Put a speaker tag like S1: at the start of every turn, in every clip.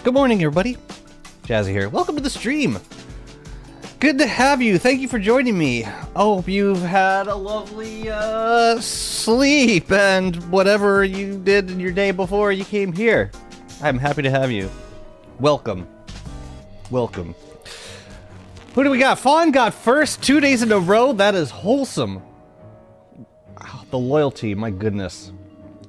S1: Good morning, everybody. Jazzy here. Welcome to the stream. Good to have you. Thank you for joining me. I hope you've had a lovely sleep and whatever you did in your day before you came here. I'm happy to have you. Welcome. Welcome. Who do we got? Fawn got first 2 days in a row. That is wholesome. Oh, the loyalty, my goodness.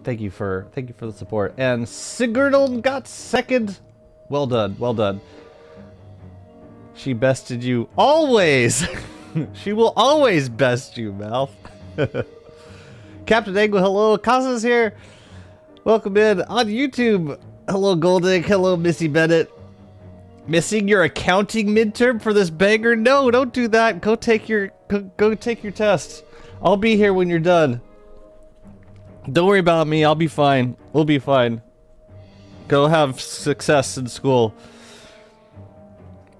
S1: Thank you for the support. And Sigurdal got second. Well done, well done. She bested you always. She will always best you, Mal. Captain Angle, hello. Kaza's here. Welcome in on YouTube. Hello, Goldick. Hello, Missy Bennett. Missing your accounting midterm for this banger? No, don't do that. Go take your test. I'll be here when you're done. Don't worry about me. I'll be fine. We'll be fine. Go have success in school.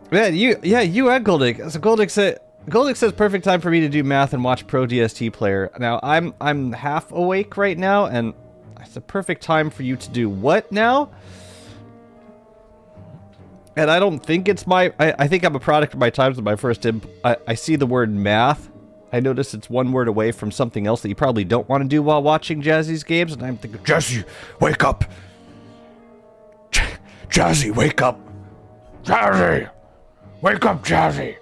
S1: Man, you and Goldick. So Goldick says perfect time for me to do math and watch Pro DST Player. Now I'm half awake right now, and it's a perfect time for you to do what now? And I don't think it's my. I think I'm a product of my times with my first imp. I see the word math. I notice it's one word away from something else that you probably don't want to do while watching Jazzy's games, and I'm thinking, Jazzy, wake up! Jazzy, wake up! Jazzy! Wake up, Jazzy!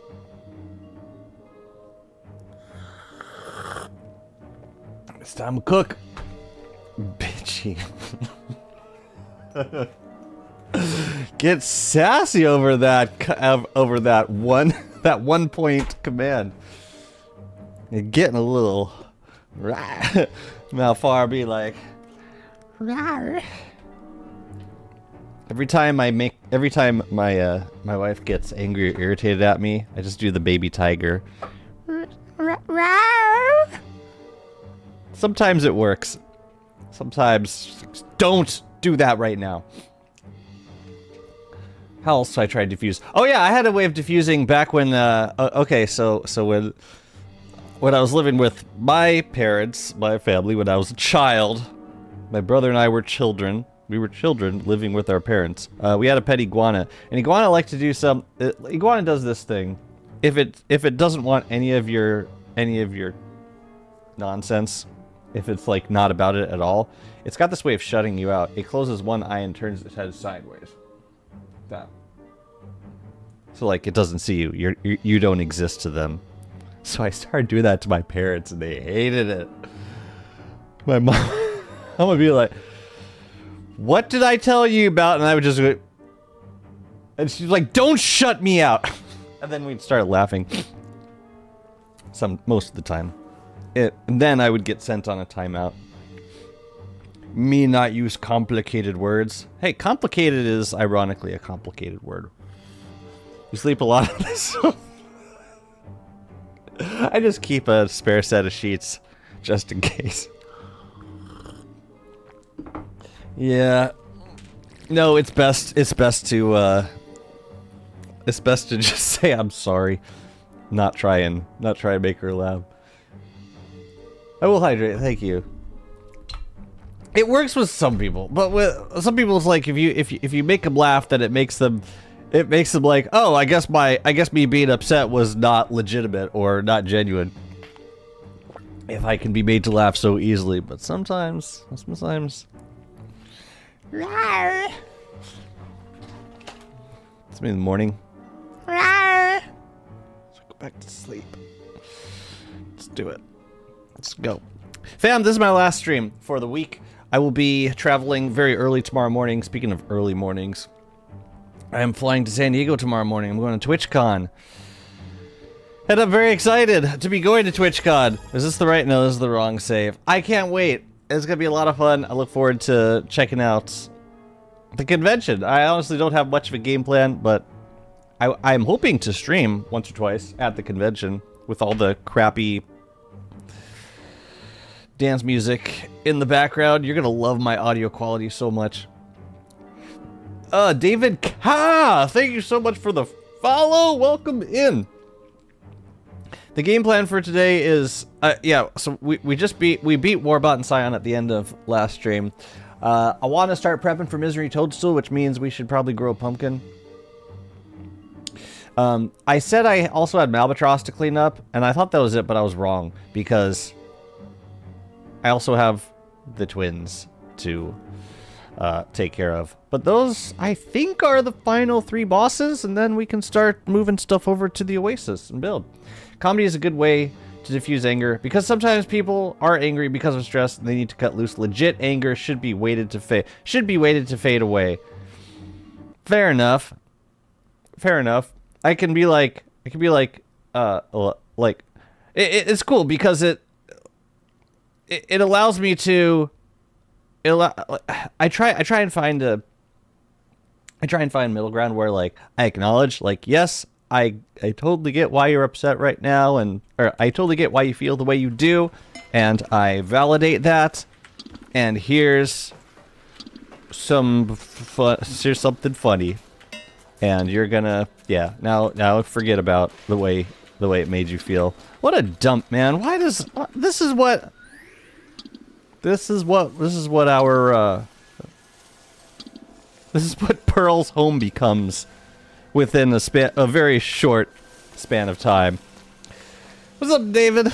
S1: It's time to cook. Bitchy. Get sassy over that one point command. You're getting a little Malfar be like every time my wife gets angry or irritated at me, I just do the baby tiger. Sometimes it works. Sometimes don't do that right now. How else do I try to diffuse? Oh yeah, I had a way of diffusing back when okay, so when I was living with my parents, my family, when I was a child, my brother and I were children. We were children living with our parents. We had a pet iguana, and iguana liked to do some. Iguana does this thing. If it doesn't want any of your nonsense, if it's like not about it at all, it's got this way of shutting you out. It closes one eye and turns its head sideways. That. So like it doesn't see you. You don't exist to them. So I started doing that to my parents, and they hated it. My mom, I'm gonna be like, "What did I tell you about?" And I would just go, and she's like, "Don't shut me out." And then we'd start laughing. Most of the time, and then I would get sent on a timeout. Me not use complicated words. Hey, complicated is ironically a complicated word. You sleep a lot on this. I just keep a spare set of sheets, just in case. Yeah. No, it's best to just say I'm sorry. Not try and make her laugh. I will hydrate, thank you. It works with some people, but with some people it's like if you make them laugh, then it makes them like, oh, I guess me being upset was not legitimate or not genuine. If I can be made to laugh so easily, but sometimes. It's me in the morning. Let's go back to sleep. Let's do it. Let's go. Fam, this is my last stream for the week. I will be traveling very early tomorrow morning. Speaking of early mornings, I am flying to San Diego tomorrow morning. I'm going to TwitchCon. And I'm very excited to be going to TwitchCon. Is this the right? No, this is the wrong save. I can't wait. It's going to be a lot of fun. I look forward to checking out the convention. I honestly don't have much of a game plan, but I'm hoping to stream once or twice at the convention with all the crappy dance music in the background. You're going to love my audio quality so much. David Ka, thank you so much for the follow. Welcome in. The game plan for today is, yeah, so we beat Warbot and Scion at the end of last stream. I want to start prepping for Misery Toadstool, which means we should probably grow a pumpkin. I said I also had Malbatross to clean up, and I thought that was it, but I was wrong, because I also have the twins to take care of. But those, I think, are the final 3 bosses, and then we can start moving stuff over to the Oasis and build. Comedy is a good way to diffuse anger, because sometimes people are angry because of stress and they need to cut loose. Legit anger should be waited to fade away. Fair enough. Fair enough. I can be like, it's cool because it allows me to, I try and find middle ground where, like, I acknowledge, like, yes, I totally get why you're upset right now, or I totally get why you feel the way you do, and I validate that, and here's something funny, and you're gonna, yeah, now forget about the way it made you feel. What a dump, man. Why does this is what Pearl's home becomes within a very short span of time. What's up, David?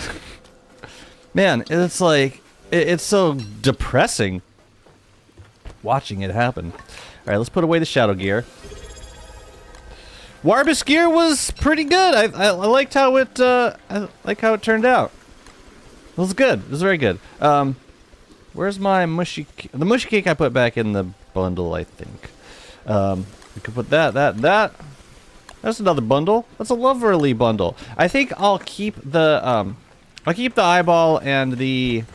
S1: Man, it's like, it's so depressing watching it happen. Alright, let's put away the shadow gear. Warbus gear was pretty good. I liked how it turned out. It was good. It was very good. Where's my mushy cake? The mushy cake I put back in the bundle, I think. We could put that. That's another bundle. That's a Loverly bundle. I think I'll keep the eyeball and the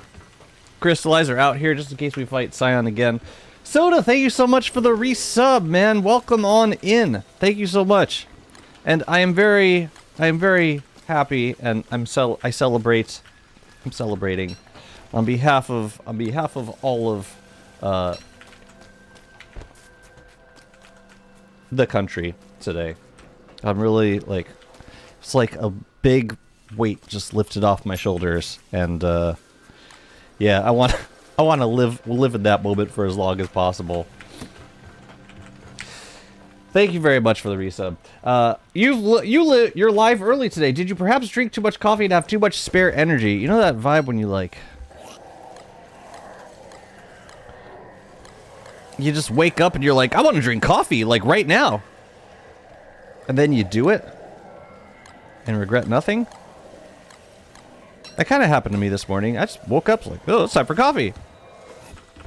S1: crystallizer out here just in case we fight Scion again. Soda, thank you so much for the resub, man. Welcome on in. Thank you so much. And I am very happy, and I'm celebrating on behalf of all of the country today. I'm really, like, it's like a big weight just lifted off my shoulders, and yeah, I want to live in that moment for as long as possible. Thank you very much for the resub. You're live early today. Did you perhaps drink too much coffee and have too much spare energy? You know that vibe when you, like, you just wake up and you're like, I want to drink coffee, like, right now. And then you do it and regret nothing. That kind of happened to me this morning. I just woke up like, oh, it's time for coffee.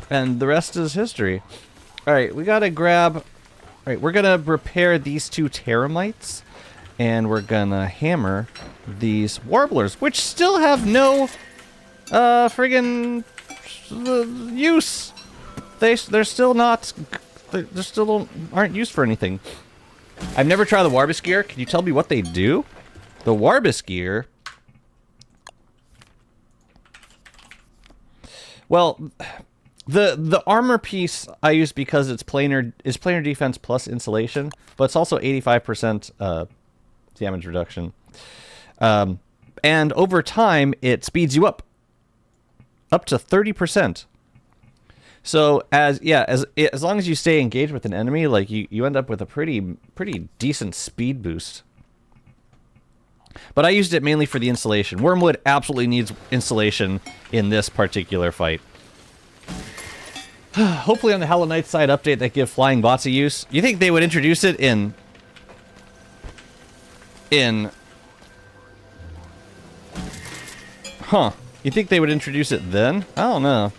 S1: And the rest is history. Alright, we gotta grab... Alright, we're gonna repair these 2 teramites. And we're gonna hammer these warblers, which still have no... friggin... use. They're still not... They still aren't used for anything. I've never tried the Warbus gear. Can you tell me what they do? The Warbus gear... Well, the armor piece I use because it's planar defense plus insulation, but it's also 85% damage reduction. And over time, it speeds you up to 30%. So as long as you stay engaged with an enemy, like you end up with a pretty decent speed boost. But I used it mainly for the insulation. Wormwood absolutely needs insulation in this particular fight. Hopefully on the Hollow Knight side update that give flying bots a use. You think they would introduce it in Huh. You think they would introduce it then? I don't know.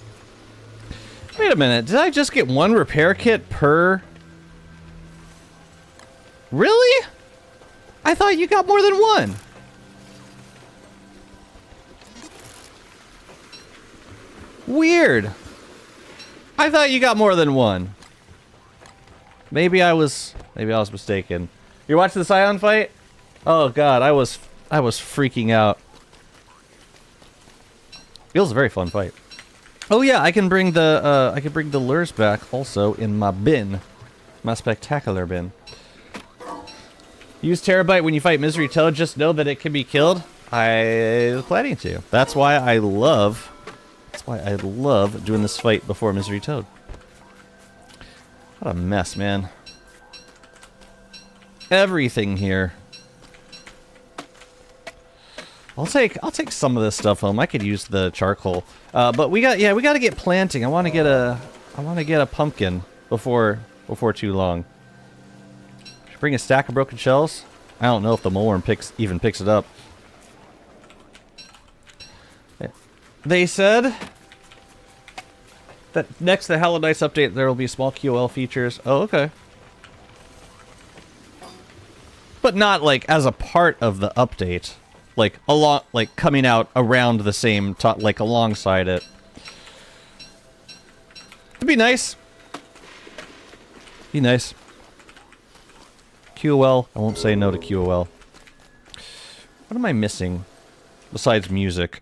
S1: Wait a minute, did I just get 1 repair kit per... Really? I thought you got more than 1. Weird. I thought you got more than 1. Maybe I was mistaken. You're watching the Scion fight? Oh god, I was freaking out. It was a very fun fight. Oh yeah, I can bring the lures back also in my bin. My spectacular bin. Use Terabyte when you fight Misery Toad, just know that it can be killed. I was planning to. That's why I love doing this fight before Misery Toad. What a mess, man. Everything here. I'll take some of this stuff home. I could use the charcoal. But we got to get planting. I want to get a pumpkin before too long. Should bring a stack of broken shells. I don't know if the moleworm even picks it up. They said that next to the Hollow Knights update there will be small QOL features. Oh, okay. But not like as a part of the update. Like coming out around the same like alongside it. It'd be nice. Be nice. QOL. I won't say no to QOL. What am I missing besides music?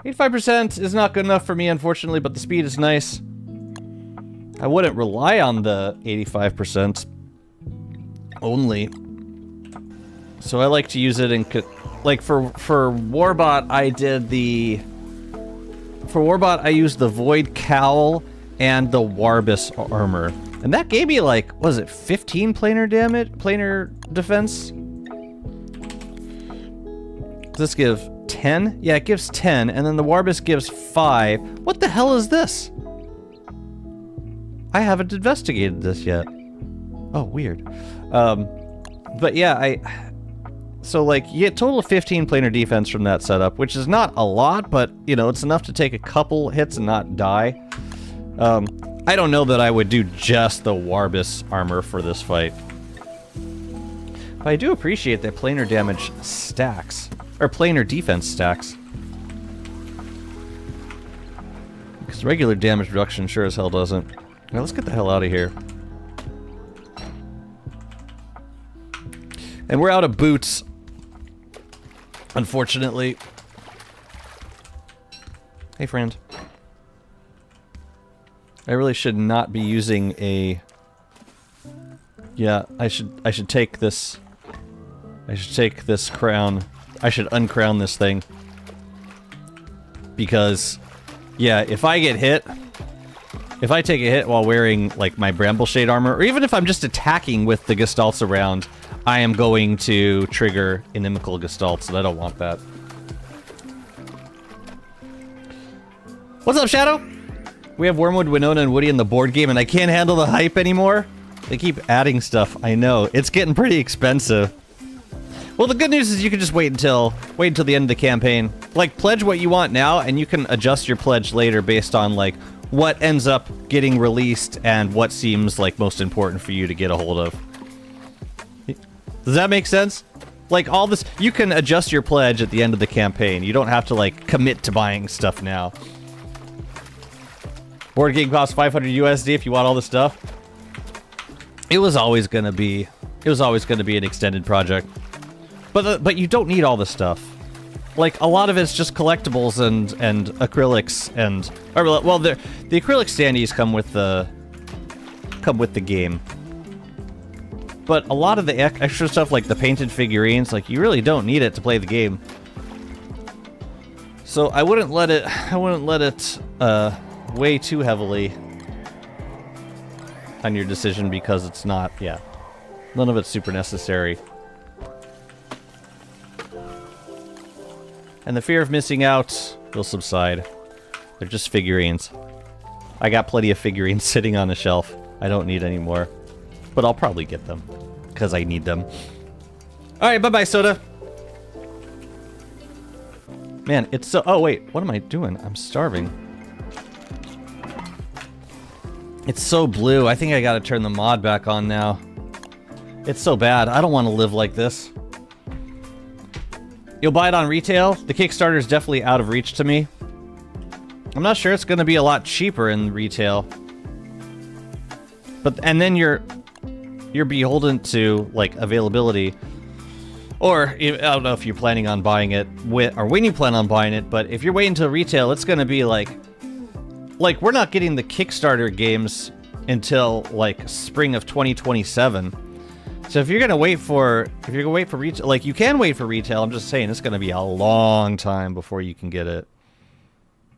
S1: 85% is not good enough for me, unfortunately, but the speed is nice. I wouldn't rely on the 85% only. So I like to use it in... Like, for Warbot, I did the... For Warbot, I used the Void Cowl and the Warbus armor. And that gave me, like, what was it, 15 planar damage? Planar defense? Does this give 10? Yeah, it gives 10, and then the Warbus gives 5. What the hell is this? I haven't investigated this yet. Oh, weird. But yeah, so like, you get total of 15 planar defense from that setup, which is not a lot, but, you know, it's enough to take a couple hits and not die. I don't know that I would do just the Warbus armor for this fight. But I do appreciate that planar damage stacks. Or planar defense stacks. Because regular damage reduction sure as hell doesn't. Now let's get the hell out of here. And we're out of boots. Unfortunately. Hey, friend. I really should not be using a... Yeah, I should take this... I should take this crown. I should uncrown this thing. Because, yeah, if I get hit... If I take a hit while wearing, like, my Brambleshade armor, or even if I'm just attacking with the Gestalts around, I am going to trigger inimical Gestalts, and I don't want that. What's up, Shadow? We have Wormwood, Winona, and Woody in the board game, and I can't handle the hype anymore. They keep adding stuff, I know. It's getting pretty expensive. Well, the good news is you can just wait until the end of the campaign. Like, pledge what you want now, and you can adjust your pledge later based on, like, what ends up getting released and what seems, like, most important for you to get a hold of. Does that make sense? Like, all this... You can adjust your pledge at the end of the campaign. You don't have to, like, commit to buying stuff now. Board game costs 500 USD if you want all the stuff. It was always gonna be... It was always gonna be an extended project. But you don't need all the stuff. Like, a lot of it's just collectibles and acrylics and... Or, well, the acrylic standees come with the game. But a lot of the extra stuff, like the painted figurines, like, you really don't need it to play the game. So I wouldn't let it weigh too heavily on your decision because it's not, yeah. None of it's super necessary. And the fear of missing out will subside. They're just figurines. I got plenty of figurines sitting on a shelf. I don't need any more. But I'll probably get them. Because I need them. Alright, bye-bye, Soda. Man, it's so... Oh, wait. What am I doing? I'm starving. It's so blue. I think I gotta turn the mod back on now. It's so bad. I don't want to live like this. You'll buy it on retail? The Kickstarter is definitely out of reach to me. I'm not sure it's going to be a lot cheaper in retail. And then you're beholden to, like, availability. Or, I don't know if you're planning on buying it, or when you plan on buying it, but if you're waiting till retail, it's going to be like, we're not getting the Kickstarter games until, like, spring of 2027. So if you're gonna wait for retail, like you can wait for retail. I'm just saying it's gonna be a long time before you can get it.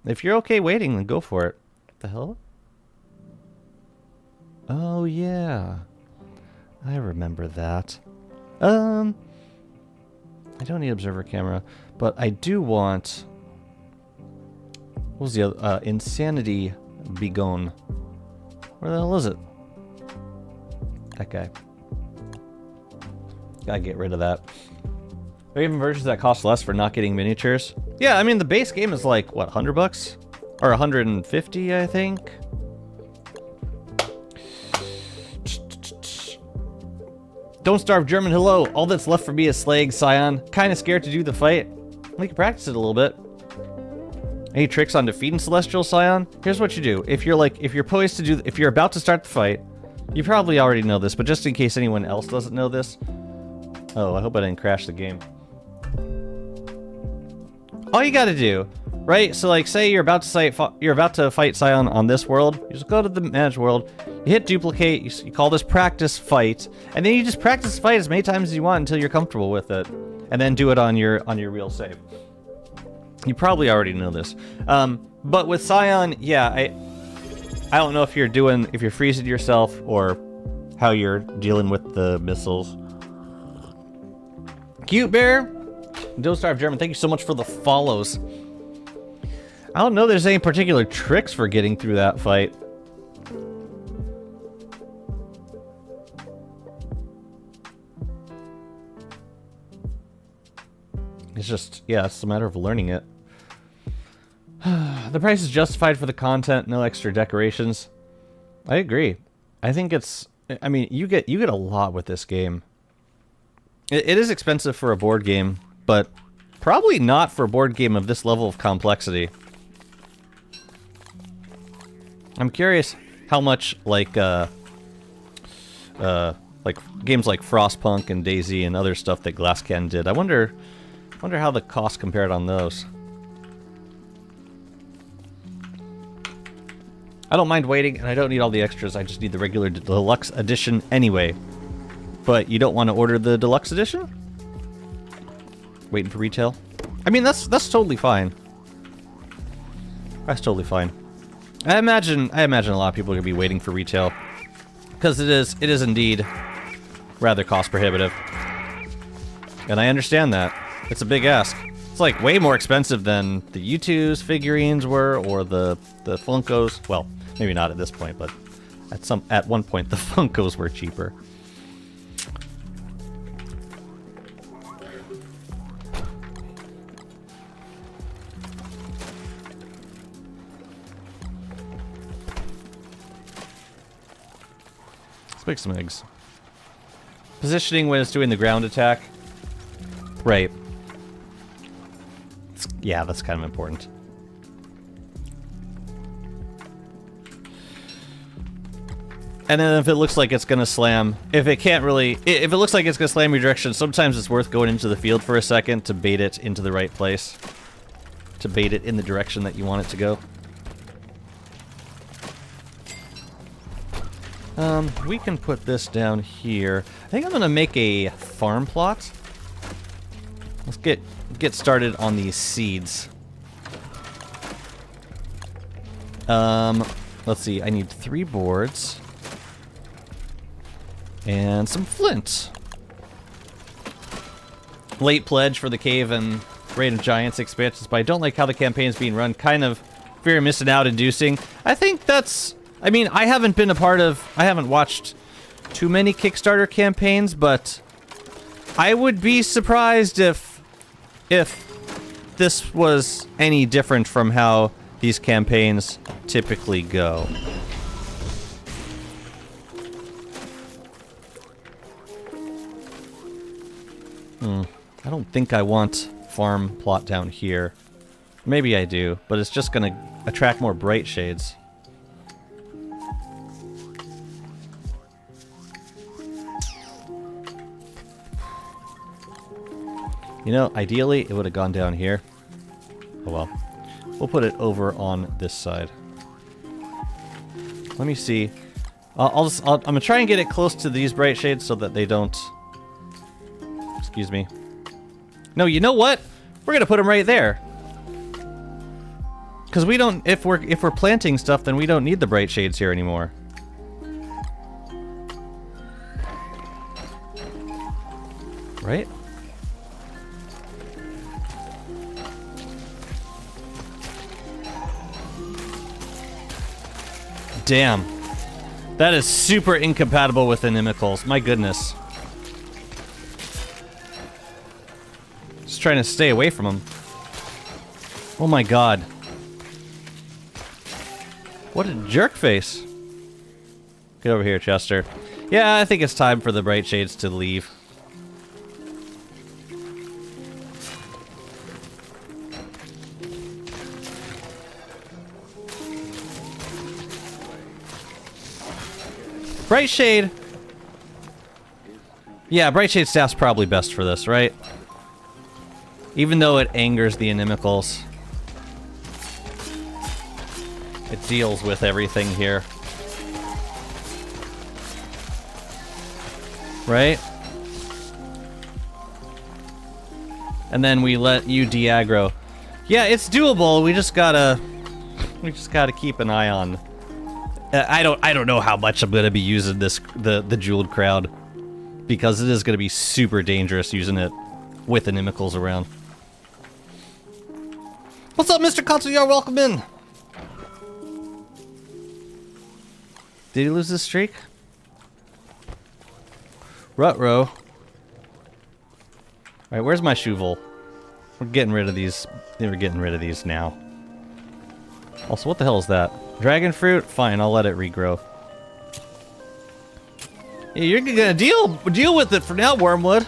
S1: If you're okay waiting, then go for it. What the hell? Oh yeah, I remember that. I don't need observer camera, but I do want. What was the other? Insanity Begone. Where the hell is it? That guy. Gotta get rid of that. There are even versions that cost less for not getting miniatures. Yeah, I mean the base game is like what, $100 or 150, I think. Don't starve German. Hello. All that's left for me is slaying Scion. Kind of scared to do the fight. We can practice it a little bit. Any tricks on defeating Celestial Scion? Here's what you do. If you're poised to do, if you're about to start the fight, you probably already know this, but just in case anyone else doesn't know this. Oh, I hope I didn't crash the game. All you gotta do, right? So like, say you're about to fight Scion on this world. You just go to the managed world. You hit duplicate. You call this practice fight, and then you just practice fight as many times as you want until you're comfortable with it, and then do it on your real save. You probably already know this, but with Scion, yeah, I don't know if you're freezing yourself or how you're dealing with the missiles. Cute Bear, Don't Starve German, thank you so much for the follows. I don't know if there's any particular tricks for getting through that fight. It's just, yeah, it's a matter of learning it. The price is justified for the content, no extra decorations. I agree. I think it's, I mean, you get a lot with this game. It is expensive for a board game, but probably not for a board game of this level of complexity. I'm curious how much like games like Frostpunk and DayZ and other stuff that Glasscan did. I wonder how the cost compared on those. I don't mind waiting, and I don't need all the extras. I just need the regular deluxe edition anyway. But you don't want to order the deluxe edition? Waiting for retail? I mean, that's totally fine. That's totally fine. I imagine a lot of people are gonna be waiting for retail because it is indeed rather cost prohibitive, and I understand that. It's a big ask. It's like way more expensive than the U2's figurines were, or the Funkos. Well, maybe not at this point, but at one point the Funkos were cheaper. Let's make some eggs. Positioning when it's doing the ground attack. Right. Yeah, that's kind of important. And then if it looks like it's gonna slam, if it looks like it's gonna slam your direction, sometimes it's worth going into the field for a second to bait it into the right place. To bait it in the direction that you want it to go. We can put this down here. I think I'm gonna make a farm plot. Let's get started on these seeds. Let's see, I need 3 boards. And some flint. Late pledge for the Cave and Reign of Giants expansions, but I don't like how the campaign's being run. Kind of fear of missing out inducing. I think that's... I mean, I haven't watched too many Kickstarter campaigns, but I would be surprised if this was any different from how these campaigns typically go. I don't think I want farm plot down here. Maybe I do, but it's just gonna attract more bright shades. You know, ideally, it would have gone down here. Oh well. We'll put it over on this side. Let me see. I'm gonna try and get it close to these bright shades so that they don't... Excuse me. No, you know what? We're gonna put them right there. Because we don't... If we're planting stuff, then we don't need the bright shades here anymore. Right? Damn. That is super incompatible with inimicals. My goodness. Just trying to stay away from them. Oh my god. What a jerk face. Get over here, Chester. Yeah, I think it's time for the bright shades to leave. Bright shade. Yeah, bright shade staff's probably best for this, right? Even though it angers the inimicals. It deals with everything here. Right? And then we let you de-aggro. Yeah, it's doable. We just gotta keep an eye on. I don't know how much I'm gonna be using this the jeweled crowd, because it is gonna be super dangerous using it with inimicals around. What's up, Mr. Katsuya? Welcome in. Did he lose his streak? Ruh-roh. Alright, where's my Shuvel? We're getting rid of these. We're getting rid of these now. Also, what the hell is that? Dragon fruit? Fine, I'll let it regrow. Yeah, you're gonna deal with it for now, Wormwood.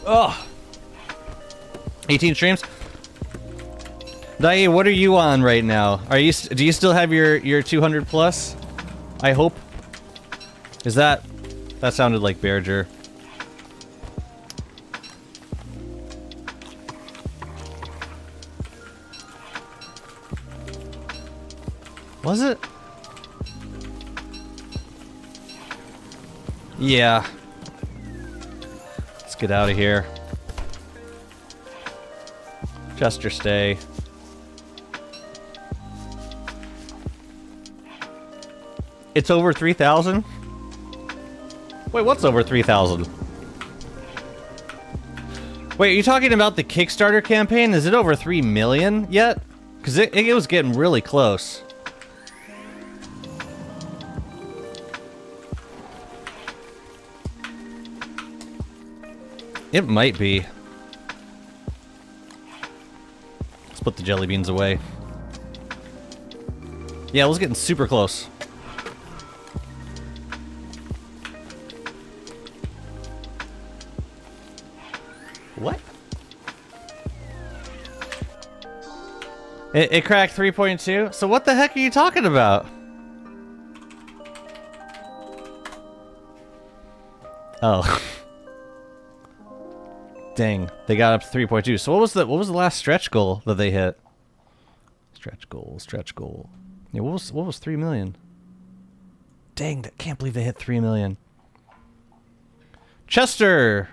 S1: Ugh. 18 streams? Dai, what are you on right now? Do you still have your 200 plus? I hope. Is that sounded like Bearger. Was it? Yeah. Let's get out of here. Chester, stay. It's over 3,000? Wait, what's over 3,000? Wait, are you talking about the Kickstarter campaign? Is it over 3 million yet? Because it was getting really close. It might be. Let's put the jelly beans away. Yeah, it was getting super close. What? It cracked 3.2? So what the heck are you talking about? Oh. Dang, they got up to 3.2. So what was the last stretch goal that they hit? Stretch goal. Yeah, what was 3 million? Dang, I can't believe they hit 3 million. Chester.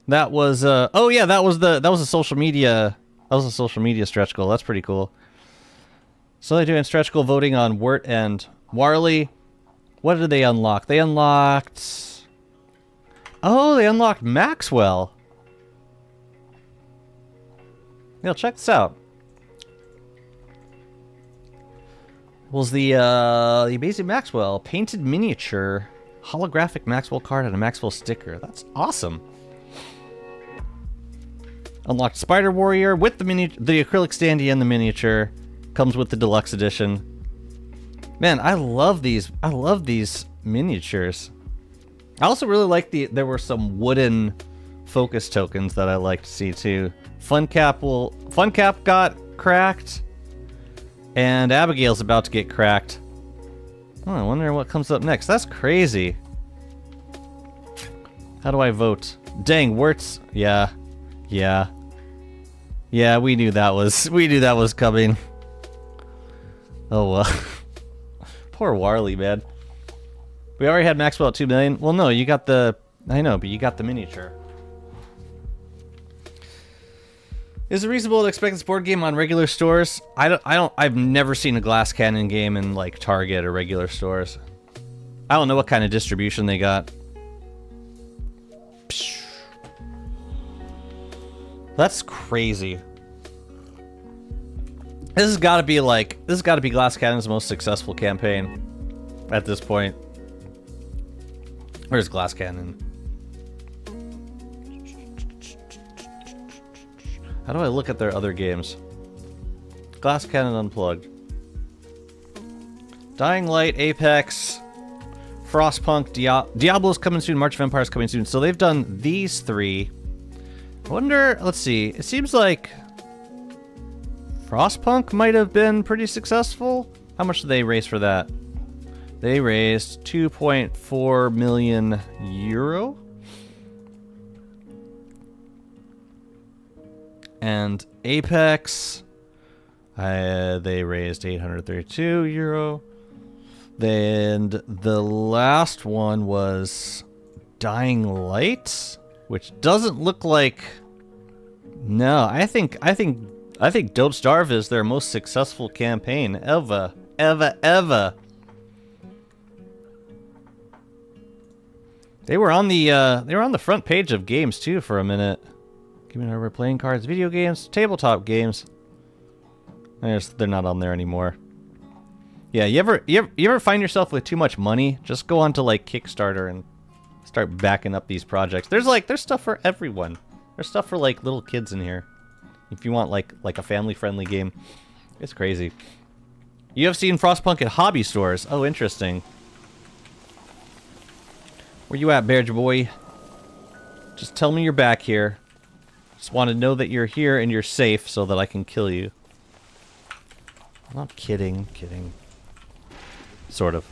S1: That was oh yeah, that was a social media stretch goal. That's pretty cool. So they're doing stretch goal voting on Wirt and Warley. What did they unlock? They unlocked... Oh, they unlocked Maxwell. Yeah, check this out. Was the amazing Maxwell painted miniature holographic Maxwell card and a Maxwell sticker. That's awesome. Unlocked Spider Warrior with the acrylic standee and the miniature. Comes with the deluxe edition. Man, I love these. I love these miniatures. I also really like there were some wooden focus tokens that I like to see too. Funcap got cracked, and Abigail's about to get cracked. Oh, I wonder what comes up next. That's crazy. How do I vote? Dang, Wirtz. Yeah. Yeah, we knew that was coming. Oh well. Poor Warley, man. We already had Maxwell at 2 million. Well, no, you got the... I know, but you got the miniature. Is it reasonable to expect this board game on regular stores? I've never seen a Glass Cannon game in, like, Target or regular stores. I don't know what kind of distribution they got. Psh. That's crazy. This has got to be, like... This has got to be Glass Cannon's most successful campaign at this point. Where's Glass Cannon? How do I look at their other games? Glass Cannon Unplugged. Dying Light, Apex, Frostpunk, Diablo's coming soon, March of Empires coming soon. So they've done these three. I wonder, let's see. It seems like Frostpunk might have been pretty successful. How much did they raise for that? They raised 2.4 million euro. And Apex, they raised 832 euro. Then the last one was Dying Light, which doesn't look like... No, I think Don't Starve is their most successful campaign ever. They were on the front page of games too for a minute. Give me over playing cards, video games, tabletop games. They're not on there anymore. Yeah, you ever find yourself with too much money? Just go on to like Kickstarter and start backing up these projects. There's stuff for everyone. There's stuff for like little kids in here. If you want like a family-friendly game. It's crazy. UFC and Frostpunk at hobby stores. Oh, interesting. Where you at, Bear Boy? Just tell me you're back here. Just want to know that you're here and you're safe so that I can kill you. I'm not kidding. Sort of.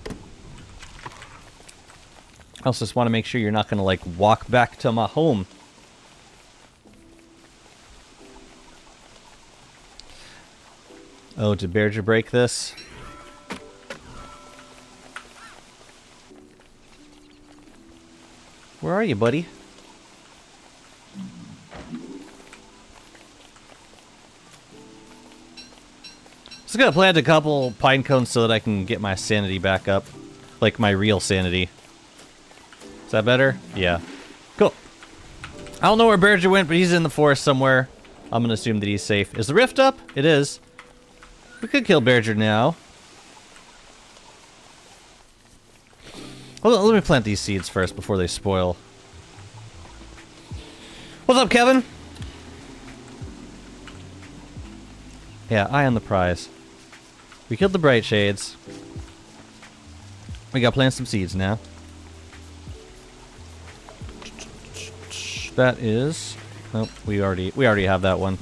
S1: I also just want to make sure you're not going to, like, walk back to my home. Oh, did Bearger break this? Where are you, buddy? Just gonna plant a couple pine cones so that I can get my sanity back up. Like my real sanity. Is that better? Yeah. Cool. I don't know where Berger went, but he's in the forest somewhere. I'm gonna assume that he's safe. Is the rift up? It is. We could kill Berger now. Well, let me plant these seeds first before they spoil. What's up, Kevin? Yeah, eye on the prize. We killed the Bright Shades. We gotta plant some seeds now. That is... Nope, we already have that one.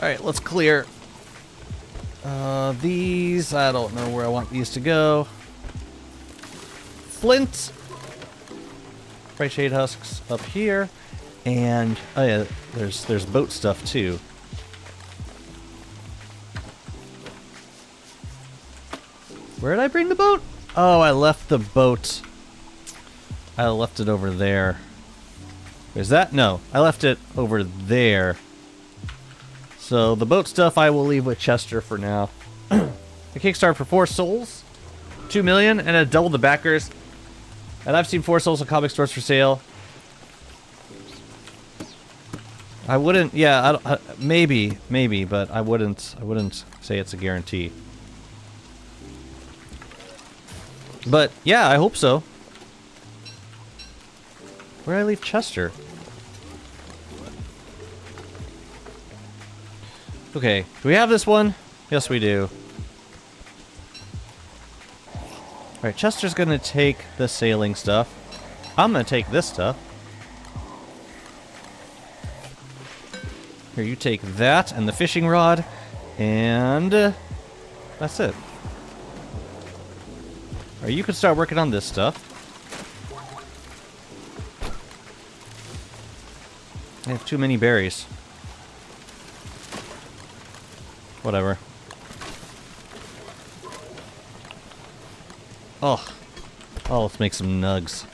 S1: Alright, let's clear these. I don't know where I want these to go. Flint. Bright Shade husks up here. And, oh yeah, there's boat stuff too. Where did I bring the boat? Oh, I left the boat. I left it over there. Is that? No, I left it over there. So the boat stuff I will leave with Chester for now. A Kickstarter for 4 souls, 2 million, and it doubled the backers. And I've seen 4 souls in comic stores for sale. I wouldn't, yeah, maybe, but I wouldn't say it's a guarantee. But yeah, I hope so. Where did I leave Chester? Okay, do we have this one? Yes, we do. Alright, Chester's gonna take the sailing stuff. I'm gonna take this stuff. Here, you take that and the fishing rod, and that's it. Alright, you can start working on this stuff. I have too many berries. Whatever. Oh. Oh, let's make some nugs.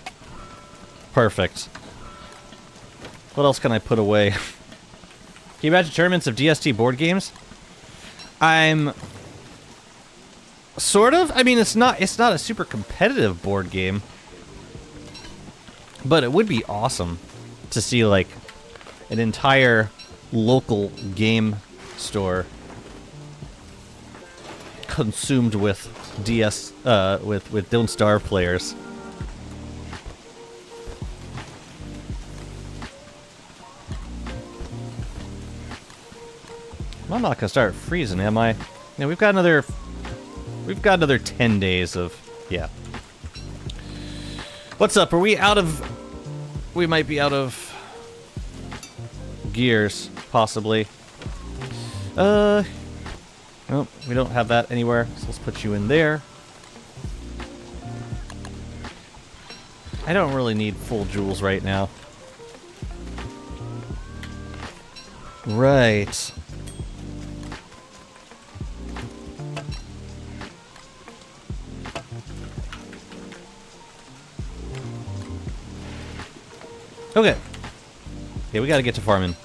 S1: Perfect. What else can I put away? Can you imagine tournaments of DST board games? I'm... Sort of. I mean, it's not a super competitive board game. But it would be awesome to see, like, an entire local game store consumed with with Don't Starve players. I'm not gonna start freezing, am I? Yeah, we've got another 10 days of, yeah. What's up? Are we out of... We might be out of gears, possibly. Oh, we don't have that anywhere, so let's put you in there. I don't really need full jewels right now. Right. Okay. Yeah, we gotta get to farming.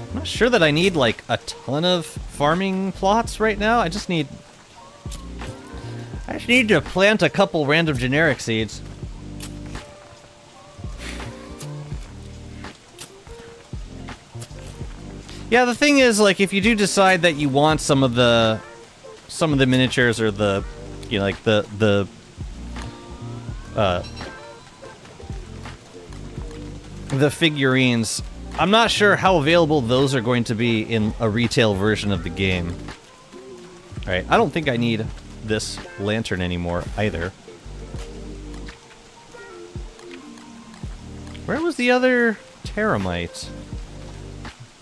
S1: I'm not sure that I need, like, a ton of farming plots right now. I just need to plant a couple random generic seeds. Yeah, the thing is, like, if you do decide that you want some of the miniatures or the, you know, like, the figurines, I'm not sure how available those are going to be in a retail version of the game. Alright, I don't think I need this lantern anymore either. Where was the other Terramite?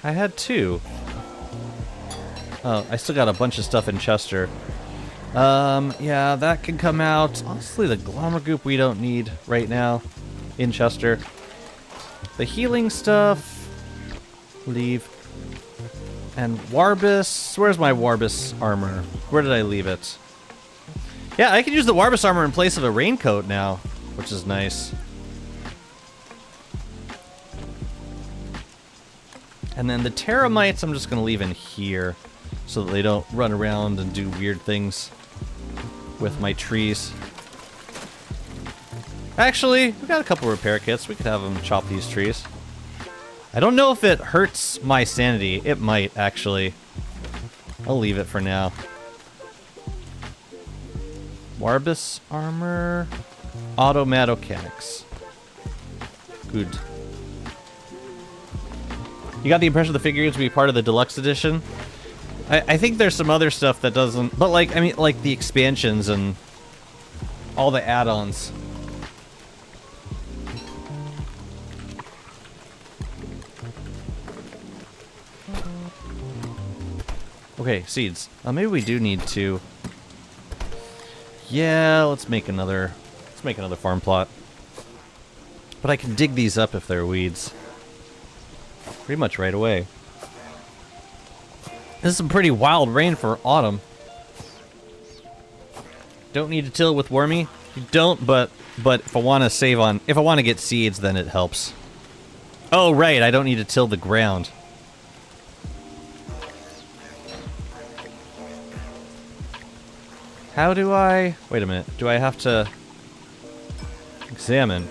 S1: I had two. Oh, I still got a bunch of stuff in Chester. Yeah, that can come out. Honestly, the Glommer Goop we don't need right now in Chester. The healing stuff... Leave. And Warbus... Where's my Warbus armor? Where did I leave it? Yeah, I can use the Warbus armor in place of a raincoat now, which is nice. And then the Terramites I'm just going to leave in here so that they don't run around and do weird things with my trees. Actually, we got a couple repair kits. We could have them chop these trees. I don't know if it hurts my sanity. It might, actually. I'll leave it for now. Warbus armor. Automatics. Good. You got the impression the figurines would be part of the deluxe edition? I think there's some other stuff that doesn't... But, like, I mean, like the expansions and all the add-ons. Okay, seeds. Maybe we do need to... Yeah, let's make another farm plot. But I can dig these up if they're weeds. Pretty much right away. This is some pretty wild rain for autumn. Don't need to till with Wormy? You don't, but if I want to save on... If I want to get seeds, then it helps. Oh, right, I don't need to till the ground. How do I... Wait a minute. Do I have to... Examine?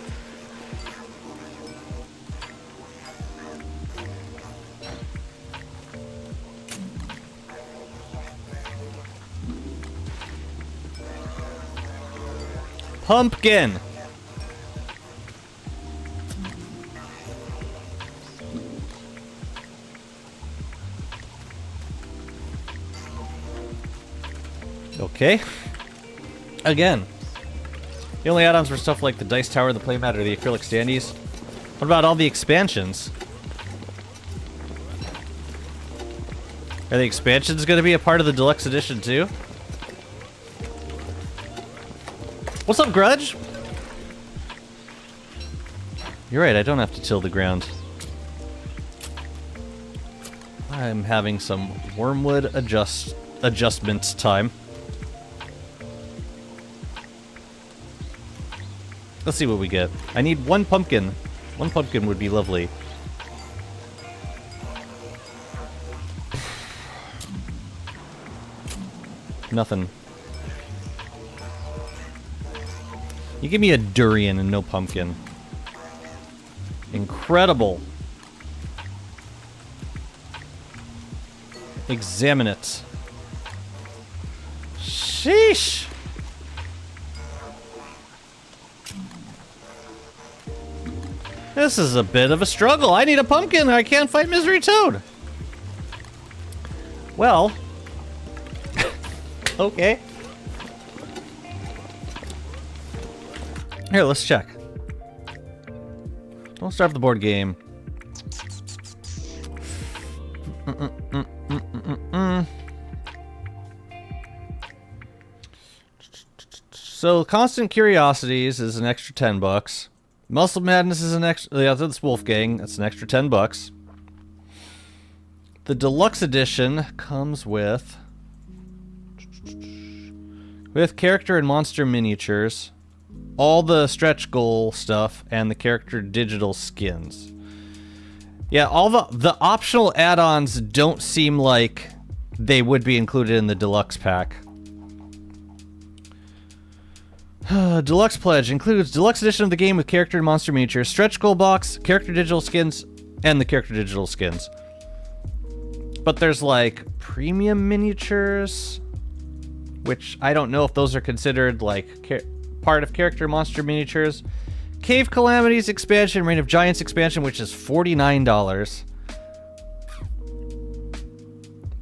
S1: Pumpkin! Okay. Again. The only add-ons were stuff like the dice tower, the playmat, or the acrylic standees. What about all the expansions? Are the expansions going to be a part of the deluxe edition too? What's up, Grudge? You're right, I don't have to till the ground. I'm having some Wormwood adjustment time. Let's see what we get. I need one pumpkin. One pumpkin would be lovely. Nothing. You give me a durian and no pumpkin. Incredible. Examine it. Sheesh. This is a bit of a struggle. I need a pumpkin. I can't fight Misery Toad. Well. Okay. Here, let's check. Don't start the board game. So, Constant Curiosities is an extra $10. Muscle Madness is an extra. Yeah, that's Wolfgang. That's an extra $10. The deluxe edition comes with character and monster miniatures, all the stretch goal stuff, and the character digital skins. Yeah, all the optional add-ons don't seem like they would be included in the deluxe pack. Deluxe pledge includes deluxe edition of the game with character and monster miniatures, stretch goal box, character digital skins, and the character digital skins. But there's like premium miniatures, which I don't know if those are considered like part of character monster miniatures. Cave Calamities expansion, Reign of Giants expansion, which is $49.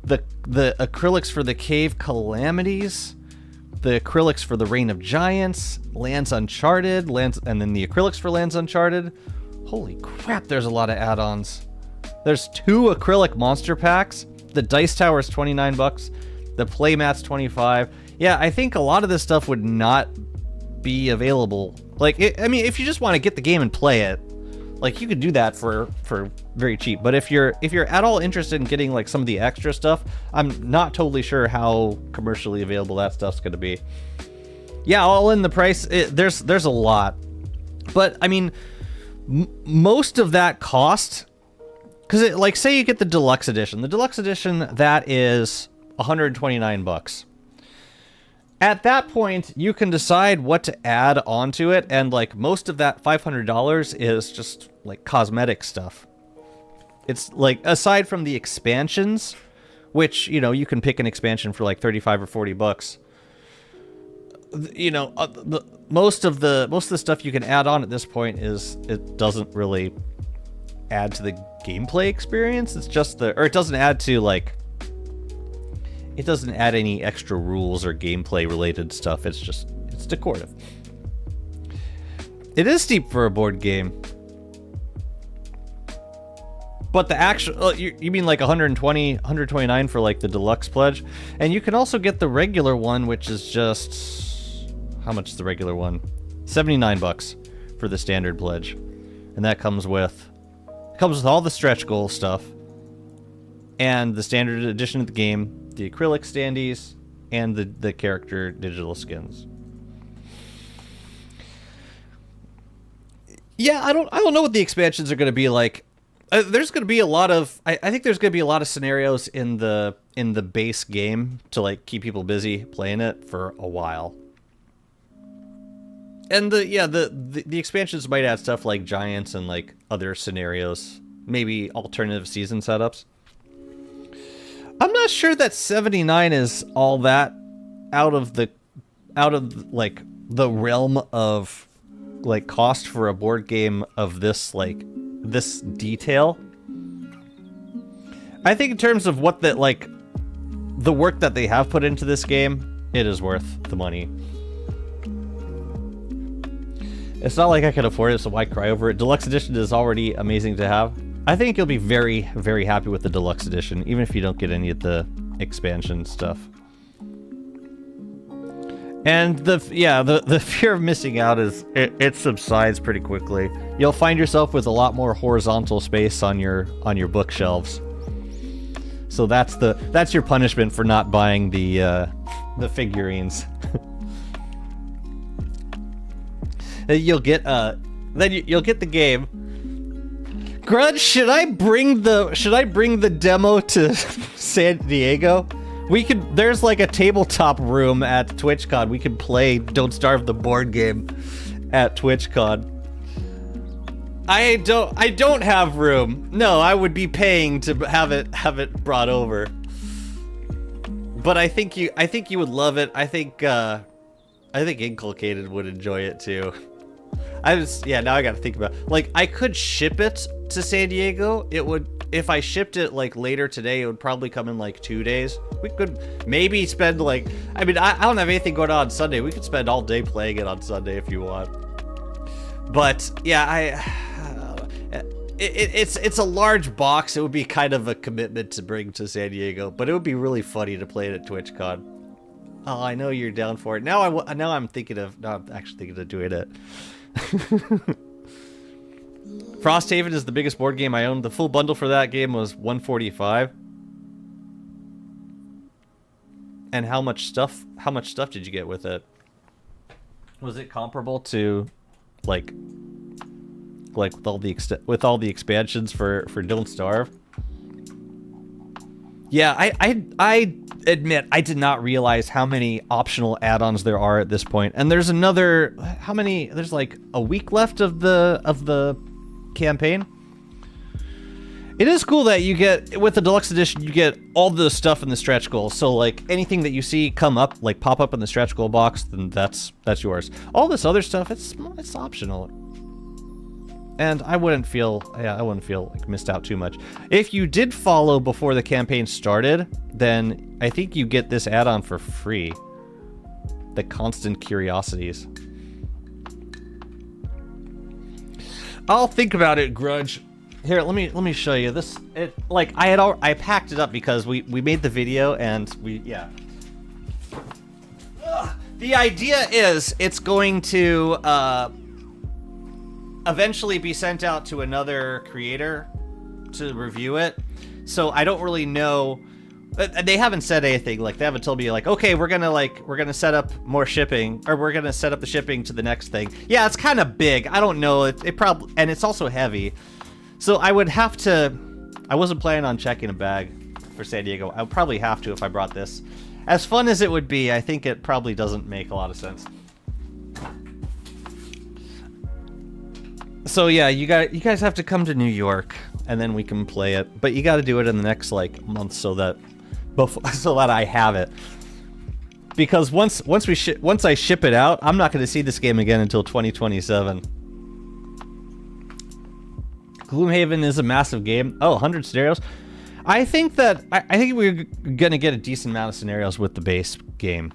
S1: The acrylics for the Cave Calamities, the acrylics for the Reign of Giants, Lands Uncharted, and then the acrylics for Lands Uncharted. Holy crap, there's a lot of add-ons. There's 2 acrylic monster packs. The Dice Tower is $29. The playmat's $25. Yeah, I think a lot of this stuff would not be available. Like, I mean, if you just want to get the game and play it, like, you could do that for very cheap. But if you're at all interested in getting like some of the extra stuff, I'm not totally sure how commercially available that stuff's going to be. Yeah, all in the price. There's a lot, but I mean, most of that cost, because like, say you get the deluxe edition. The deluxe edition, that is $129. At that point, you can decide what to add onto it, and like most of that $500 is just like cosmetic stuff. It's like, aside from the expansions, which, you know, you can pick an expansion for like 35 or 40 bucks. You know, most of the stuff you can add on at this point it doesn't really add to the gameplay experience. It's just it doesn't add to like. It doesn't add any extra rules or gameplay related stuff. It's decorative. It is steep for a board game. But the actual, you mean like 129 for like the deluxe pledge? And you can also get the regular one, which is just, how much is the regular one? $79 for the standard pledge. And that comes with all the stretch goal stuff and the standard edition of the game, the acrylic standees, and the character digital skins. Yeah, I don't know what the expansions are going to be like. There's going to be a lot of I think there's going to be a lot of scenarios in the base game to like keep people busy playing it for a while. And the expansions might add stuff like giants and like other scenarios, maybe alternative season setups. I'm not sure that 79 is all that out of like the realm of like cost for a board game of this detail. I think in terms of what the work that they have put into this game, it is worth the money. It's not like I can afford it, so why cry over it? Deluxe edition is already amazing to have. I think you'll be very, very happy with the deluxe edition, even if you don't get any of the expansion stuff. And the fear of missing out it subsides pretty quickly. You'll find yourself with a lot more horizontal space on your bookshelves. So that's your punishment for not buying the figurines. You'll get you'll get the game. Grudge, should I bring the demo to San Diego? There's like a tabletop room at TwitchCon. We could play Don't Starve the board game at TwitchCon. I don't have room. No, I would be paying to have it brought over. But I think you would love it. I think Inculcated would enjoy it too. Now I gotta think about it. Like, I could ship it to San Diego. It would, if I shipped it like later today, it would probably come in like 2 days. We could maybe spend like, I mean, I don't have anything going on Sunday. We could spend all day playing it on Sunday if you want. But yeah, it's a large box. It would be kind of a commitment to bring to San Diego, but it would be really funny to play it at TwitchCon. Oh, I know you're down for it. Now I'm actually thinking of doing it. Frosthaven is the biggest board game I own. The full bundle for that game was $145. And how much stuff did you get with it? Was it comparable to like with all the expansions for Don't Starve? Yeah, I admit I did not realize how many optional add-ons there are at this point. And there's another, how many? There's like a week left of the campaign. It is cool that you get, with the deluxe edition, you get all the stuff in the stretch goal. So like anything that you see come up, like pop up in the stretch goal box, then that's yours. All this other stuff, it's optional. And I wouldn't feel like missed out too much. If you did follow before the campaign started, then I think you get this add-on for free. The Constant Curiosities. I'll think about it, Grudge. Here, let me show you this. I packed it up because we made the video and the idea is it's going to eventually be sent out to another creator to review it. So I don't really know. They haven't said anything. Like, they haven't told me like, okay, we're gonna set up more shipping, or we're gonna set up the shipping to the next thing. Yeah, it's kind of big. I don't know. It probably, and it's also heavy. So I would have to. I wasn't planning on checking a bag for San Diego. I would probably have to if I brought this. As fun as it would be, I think it probably doesn't make a lot of sense. So yeah, you guys have to come to New York, and then we can play it. But you got to do it in the next like month, so that I have it. Because once I ship it out, I'm not going to see this game again until 2027. Gloomhaven is a massive game. Oh, 100 scenarios. I think we're going to get a decent amount of scenarios with the base game.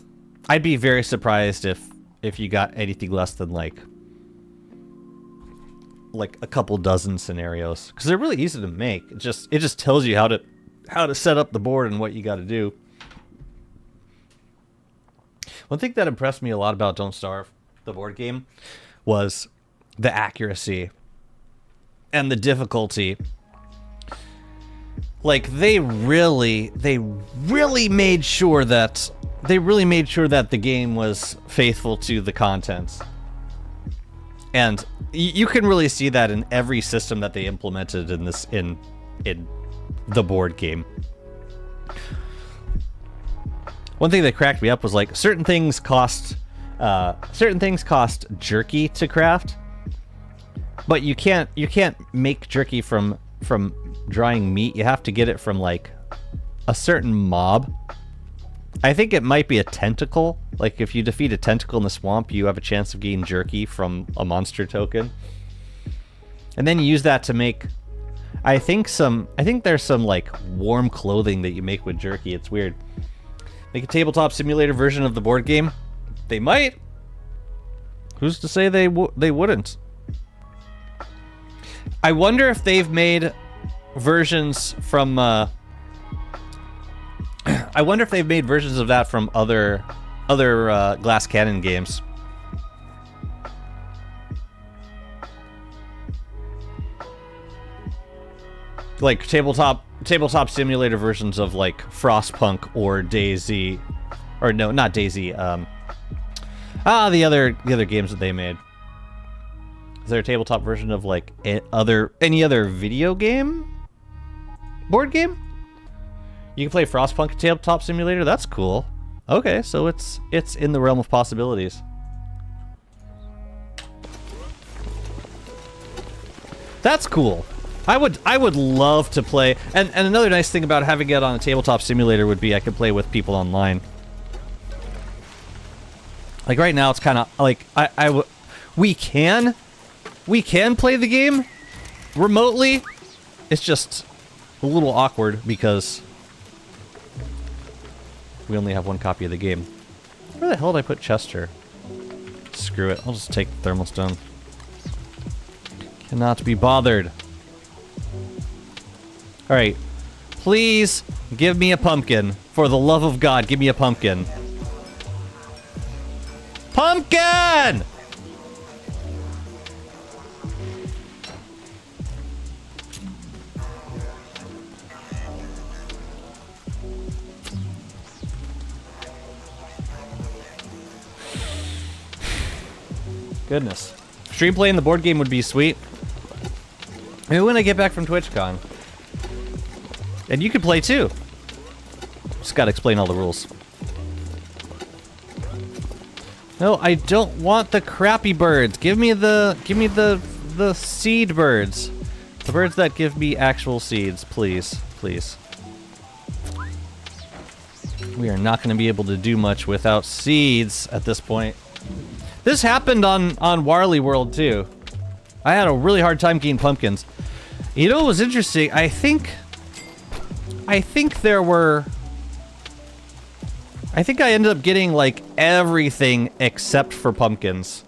S1: I'd be very surprised if you got anything less than like a couple dozen scenarios, because they're really easy to make. It just tells you how to set up the board and what you got to do. One thing that impressed me a lot about Don't Starve, the board game, was the accuracy and the difficulty. Like, they really made sure that the game was faithful to the contents. And you can really see that in every system that they implemented in this in the board game. One thing that cracked me up was like certain things cost jerky to craft, but you can't make jerky from drying meat. You have to get it from like a certain mob. I think it might be a tentacle. Like, if you defeat a tentacle in the swamp, you have a chance of getting jerky from a monster token. And then you use that to make, I think there's some like warm clothing that you make with jerky. It's weird. Make a tabletop simulator version of the board game? They might. Who's to say they wouldn't? I wonder if they've made versions from I wonder if they've made versions of that from other Glass Cannon games. Like tabletop tabletop simulator versions of like Frostpunk or DayZ, or no, not DayZ. The other games that they made. Is there a tabletop version of like any other video game? Board game? You can play Frostpunk tabletop simulator. That's cool. Okay, so it's in the realm of possibilities. That's cool. I would love to play, and another nice thing about having it on a tabletop simulator would be I could play with people online. Like right now, it's kind of like we can play the game remotely. It's just a little awkward because we only have one copy of the game. Where the hell did I put Chester? Screw it. I'll just take the thermal stone. Cannot be bothered. Alright. Please give me a pumpkin. For the love of God, give me a pumpkin. Pumpkin! Goodness. Stream playing the board game would be sweet. Maybe when I get back from TwitchCon. And you could play too. Just gotta explain all the rules. No, I don't want the crappy birds. Give me the seed birds. The birds that give me actual seeds, please. Please. We are not gonna be able to do much without seeds at this point. This happened on Warley World too. I had a really hard time getting pumpkins. You know what was interesting? I think there were... I think I ended up getting like everything except for pumpkins.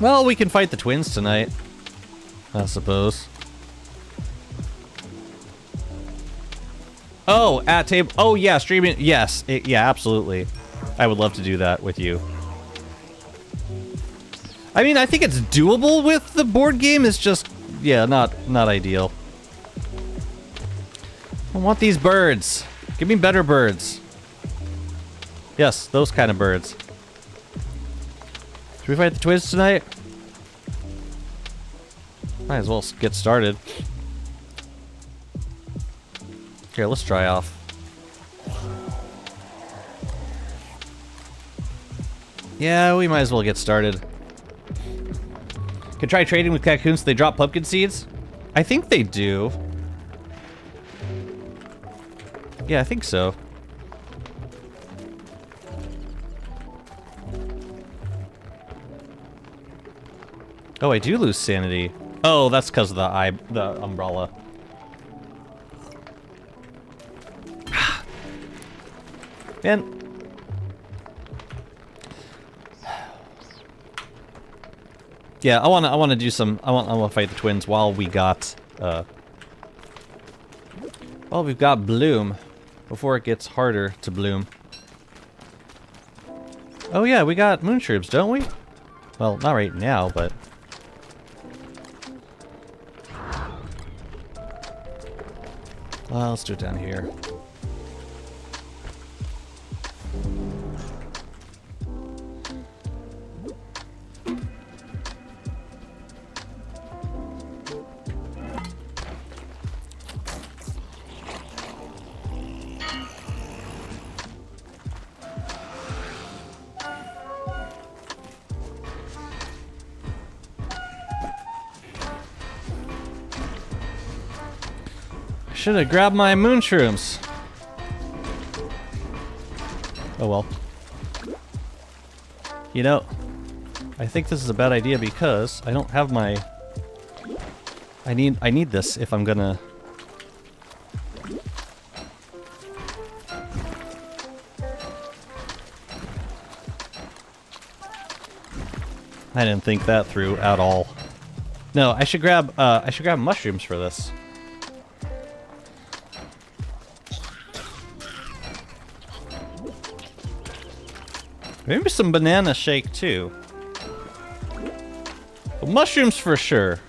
S1: Well, we can fight the twins tonight, I suppose. Oh, at table. Oh yeah, streaming. Yes, yeah, absolutely. I would love to do that with you. I mean, I think it's doable with the board game. It's just, yeah, not ideal. I want these birds. Give me better birds. Yes, those kind of birds. Should we fight the twins tonight? Might as well get started. Here, let's dry off. Yeah, we might as well get started. Can try trading with Cocoons so they drop pumpkin seeds? I think they do. Yeah, I think so. Oh, I do lose sanity. Oh, that's because of the umbrella. Man. Yeah, I wanna do some. I wanna fight the twins while we got while we've got bloom, before it gets harder to bloom. Oh yeah, we got moon shrooms, don't we? Well, not right now, but. Well, let's do it down here. Should have grabbed my moon shrooms. Oh well. You know, I think this is a bad idea because I don't have my... I need this if I'm gonna... I didn't think that through at all. No, I should grab mushrooms for this. Maybe some banana shake too. But mushrooms for sure.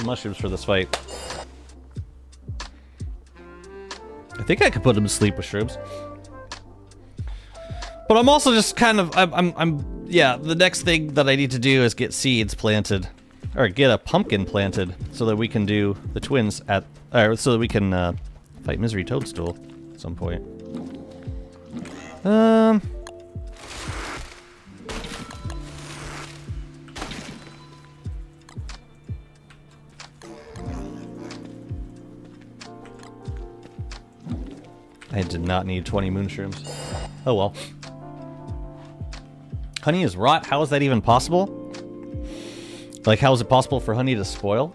S1: some mushrooms for this fight. I think I could put him to sleep with shrooms. But I'm also just kind of, yeah, the next thing that I need to do is get seeds planted. Or get a pumpkin planted so that we can do the twins at, so that we can fight Misery Toadstool at some point. I did not need 20 moonshrooms. Oh well. Honey is rot? How is that even possible? Like, how is it possible for honey to spoil?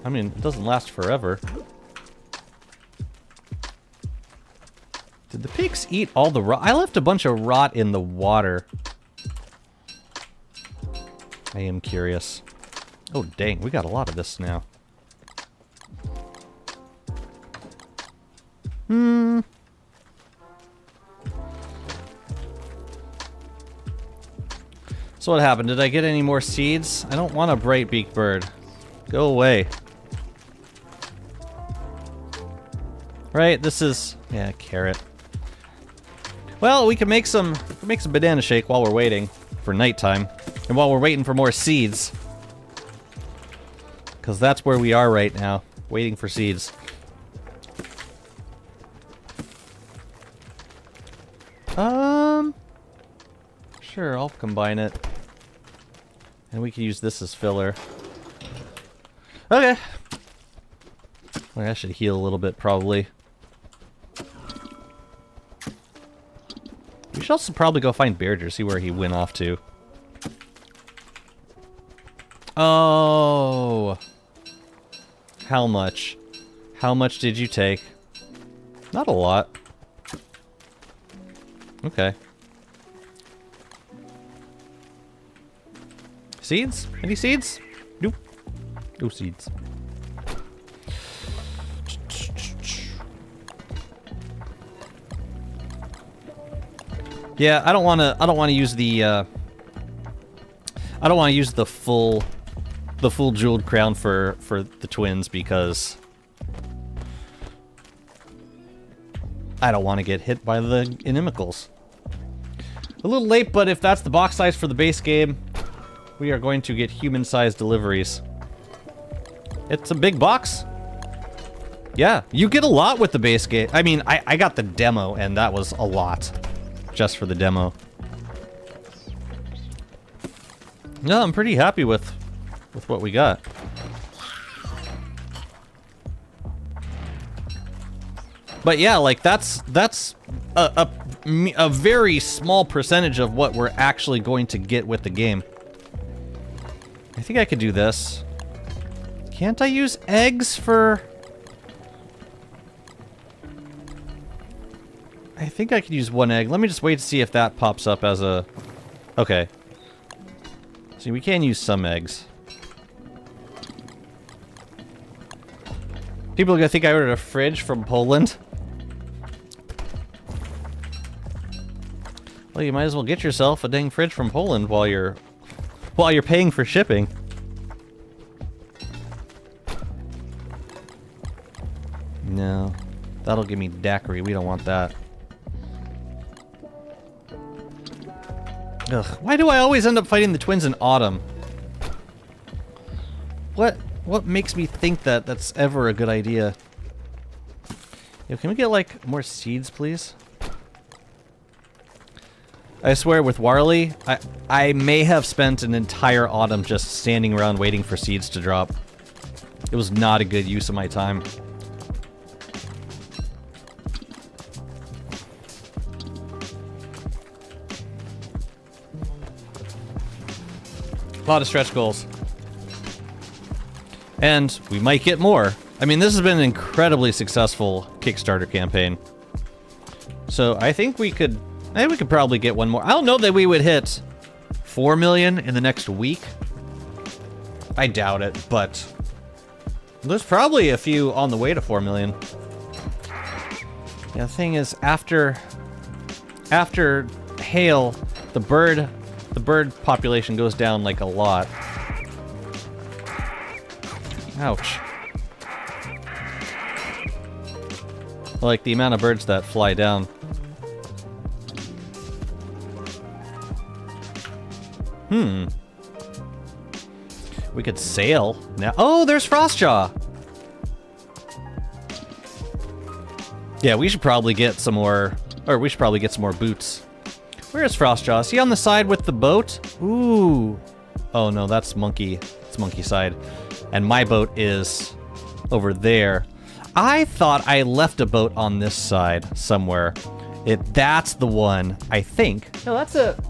S1: I mean, it doesn't last forever. Did the pigs eat all the rot? I left a bunch of rot in the water. I am curious. Oh, dang, we got a lot of this now. So what happened? Did I get any more seeds? I don't want a bright-beaked bird. Go away. Right, this is... yeah, carrot. Well, we can make some banana shake while we're waiting for nighttime. And while we're waiting for more seeds. Because that's where we are right now. Waiting for seeds. Sure, I'll combine it. And we can use this as filler. Okay. Well, I should heal a little bit, probably. We should also probably go find Bearger, see where he went off to. Oh. How much? How much did you take? Not a lot. Okay. Seeds? Any seeds? Nope. No seeds. Yeah, I don't want to use the I don't want to use the full jeweled crown for the twins because I don't want to get hit by the inimicals. A little late, but if that's the box size for the base game, we are going to get human-sized deliveries. It's a big box. Yeah, you get a lot with the base game. I mean, I got the demo, and that was a lot. Just for the demo. No, I'm pretty happy with what we got. But yeah, like, that's a very small percentage of what we're actually going to get with the game. I think I could do this. Can't I use eggs for... I think I could use one egg. Let me just wait to see if that pops up as a... Okay. See, we can use some eggs. People are gonna think I ordered a fridge from Poland. Well, you might as well get yourself a dang fridge from Poland while you're paying for shipping. No. That'll give me daiquiri. We don't want that. Ugh. Why do I always end up fighting the twins in autumn? What makes me think that that's ever a good idea? Yo, can we get, like, more seeds, please? I swear, with Warley, I may have spent an entire autumn just standing around waiting for seeds to drop. It was not a good use of my time. A lot of stretch goals. And we might get more. I mean, this has been an incredibly successful Kickstarter campaign. So I think we could probably get one more. I don't know that we would hit 4 million in the next week. I doubt it, but there's probably a few on the way to 4 million. Yeah, the thing is, after Hail, the bird population goes down like a lot. Ouch. Like the amount of birds that fly down. We could sail now. Oh, there's Frostjaw. Yeah, we should probably get some more, or we should probably get some more boots. Where is Frostjaw? Is he on the side with the boat? Ooh. Oh no, that's Monkey. It's Monkey side. And my boat is over there. I thought I left a boat on this side somewhere. That's the one, I think. No, that's a...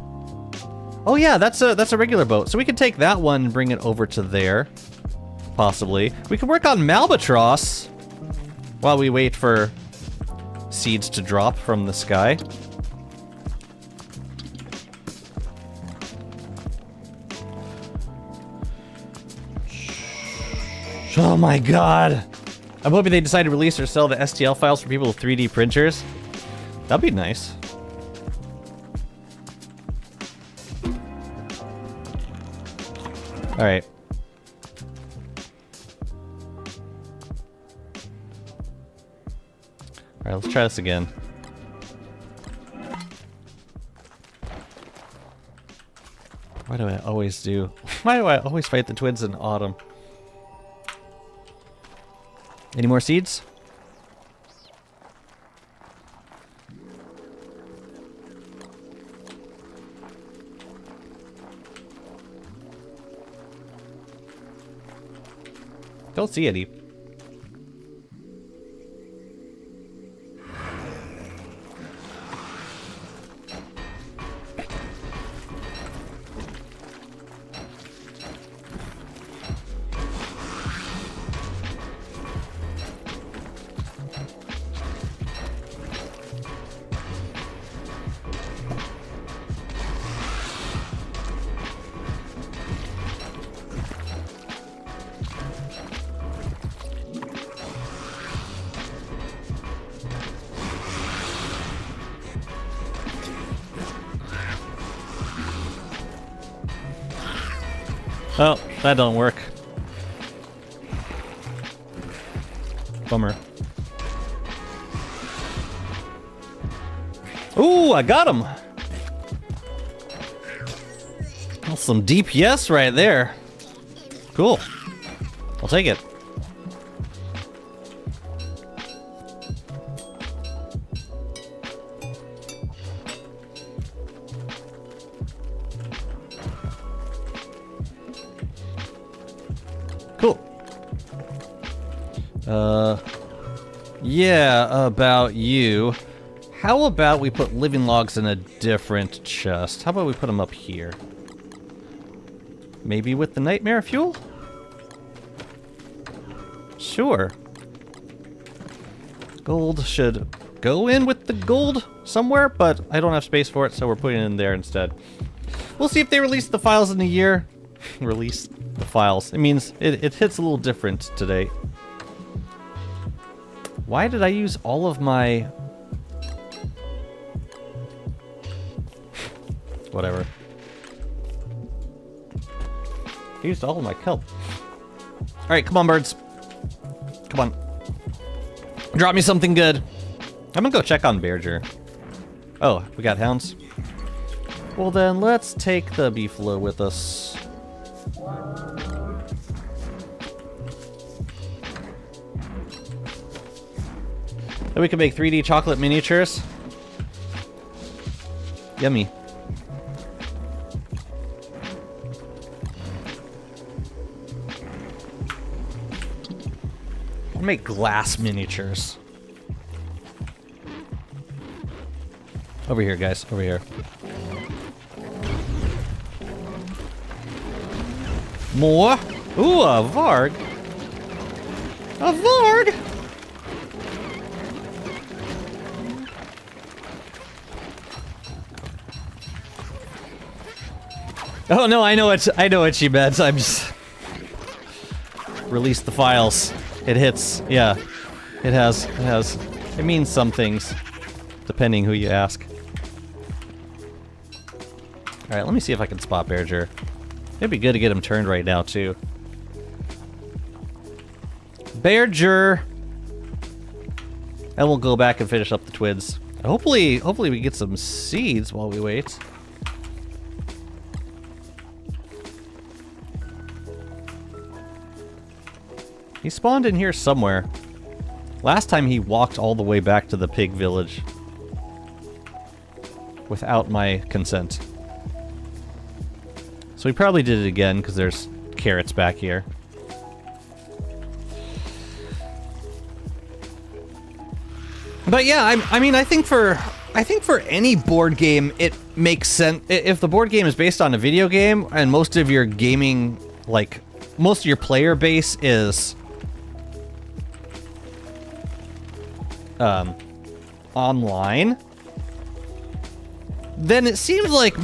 S1: Oh yeah, that's a regular boat. So we could take that one and bring it over to there. Possibly. We could work on Malbatross while we wait for seeds to drop from the sky. Oh my god. I'm hoping they decide to release or sell the STL files for people with 3D printers. That'd be nice. Alright. Alright, let's try this again. Why do I always fight the twins in autumn? Any more seeds? Don't see any. Oh, that don't work. Bummer. Ooh, I got him! That's some DPS right there. Cool. I'll take it. Cool. Yeah, about you. How about we put living logs in a different chest? How about we put them up here? Maybe with the nightmare fuel? Sure. Gold should go in with the gold somewhere, but I don't have space for it, so we're putting it in there instead. We'll see if they release the files in a year. Release the files. It means it hits a little different today. Why did I use all of my... Whatever. I used all of my kelp. Alright, come on, birds. Come on. Drop me something good. I'm gonna go check on Berger. Oh, we got hounds? Well then, let's take the beefalo with us. Then we can make 3D chocolate miniatures. Yummy. I'll make glass miniatures. Over here, guys. Over here. More? Ooh, a Varg. A Varg! Oh no, I know what she meant. I'm just... Release the files. It hits. Yeah. It has. It means some things. Depending who you ask. Alright, let me see if I can spot Bearger. It'd be good to get him turned right now, too. Bearger! And we'll go back and finish up the twins. Hopefully we get some seeds while we wait. He spawned in here somewhere. Last time he walked all the way back to the pig village. Without my consent. So he probably did it again because there's carrots back here. But yeah, I mean, I think for any board game, it makes sense. If the board game is based on a video game and most of your gaming, like, most of your player base is online, then it seems like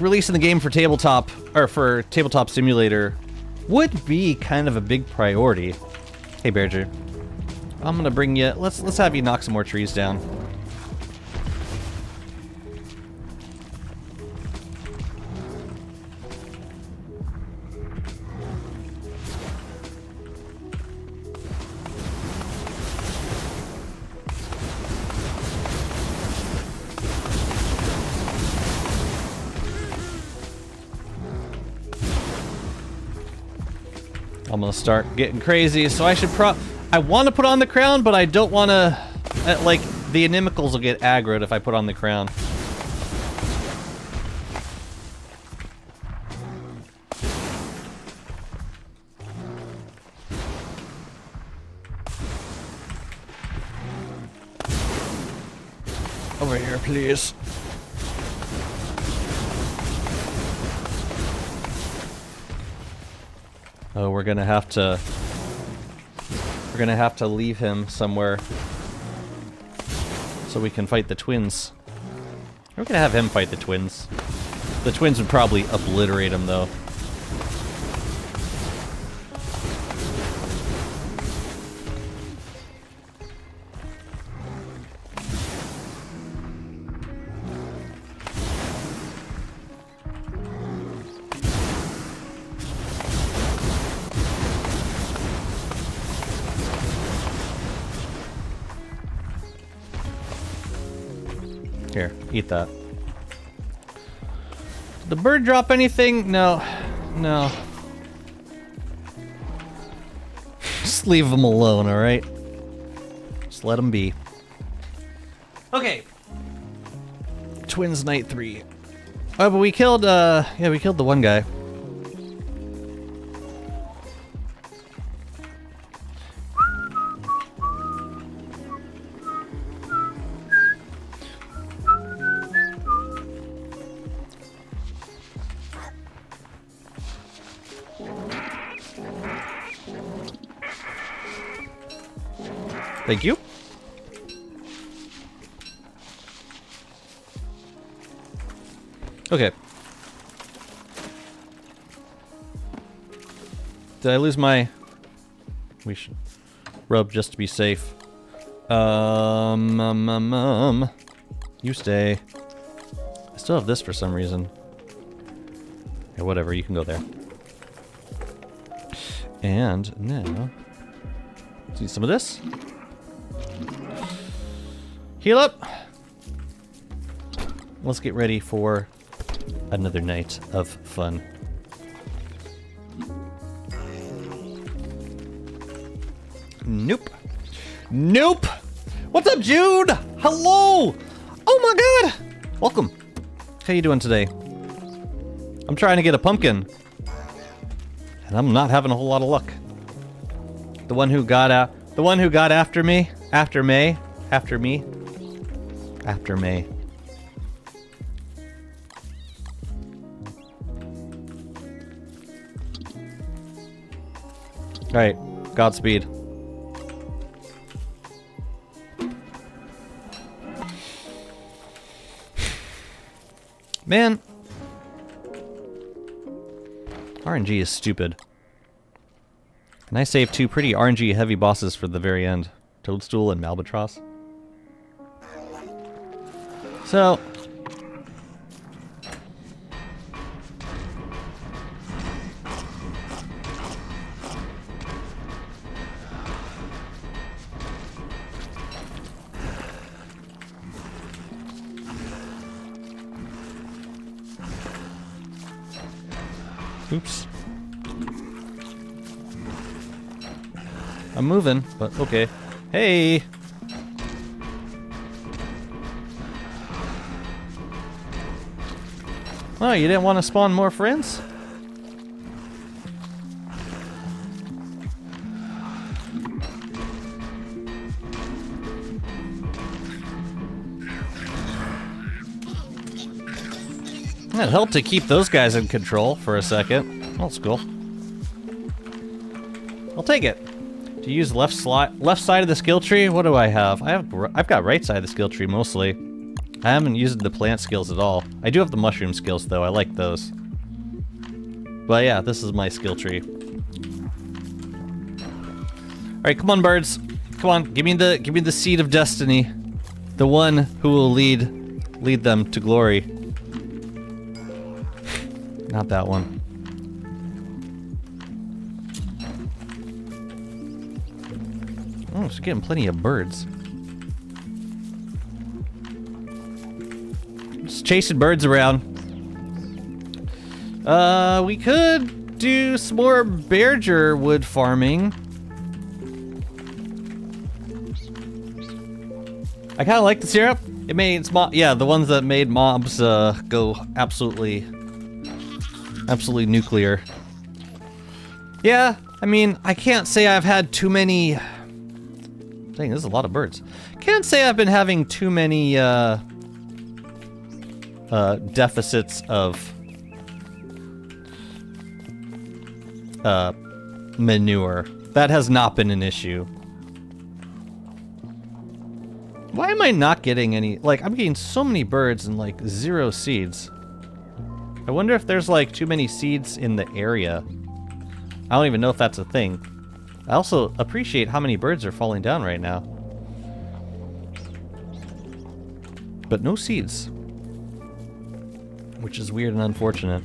S1: releasing the game for tabletop, or for Tabletop Simulator, would be kind of a big priority. Hey, Bearger. I'm gonna bring you, let's have you knock some more trees down. I'm gonna start getting crazy, so I should I want to put on the crown, but I don't want to... like, the inimicals will get aggroed if I put on the crown. Over here, please. Oh, we're gonna have to leave him somewhere so we can fight the twins. We're gonna have him fight the twins. The twins would probably obliterate him, though. Here, eat that. Did the bird drop anything? No. No. Just leave him alone, alright? Just let him be. Okay. Twins Night 3. Oh, but we killed, yeah, we killed the one guy. Thank you. Okay. Did I lose my... We should rub just to be safe. You stay. I still have this for some reason. Yeah, whatever, you can go there. And now... See some of this? Heal up! Let's get ready for another night of fun. Nope. Nope! What's up, Jude? Hello! Oh my god! Welcome. How you doing today? I'm trying to get a pumpkin. And I'm not having a whole lot of luck. The one who got after me? After May? After me? After May. Alright, Godspeed. Man. RNG is stupid. And I saved two pretty RNG heavy bosses for the very end. Toadstool and Malbatross. Oops. I'm moving, but okay. Hey! Oh, you didn't want to spawn more friends? It helped to keep those guys in control for a second. That's cool. I'll take it. To use left side of the skill tree, what do I have? I've got right side of the skill tree mostly. I haven't used the plant skills at all. I do have the mushroom skills though. I like those. But yeah, this is my skill tree. All right, come on, birds. Come on, give me the seed of destiny, the one who will lead them to glory. Not that one. Oh, she's getting plenty of birds. Just chasing birds around. We could do some more Berger wood farming. I kind of like the syrup. It made yeah, the ones that made mobs go absolutely nuclear. Yeah, I mean, I can't say I've had too many. Dang, this is a lot of birds. Can't say I've been having too many deficits of manure. That has not been an issue. Why am I not getting any? Like, I'm getting so many birds and like 0 seeds. I wonder if there's like too many seeds in the area. I don't even know if that's a thing. I also appreciate how many birds are falling down right now. But no seeds. Which is weird and unfortunate.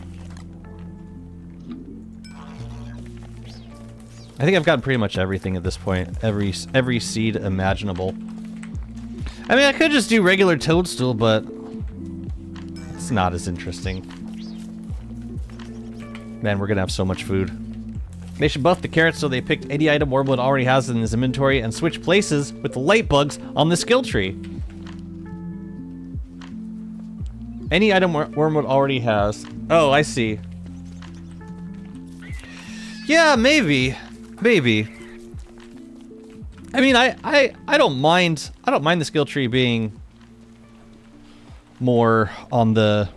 S1: I think I've gotten pretty much everything at this point. Every seed imaginable. I mean, I could just do regular Toadstool, but it's not as interesting. Man, we're gonna have so much food. They should buff the carrots so they picked any item Wormwood already has in his inventory and switch places with the light bugs on the skill tree. Any item Wormwood already has. Oh, I see. Yeah, maybe. Maybe. I mean, I don't mind the skill tree being more on the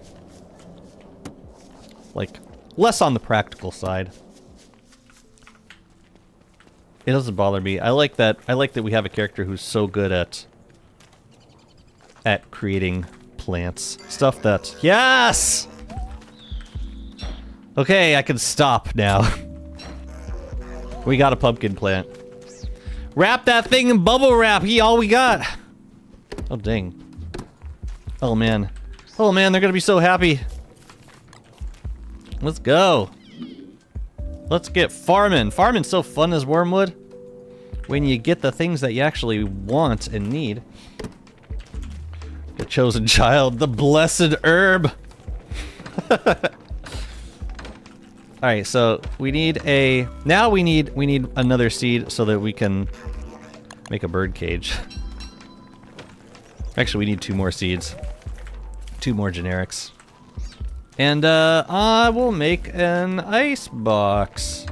S1: like less on the practical side. It doesn't bother me. I like that we have a character who's so good at creating plants. Stuff that... Yes! Okay, I can stop now. We got a pumpkin plant. Wrap that thing in bubble wrap. All we got. Oh, dang. Oh, man. Oh, man, they're gonna be so happy. Let's go. Let's get farming. Farming's so fun as Wormwood. When you get the things that you actually want and need. The chosen child, the blessed herb. Alright, so we need a... Now we need another seed so that we can make a bird cage. Actually, we need 2 more seeds. 2 more generics. And I will make an ice box.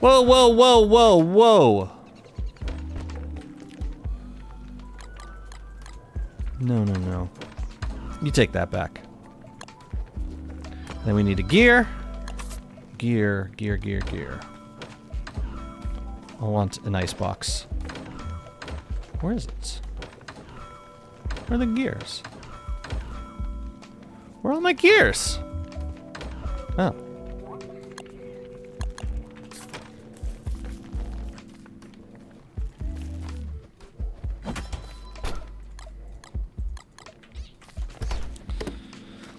S1: Whoa, whoa, whoa, whoa, whoa. No, no, no. You take that back. Then we need a gear. Gear, gear, gear, gear. I want an ice box. Where is it? Where are the gears? Where are all my gears? Oh.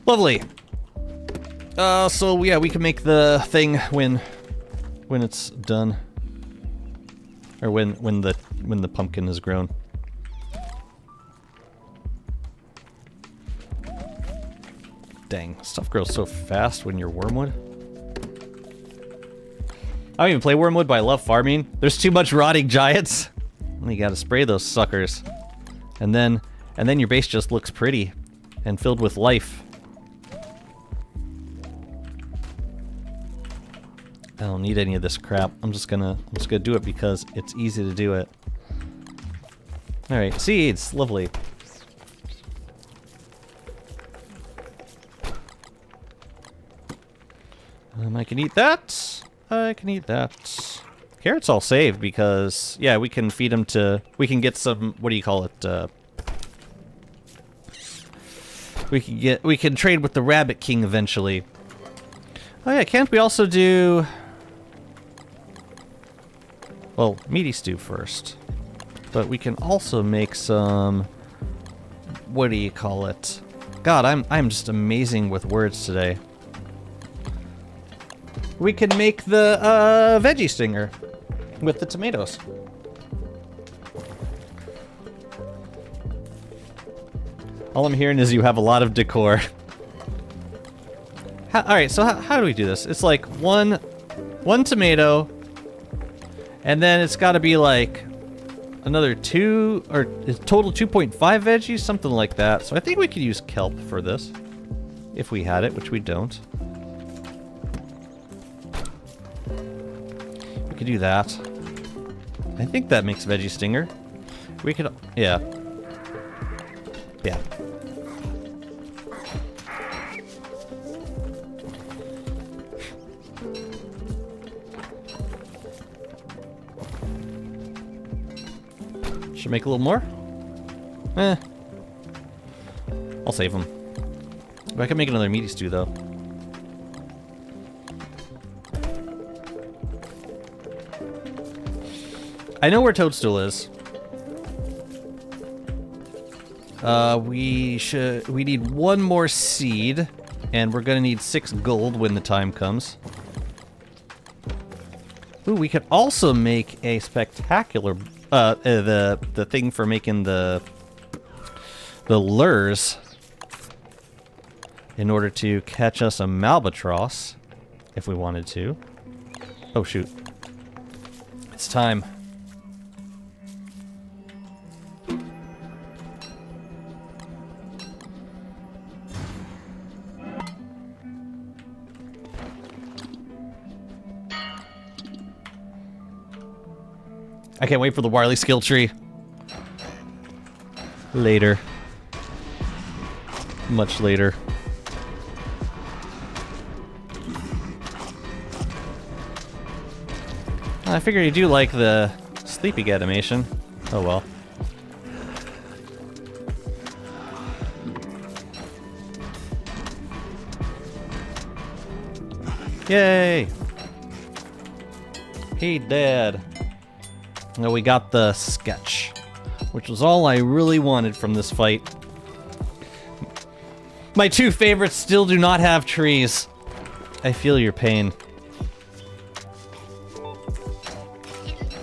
S1: Lovely. So yeah, we can make the thing when it's done, or when the pumpkin is grown. Dang, stuff grows so fast when you're Wormwood. I don't even play Wormwood, but I love farming. There's too much rotting giants. You gotta spray those suckers. And then your base just looks pretty and filled with life. I don't need any of this crap. I'm just gonna do it because it's easy to do it. Alright, seeds, lovely. I can eat that. I can eat that. Carrots all saved because, yeah, we can feed them to... We can get some... What do you call it? We can trade with the Rabbit King eventually. Oh yeah, can't we also do... Well, meaty stew first. But we can also make some... What do you call it? God, I'm just amazing with words today. We can make the veggie stinger with the tomatoes. All I'm hearing is you have a lot of decor. Alright, so how do we do this? It's like one tomato, and then it's got to be like another 2, or total 2.5 veggies, something like that. So I think we could use kelp for this, if we had it, which we don't. We could do that. I think that makes veggie stinger. We could, yeah. Yeah. Should make a little more? Eh. I'll save them. I can make another meaty stew, though. I know where Toadstool is. We need one more seed, and we're gonna need 6 gold when the time comes. Ooh, we could also make a spectacular, the thing for making the lures in order to catch us a Malbatross, if we wanted to. Oh shoot. It's time. I can't wait for the Warley skill tree. Later. Much later. I figure you do like the sleepy animation. Oh well. Yay! Hey, Dad. Now we got the sketch, which was all I really wanted from this fight. My 2 favorites still do not have trees. I feel your pain.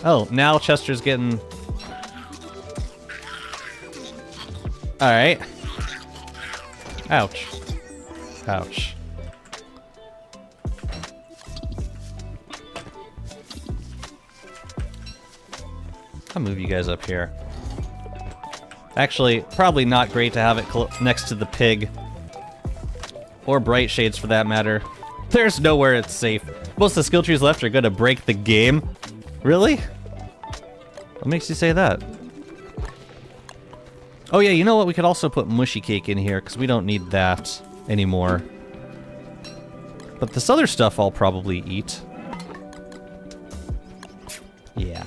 S1: Oh, now Chester's getting... Alright. Ouch. Ouch. I'll move you guys up here. Actually, probably not great to have it next to the pig. Or bright shades for that matter. There's nowhere it's safe. Most of the skill trees left are gonna break the game. Really? What makes you say that? Oh yeah, you know what? We could also put mushy cake in here, because we don't need that anymore. But this other stuff I'll probably eat. Yeah.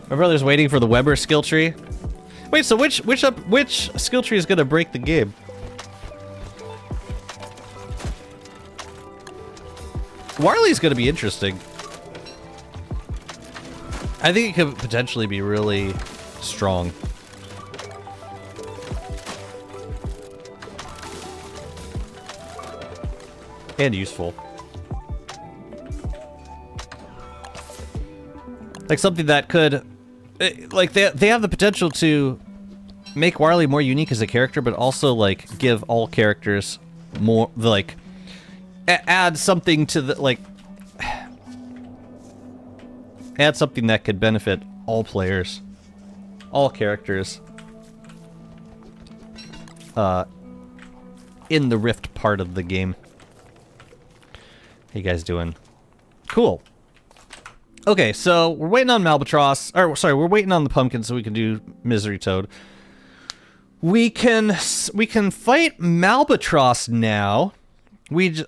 S1: My brother's waiting for the Weber skill tree. Wait, so which skill tree is gonna break the game? Warley's gonna be interesting. I think it could potentially be really strong. And useful. Like something that could like they have the potential to make Warley more unique as a character, but also like give all characters more like add something to the like add something that could benefit all players, all characters. In the Rift part of the game. How you guys doing? Cool. Okay, so we're waiting on Malbatross. Or sorry, we're waiting on the pumpkin so we can do Misery Toad. We can fight Malbatross now.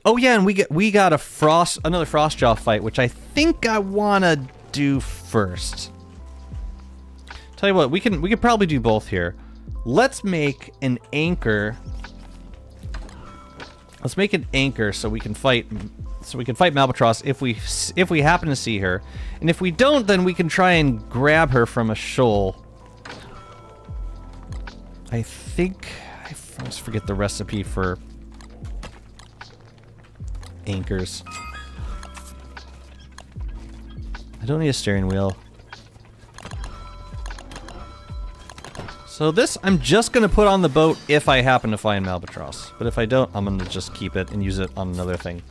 S1: Oh yeah, and we got another Frostjaw fight, which I think I wanna do first. Tell you what, we could probably do both here. Let's make an anchor. Let's make an anchor so we can fight Malbatross if we happen to see her. And if we don't, then we can try and grab her from a shoal. I think I always forget the recipe for anchors. I don't need a steering wheel. So this, I'm just going to put on the boat if I happen to find Malbatross. But if I don't, I'm going to just keep it and use it on another thing.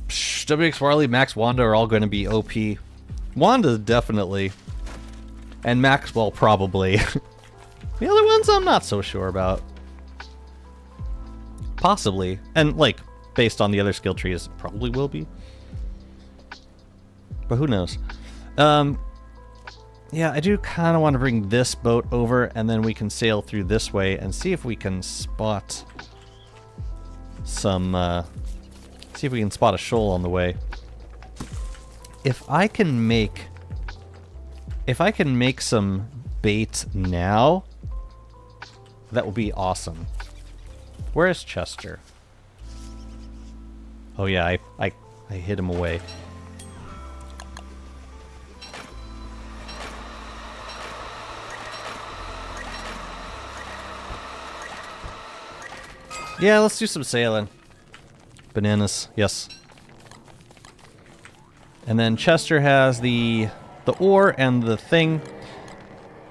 S1: Psh, WX Warley, Max, Wanda are all going to be OP. Wanda, definitely. And Maxwell, probably. The other ones, I'm not so sure about. Possibly. And, like, based on the other skill trees, probably will be. But who knows? Yeah, I do kind of want to bring this boat over, and then we can sail through this way and see if we can spot some, see if we can spot a shoal on the way. If I can make some bait now, that would be awesome. Where is Chester? Oh yeah, I hid him away. Yeah, let's do some sailing. Bananas, yes. And then Chester has the oar and the thing.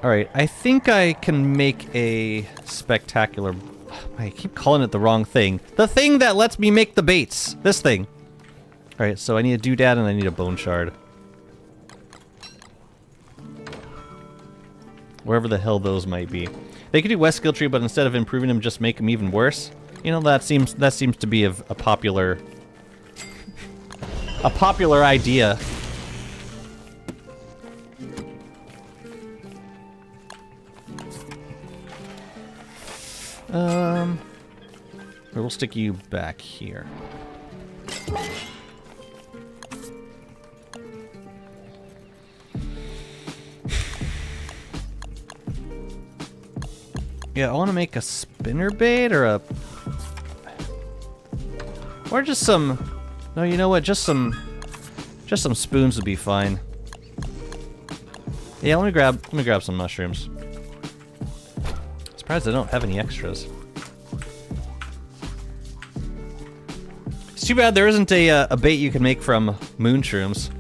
S1: Alright, I think I can make a spectacular... I keep calling it the wrong thing. The thing that lets me make the baits! This thing. Alright, so I need a doodad and I need a bone shard. Wherever the hell those might be. They could do West skill tree, but instead of improving them, just make them even worse. You know, that seems to be a popular idea. We'll stick you back here. Yeah, I want to make a spinner bait or just some. No, you know what? Just some spoons would be fine. Yeah, let me grab some mushrooms. Surprised I don't have any extras. It's too bad there isn't a bait you can make from moonshrooms.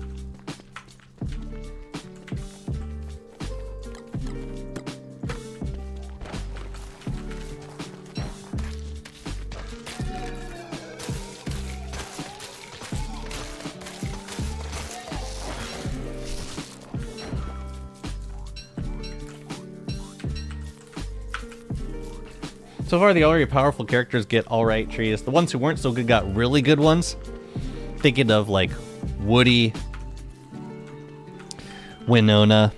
S1: So far, the already powerful characters get alright trees. The ones who weren't so good got really good ones. Thinking of, like, Woody, Winona,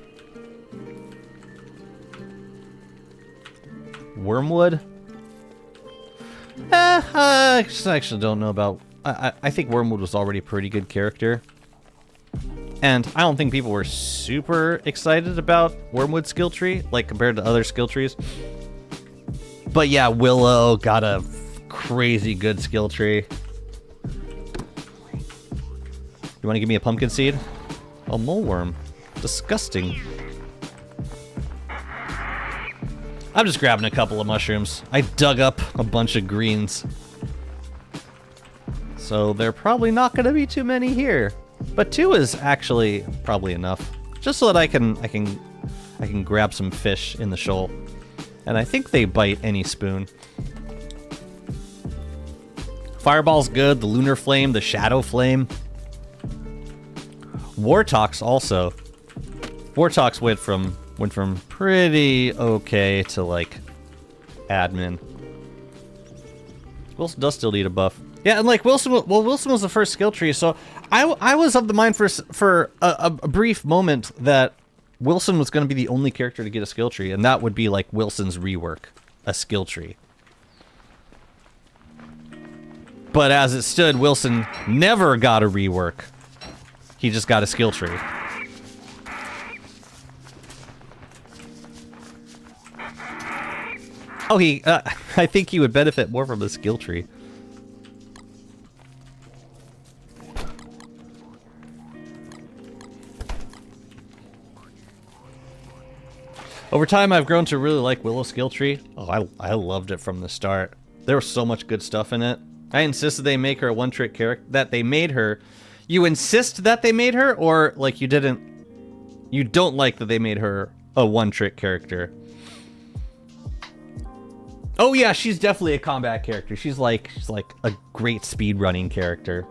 S1: Wormwood. I actually don't know about... I think Wormwood was already a pretty good character. And I don't think people were super excited about Wormwood's skill tree, like, compared to other skill trees. But yeah, Willow got a crazy good skill tree. You want to give me a pumpkin seed? Oh, moleworm. Disgusting. I'm just grabbing a couple of mushrooms. I dug up a bunch of greens. So there are probably not going to be too many here. But 2 is actually probably enough. just so that I can grab some fish in the shoal. And I think they bite any spoon. Fireball's good, the Lunar Flame, the Shadow Flame. Wartox also. Wartox went from pretty okay to like admin. Wilson does still need a buff. Yeah, and like Wilson was the first skill tree, so I was of the mind for a brief moment that Wilson was going to be the only character to get a skill tree, and that would be like Wilson's rework, a skill tree. But as it stood, Wilson never got a rework. He just got a skill tree. Oh, I think he would benefit more from a skill tree. Over time, I've grown to really like Willow's skill tree. Oh, I loved it from the start. There was so much good stuff in it. I insisted they make her a one-trick character. That they made her. You insist that they made her, or like you didn't. You don't like that they made her a one-trick character. Oh yeah, she's definitely a combat character. She's like a great speed running character.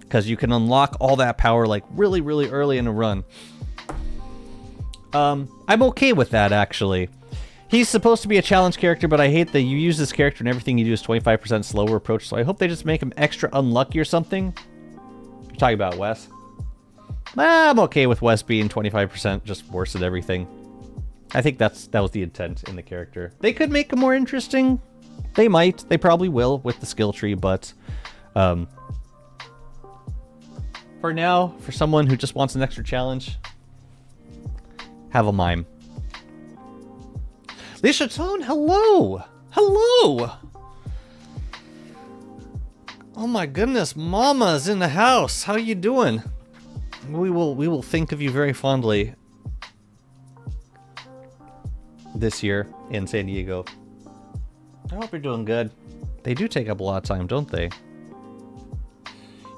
S1: Because you can unlock all that power like really, really early in a run. I'm okay with that, actually. He's supposed to be a challenge character, but I hate that you use this character and everything you do is 25% slower approach, so I hope they just make him extra unlucky or something. You're talking about Wes? I'm okay with Wes being 25% just worse at everything. I think that was the intent in the character. They could make him more interesting. They might. They probably will with the skill tree, but... for now, for someone who just wants an extra challenge... have a mime. Lisha Tone, hello! Hello! Oh my goodness, Mama's in the house. How you doing? We will think of you very fondly this year in San Diego. I hope you're doing good. They do take up a lot of time, don't they?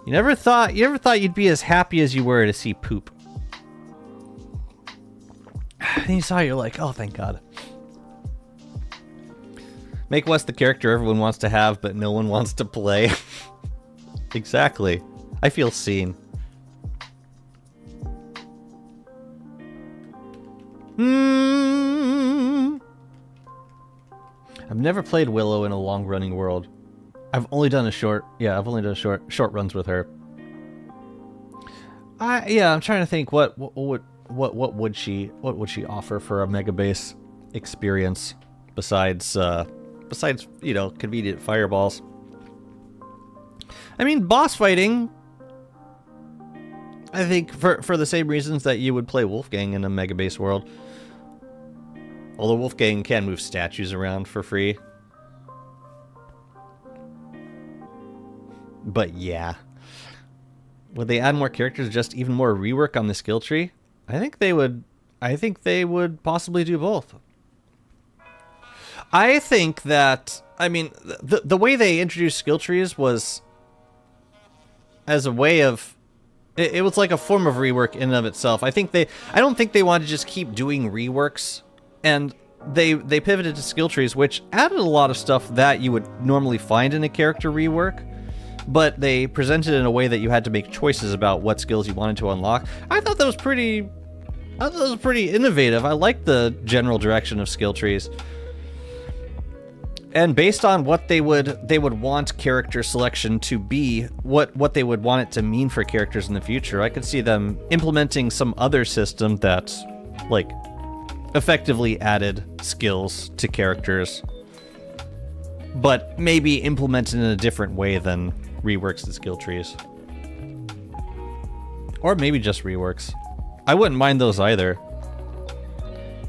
S1: You never thought you'd be as happy as you were to see poop. And you saw it, you're like, oh, thank God. Make Wes the character everyone wants to have, but no one wants to play. Exactly. I feel seen. I've never played Willow in a long-running world. I've only done short runs with her. Yeah, I'm trying to think what would she offer for a mega base experience besides you know, convenient fireballs. I mean, boss fighting, I think for the same reasons that you would play Wolfgang in a mega base world. Although Wolfgang can move statues around for free. But yeah. Would they add more characters, just even more rework on the skill tree? I think they would possibly do both. I think that, I mean, the way they introduced skill trees was as a way of, it was like a form of rework in and of itself. I don't think they wanted to just keep doing reworks, and they pivoted to skill trees, which added a lot of stuff that you would normally find in a character rework, but they presented it in a way that you had to make choices about what skills you wanted to unlock. I thought that was pretty innovative. I liked the general direction of skill trees. And based on what they would want character selection to be, what they would want it to mean for characters in the future, I could see them implementing some other system that, like, effectively added skills to characters, but maybe implemented in a different way than reworks and skill trees. Or maybe just reworks. I wouldn't mind those either.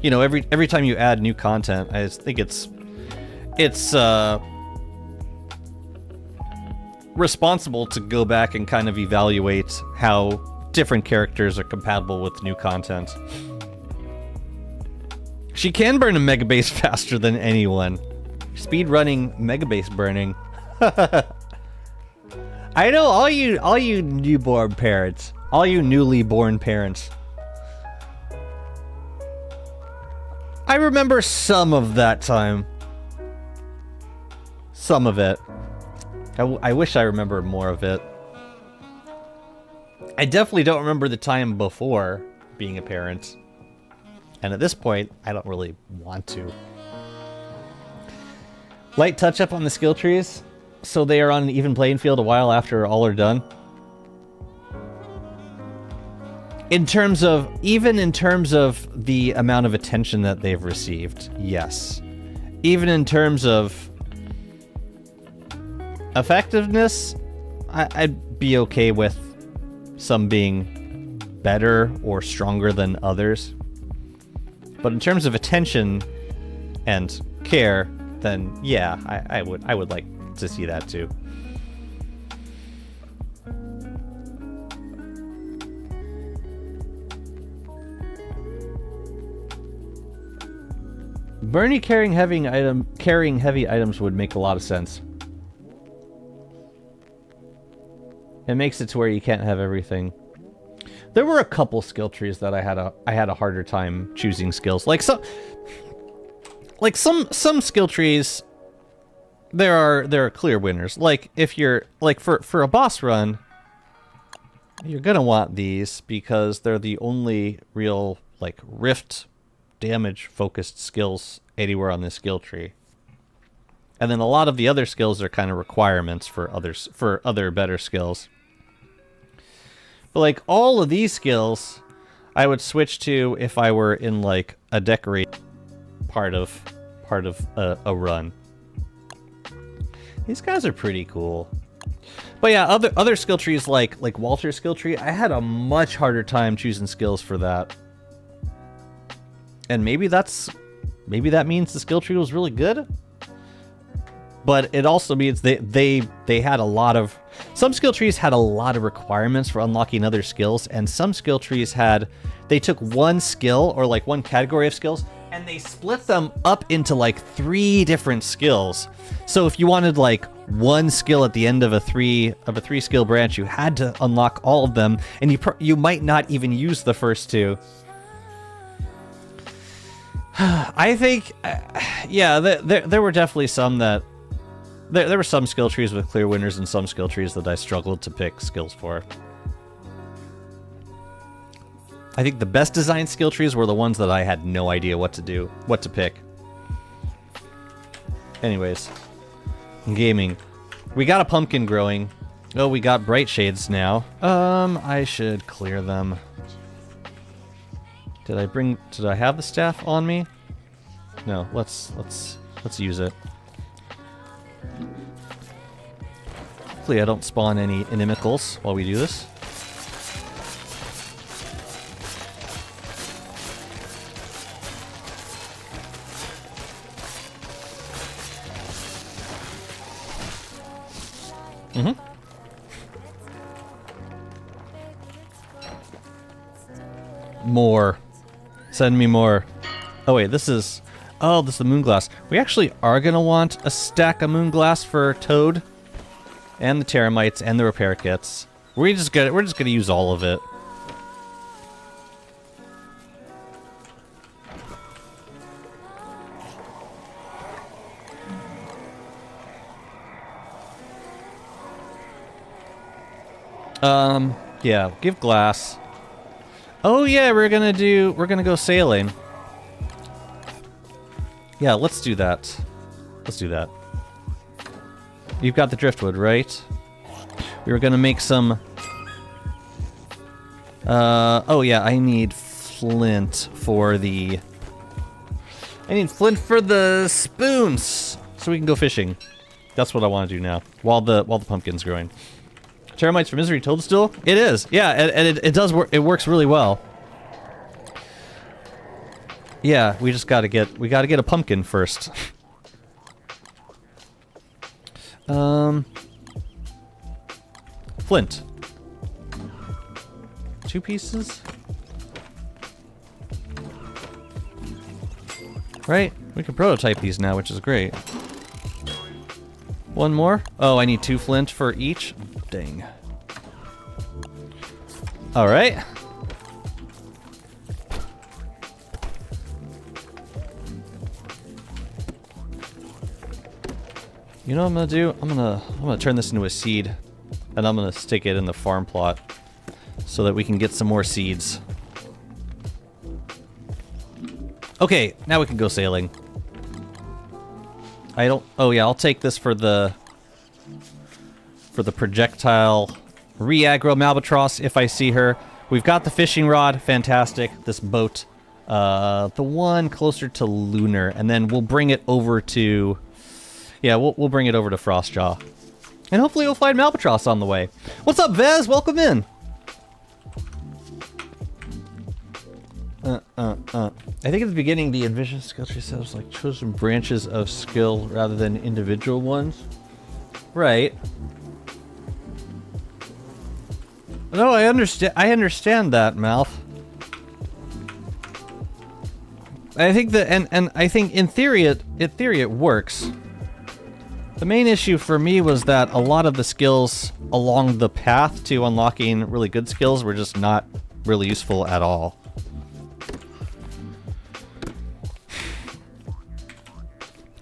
S1: You know, every time you add new content, I just think it's responsible to go back and kind of evaluate how different characters are compatible with new content. She can burn a mega base faster than anyone. Speed running mega base burning. I know all you newborn parents, all you newly born parents. I remember some of that time. Some of it. I wish I remembered more of it. I definitely don't remember the time before being a parent. And at this point, I don't really want to. Light touch up on the skill trees, so they are on an even playing field a while after all are done. Even in terms of the amount of attention that they've received, yes. Even in terms of effectiveness, I'd be okay with some being better or stronger than others. But in terms of attention and care, then yeah, I would like to see that too. Bernie carrying heavy items would make a lot of sense. It makes it to where you can't have everything. There were a couple skill trees that I had a harder time choosing skills. Like some skill trees, there are clear winners. Like if you're like for a boss run, you're gonna want these because they're the only real like rift damage focused skills anywhere on this skill tree. And then a lot of the other skills are kind of requirements for other better skills. But like all of these skills, I would switch to if I were in like a decorate part of a run. These guys are pretty cool. But yeah, other skill trees like Walter's skill tree, I had a much harder time choosing skills for that. And maybe that means the skill tree was really good. But it also means they had a lot of... Some skill trees had a lot of requirements for unlocking other skills, and some skill trees they took one skill, or like one category of skills, and they split them up into like 3 different skills. So if you wanted like one skill at the end of a three skill branch, you had to unlock all of them, and you might not even use the first 2. I think, yeah, there were definitely some that... There were some skill trees with clear winners and some skill trees that I struggled to pick skills for. I think the best designed skill trees were the ones that I had no idea what to pick. Anyways, gaming. We got a pumpkin growing. Oh, we got bright shades now. I should clear them. Did I have the staff on me? No, let's use it. Hopefully I don't spawn any inimicals while we do this. More. Send me more. Oh wait, this is the moonglass. We actually are gonna want a stack of moonglass for Toad. And the termites and the repair kits. We're just gonna use all of it. Yeah, give glass. Oh yeah, we're gonna go sailing. Yeah, let's do that. Let's do that. You've got the driftwood, right? We were gonna make some... oh yeah, I need flint for the... I need flint for the spoons! So we can go fishing. That's what I want to do now, while the pumpkin's growing. Termites for misery, Toadstool? It is, yeah, and it does work, it works really well. Yeah, we gotta get a pumpkin first. Flint. 2 pieces? Right? We can prototype these now, which is great. 1 more? Oh, I need 2 flint for each? Dang. Alright. You know what I'm gonna do? I'm gonna turn this into a seed, and I'm gonna stick it in the farm plot so that we can get some more seeds. Okay, now we can go sailing. I don't. Oh yeah, I'll take this for the projectile re-aggro Malbatross if I see her. We've got the fishing rod, fantastic. This boat, the one closer to Lunar, and then we'll bring it over to. Yeah, we'll bring it over to Frostjaw. And hopefully we'll find Malbatross on the way. What's up, Vez? Welcome in! I think at the beginning the envision skill tree says like chosen branches of skill rather than individual ones. Right. No, I understand that, Malf. I think that and I think in theory it works. The main issue for me was that a lot of the skills along the path to unlocking really good skills were just not really useful at all.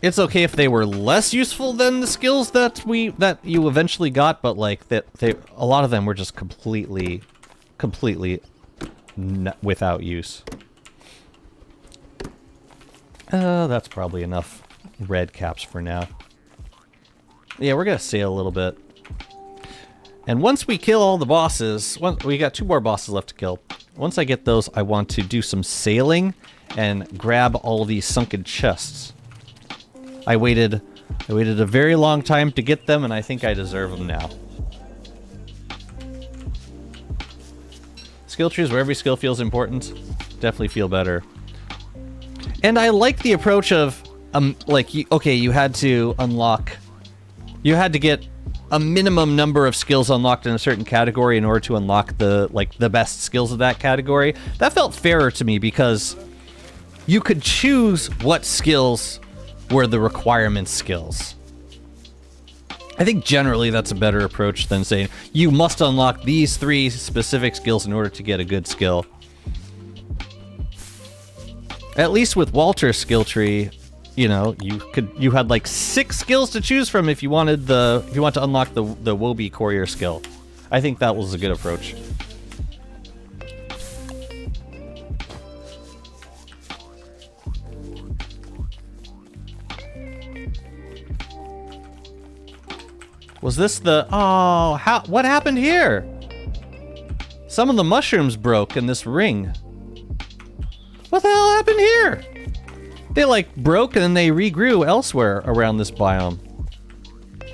S1: It's okay if they were less useful than the skills that you eventually got, but like a lot of them were just completely without use. That's probably enough red caps for now. Yeah, we're gonna sail a little bit. And once we kill all the bosses, we got 2 more bosses left to kill. Once I get those, I want to do some sailing and grab all these sunken chests. I waited a very long time to get them, and I think I deserve them now. Skill trees where every skill feels important definitely feel better. And I like the approach of you had to unlock. You had to get a minimum number of skills unlocked in a certain category in order to unlock the best skills of that category. That felt fairer to me because you could choose what skills were the requirement skills. I think generally that's a better approach than saying you must unlock these 3 specific skills in order to get a good skill. At least with Walter's skill tree, you know, you had like 6 skills to choose from if you want to unlock the Wobi courier skill. I think that was a good approach. Was this the... Oh, what happened here? Some of the mushrooms broke in this ring. What the hell happened here? They like broke and then they regrew elsewhere around this biome.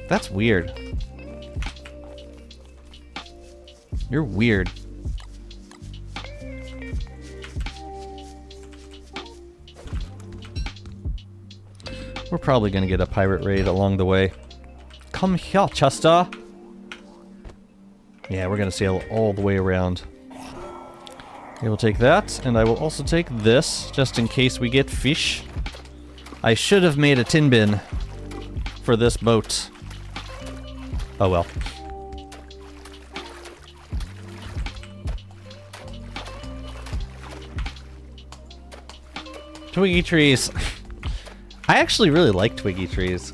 S1: That's weird. You're weird. We're probably gonna get a pirate raid along the way. Come here, Chester. Yeah, we're gonna sail all the way around. Okay, we'll take that, and I will also take this, just in case we get fish. I should have made a tin bin for this boat. Oh well. Twiggy trees. I actually really like twiggy trees.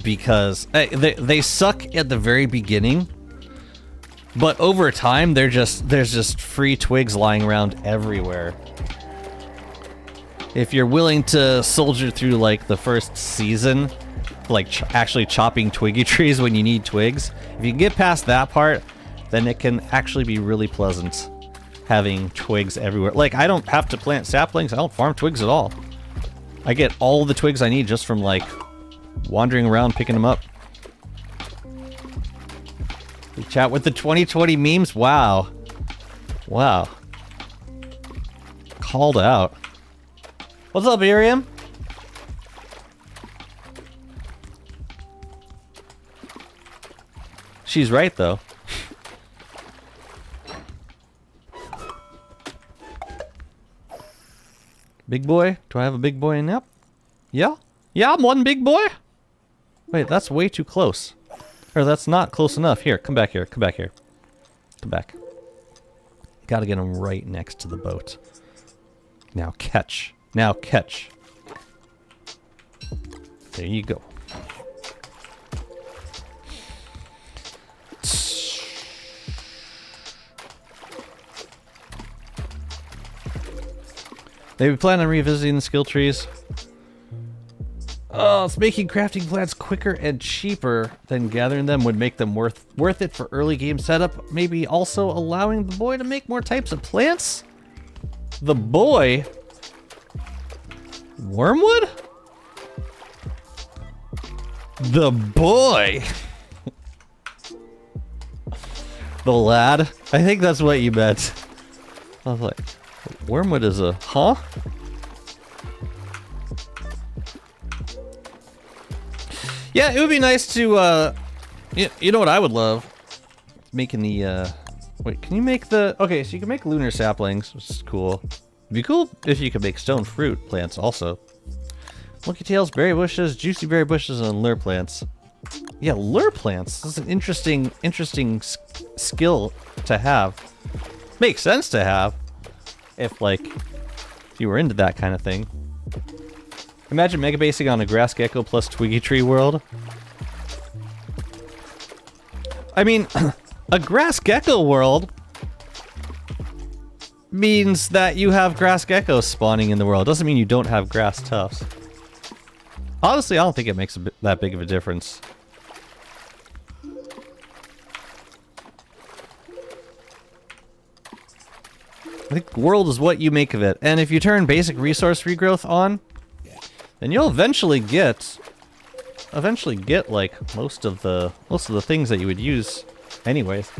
S1: Because they suck at the very beginning, but over time there's just free twigs lying around everywhere. If you're willing to soldier through like the first season, like actually chopping twiggy trees when you need twigs, if you can get past that part, then it can actually be really pleasant having twigs everywhere. Like, I don't have to plant saplings, I don't farm twigs at all. I get all the twigs I need just from like wandering around picking them up. We chat with the 2020 memes? Wow. Wow. Called out. What's up, Iriam? She's right, though. Big boy? Do I have a big boy in? Yep. Yeah? Yeah, I'm one big boy. Wait, that's way too close. Or that's not close enough. Here, come back here. Come back here. Come back. Gotta get him right next to the boat. Now catch. Now catch. There you go. Maybe plan on revisiting the skill trees. Oh, it's making crafting plants quicker and cheaper than gathering them would make them worth it for early game setup. Maybe also allowing the boy to make more types of plants? The boy? Wormwood? The boy? The lad? I think that's what you meant. I was like, Wormwood is a... Huh? Yeah, it would be nice to, you know what I would love? Making the, wait, can you make the... Okay, so you can make lunar saplings, which is cool. It'd be cool if you could make stone fruit plants also. Monkey tails, berry bushes, juicy berry bushes, and lure plants. Yeah, lure plants. This is an interesting skill to have. Makes sense to have. If, like, if you were into that kind of thing. Imagine mega basing on a grass gecko plus twiggy tree world. I mean, a grass gecko world means that you have grass geckos spawning in the world. Doesn't mean you don't have grass tufts. Honestly, I don't think it makes that big of a difference. I think world is what you make of it. And if you turn basic resource regrowth on, then you'll eventually get like most of the things that you would use anyways.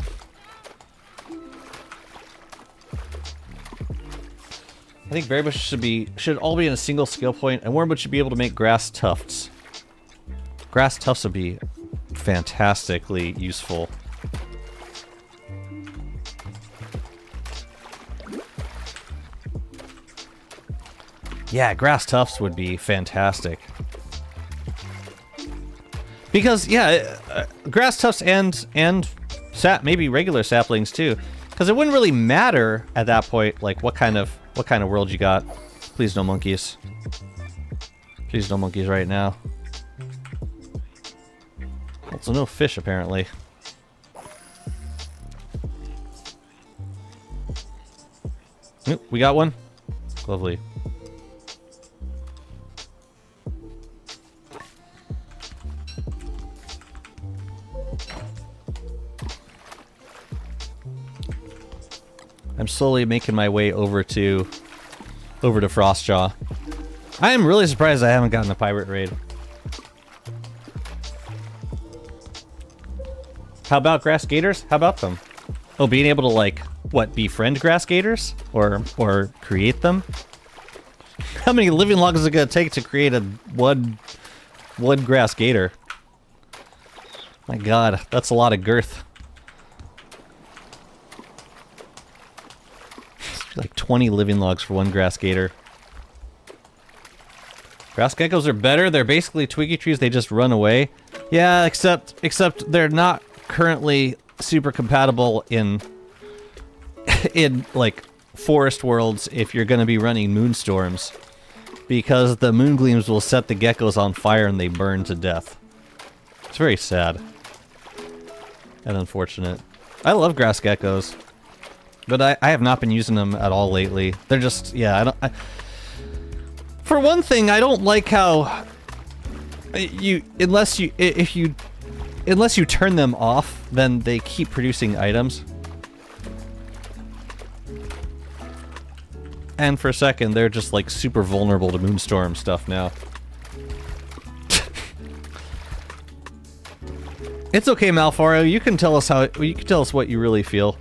S1: I think berry bushes should all be in a single skill point, and Wormwood should be able to make grass tufts. Grass tufts would be fantastically useful. Yeah, grass tufts would be fantastic. Because, yeah, grass tufts and maybe regular saplings too. Because it wouldn't really matter at that point, like what kind of world you got. Please no monkeys. Please no monkeys right now. Also no fish apparently. Oop, we got one. Lovely. I'm slowly making my way over to Frostjaw. I am really surprised I haven't gotten a pirate raid. How about grass gators? How about them? Oh, being able to like what, befriend grass gators or create them? How many living logs is it gonna take to create a one grass gator? My God, that's a lot of girth. Like 20 living logs for one grass gator. Grass geckos are better. They're basically twiggy trees. They just run away. Yeah, except they're not currently super compatible in like forest worlds if you're going to be running moonstorms, because the moon gleams will set the geckos on fire and they burn to death. It's very sad and unfortunate. I love grass geckos. But I have not been using them at all lately. They're just, yeah, for one thing, I don't like how unless you turn them off, then they keep producing items. And for a second, they're just like super vulnerable to moonstorm stuff now. It's okay, Malfario. You can tell us what you really feel.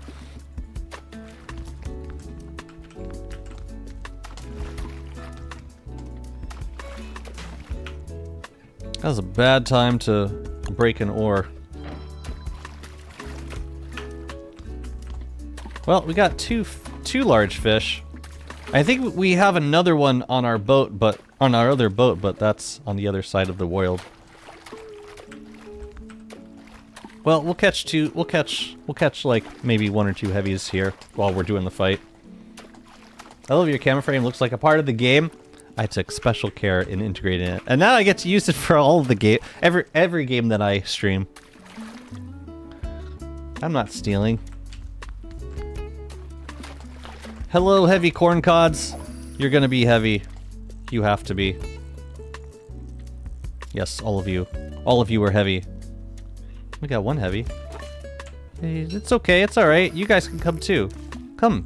S1: That was a bad time to break an ore. Well, we got two large fish. I think we have another one on our boat, but on our other boat, but that's on the other side of the world. Well, we'll catch two. We'll catch like maybe one or two heavies here while we're doing the fight. I love your camera frame. Looks like a part of the game. I took special care in integrating it. And now I get to use it for all of the game, every game that I stream. I'm not stealing. Hello, heavy corn cods. You're gonna be heavy. You have to be. Yes, all of you. All of you are heavy. We got one heavy. Hey, it's okay, it's alright. You guys can come too. Come.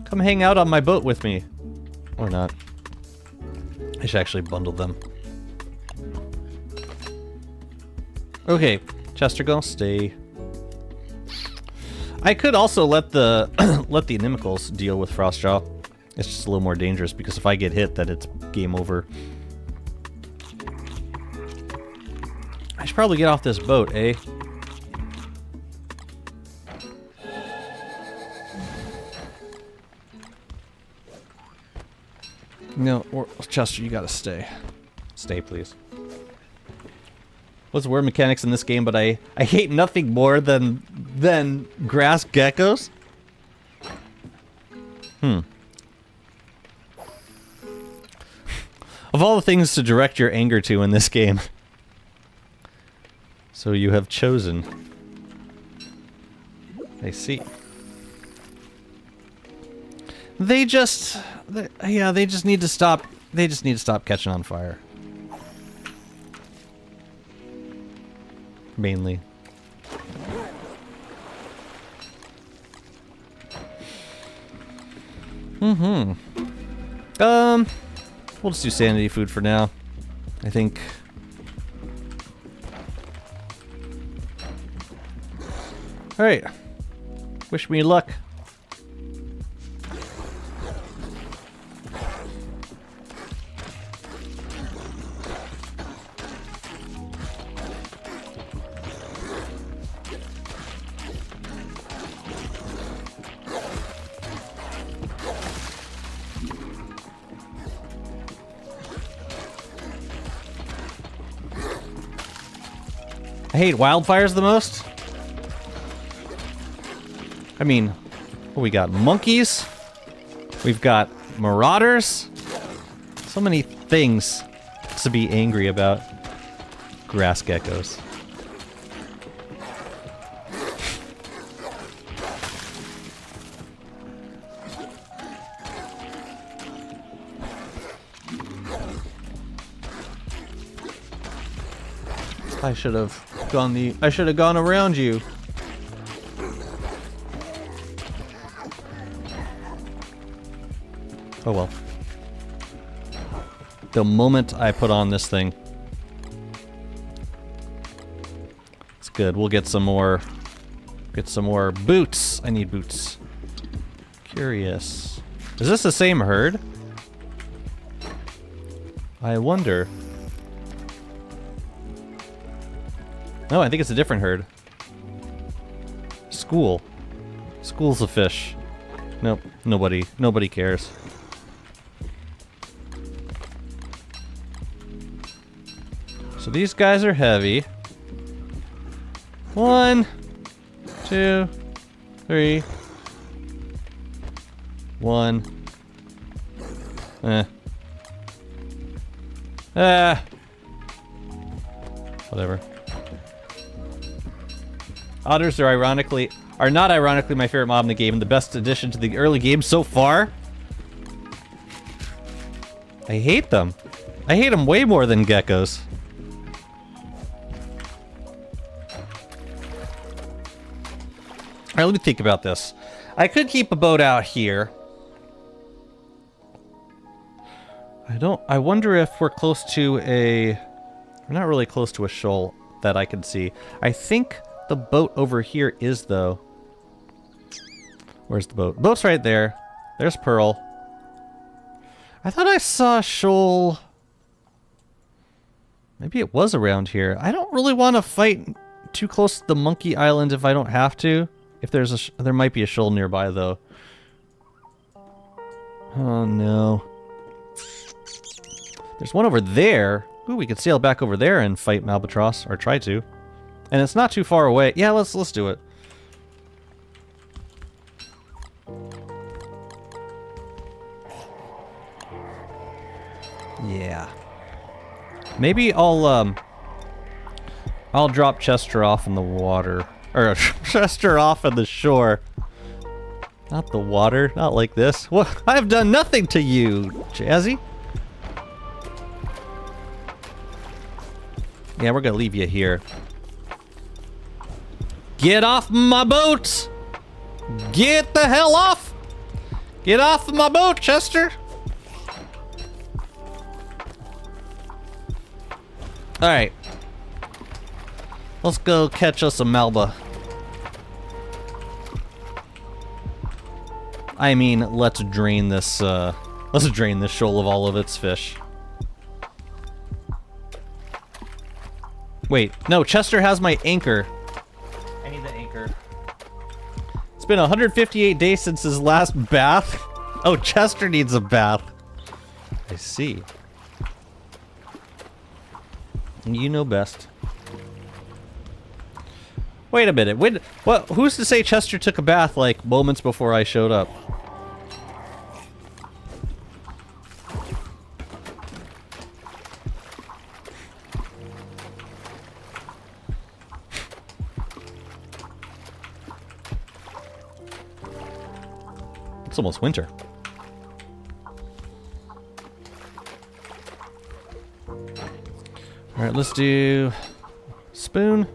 S1: Come hang out on my boat with me. Or not. I should actually bundle them. Okay, Chester, go stay. I could also let the let the Inimicals deal with Frostjaw. It's just a little more dangerous because if I get hit, then it's game over. I should probably get off this boat, eh? No, or Chester, you gotta stay. Stay, please. What's word mechanics in this game? But I hate nothing more than grass geckos. Of all the things to direct your anger to in this game, so you have chosen. I see. They just need to stop. They just need to stop catching on fire. Mainly. We'll just do sanity food for now, I think. Alright. Wish me luck. I hate wildfires the most. I mean, what we got? Monkeys. We've got marauders. So many things to be angry about. Grass geckos. I should have gone around you. Oh well. The moment I put on this thing. It's good. We'll get some more boots. I need boots. Curious. Is this the same herd? I wonder. No, I think it's a different herd. School. School's a fish. Nope, nobody cares. So these guys are heavy. 1, 2, 3. 1. Whatever. Otters are not ironically my favorite mob in the game and the best addition to the early game so far. I hate them. I hate them way more than geckos. Alright, let me think about this. I could keep a boat out here. I wonder if we're close to we're not really close to a shoal that I can see. I think the boat over here is, though. Where's the boat? Boat's right there. There's Pearl. I thought I saw a shoal. Maybe it was around here. I don't really want to fight too close to the Monkey Island if I don't have to. If there might be a shoal nearby, though. Oh, no. There's one over there. Ooh, we could sail back over there and fight Malbatross, or try to. And it's not too far away. Yeah, let's do it. Yeah. Maybe I'll drop Chester off in the water. Or Chester off in the shore. Not the water, not like this. What? I've done nothing to you, Jazzy. Yeah, we're gonna leave you here. Get off my boat! Get the hell off! Get off of my boat, Chester! Alright. Let's go catch us a Malba. I mean, let's drain this shoal of all of its fish. Wait, no, Chester has my anchor. I need the anchor. It's been 158 days since his last bath. Oh, Chester needs a bath. I see. You know best. Wait a minute. What? Who's to say Chester took a bath like moments before I showed up? It's almost winter. All right, let's do spoon,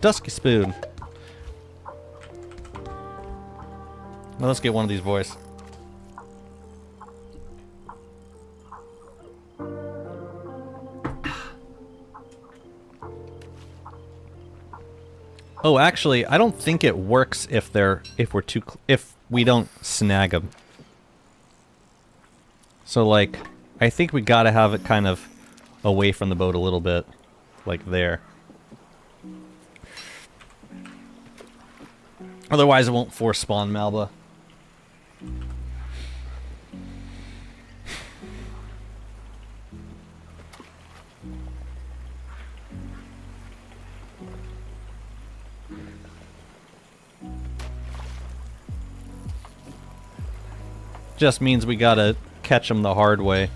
S1: dusky spoon. Well, let's get one of these boys. Oh, actually, I don't think it works if we don't snag them. So, like, I think we gotta have it kind of away from the boat a little bit, like there. Otherwise, it won't force spawn Malba. Just means we gotta catch them the hard way.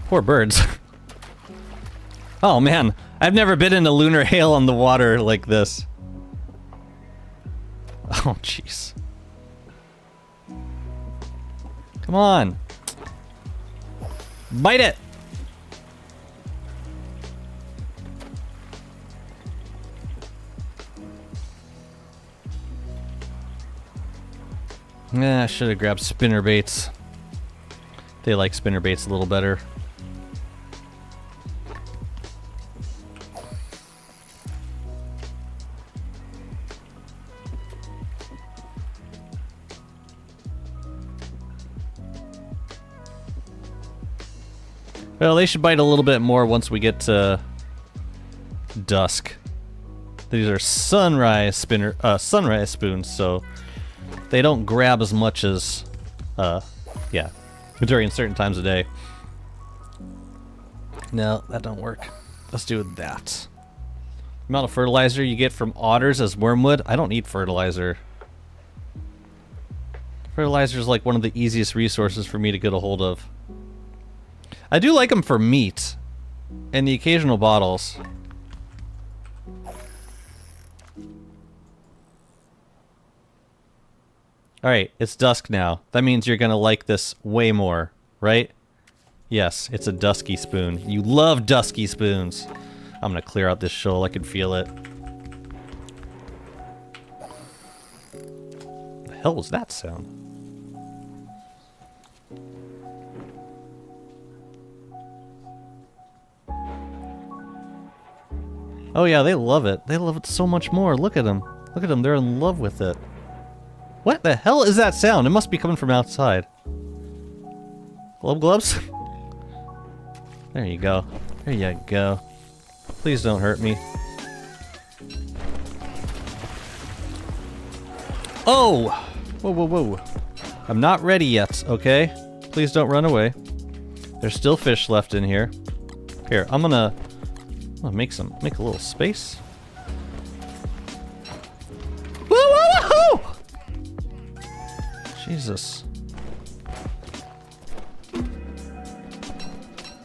S1: Poor birds. Oh man, I've never been in a lunar hail on the water like this. Oh jeez. Come on. Bite it! Yeah, I should have grabbed spinner baits. They like spinner baits a little better. Well, they should bite a little bit more once we get to dusk. These are sunrise spoons, so they don't grab as much as, yeah, during certain times of day. No, that don't work. Let's do that. The amount of fertilizer you get from otters as wormwood, I don't need fertilizer. Fertilizer is like one of the easiest resources for me to get a hold of. I do like them for meat and the occasional bottles. Alright, it's dusk now. That means you're gonna like this way more, right? Yes, it's a dusky spoon. You love dusky spoons. I'm gonna clear out this shoal, I can feel it. The hell was that sound? Oh yeah, they love it. They love it so much more. Look at them. Look at them, they're in love with it. What the hell is that sound? It must be coming from outside. Gloves? There you go. There you go. Please don't hurt me. Oh! Whoa, whoa, whoa. I'm not ready yet, okay? Please don't run away. There's still fish left in here. Here, I'm gonna make a little space. Woo, woo, woo! Jesus.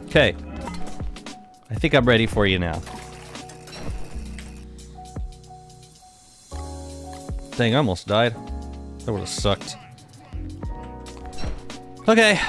S1: Okay. I think I'm ready for you now. Dang, I almost died. That would have sucked. Okay.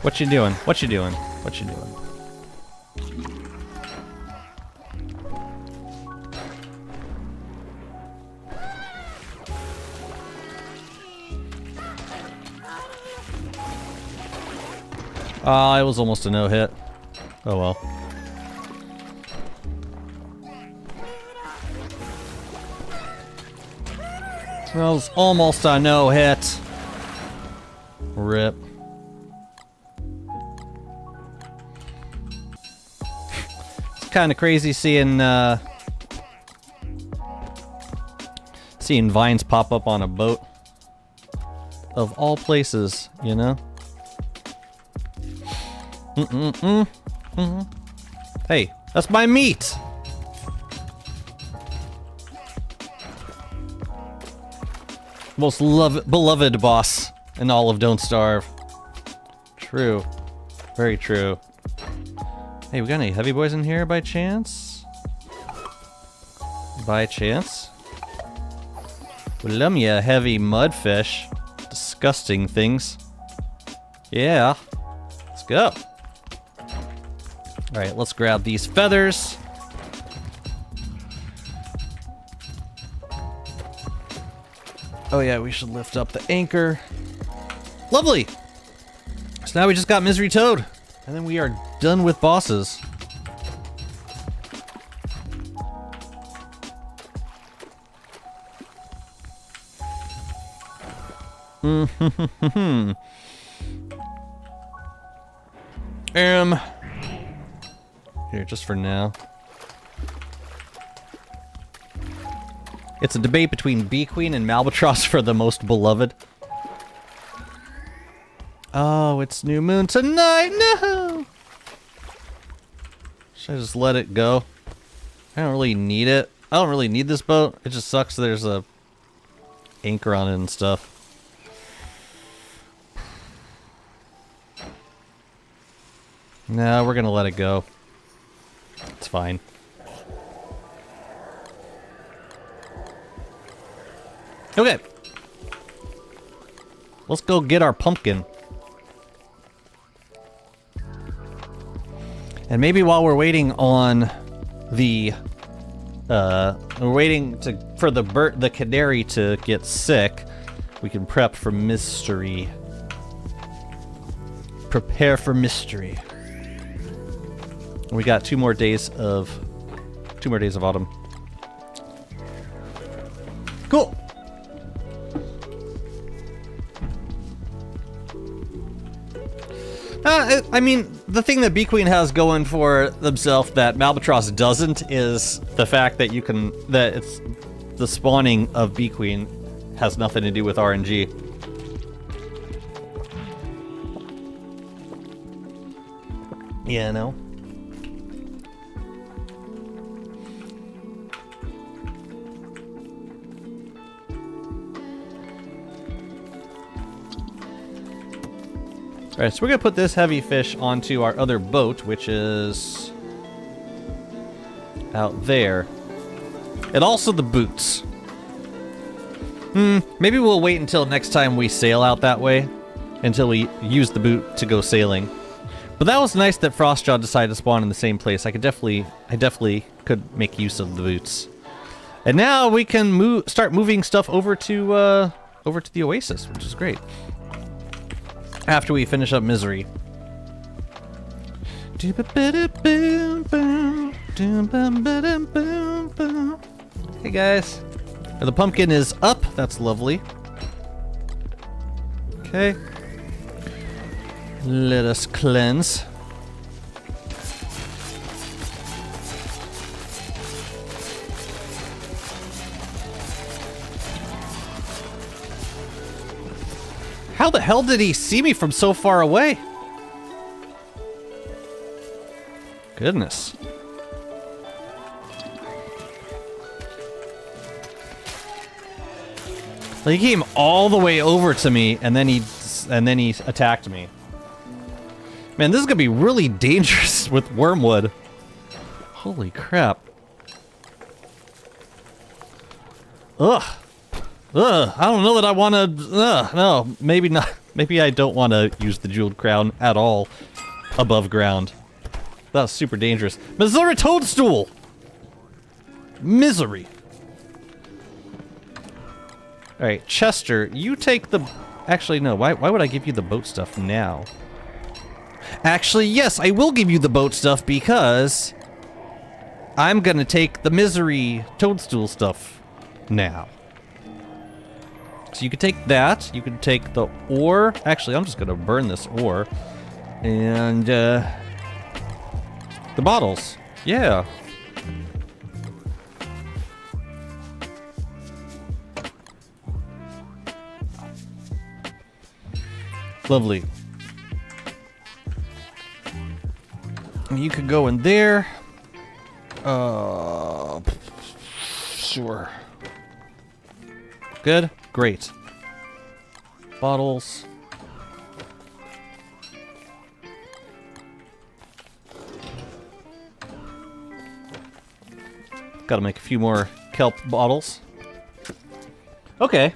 S1: What you doing? What you doing? What you doing? It was almost a no-hit. Oh well. That was almost a no-hit. Rip. It's kind of crazy seeing seeing vines pop up on a boat. Of all places, you know? Hey, that's my meat! Most beloved boss in all of Don't Starve. True. Very true. Hey, we got any heavy boys in here by chance? By chance? Well, love me a heavy mudfish. Disgusting things. Yeah. Let's go. Alright, let's grab these feathers. Oh yeah, we should lift up the anchor. Lovely! So now we just got Misery Toad. And then we are done with bosses. Here, just for now. It's a debate between Bee Queen and Malbatross for the most beloved. Oh, it's new moon tonight! No! Should I just let it go? I don't really need it. I don't really need this boat. It just sucks there's a anchor on it and stuff. No, we're gonna let it go. It's fine. Okay. Let's go get our pumpkin. And maybe while we're waiting on the we're waiting for the canary to get sick, we can prep for mystery. Prepare for mystery. We got 2 more days of autumn. Cool. I mean, the thing that Bee Queen has going for themselves that Malbatross doesn't is the fact that it's the spawning of Bee Queen has nothing to do with RNG. Yeah, no. Alright, so we're gonna put this heavy fish onto our other boat, which is out there. And also the boots. Maybe we'll wait until next time we sail out that way, until we use the boot to go sailing. But that was nice that Frostjaw decided to spawn in the same place. I definitely could make use of the boots. And now we can start moving stuff over to the Oasis, which is great. After we finish up Misery. Hey guys. The pumpkin is up. That's lovely. Okay. Let us cleanse. How the hell did he see me from so far away? Goodness. Like, he came all the way over to me, and then he attacked me. Man, this is gonna be really dangerous with Wormwood. Holy crap. Ugh. Ugh. I don't know that I want to. No, maybe not. Maybe I don't want to use the jeweled crown at all above ground. That was super dangerous. But is there a Toadstool? Misery. Alright, Chester, you take the... Actually, no. Why would I give you the boat stuff now? Actually, yes, I will give you the boat stuff because I'm gonna take the Misery Toadstool stuff now. So you could take that. You could take the ore. Actually, I'm just gonna burn this ore. And, the bottles. Yeah. Lovely. You could go in there. Sure. Good? Great. Bottles. Gotta make a few more kelp bottles. Okay.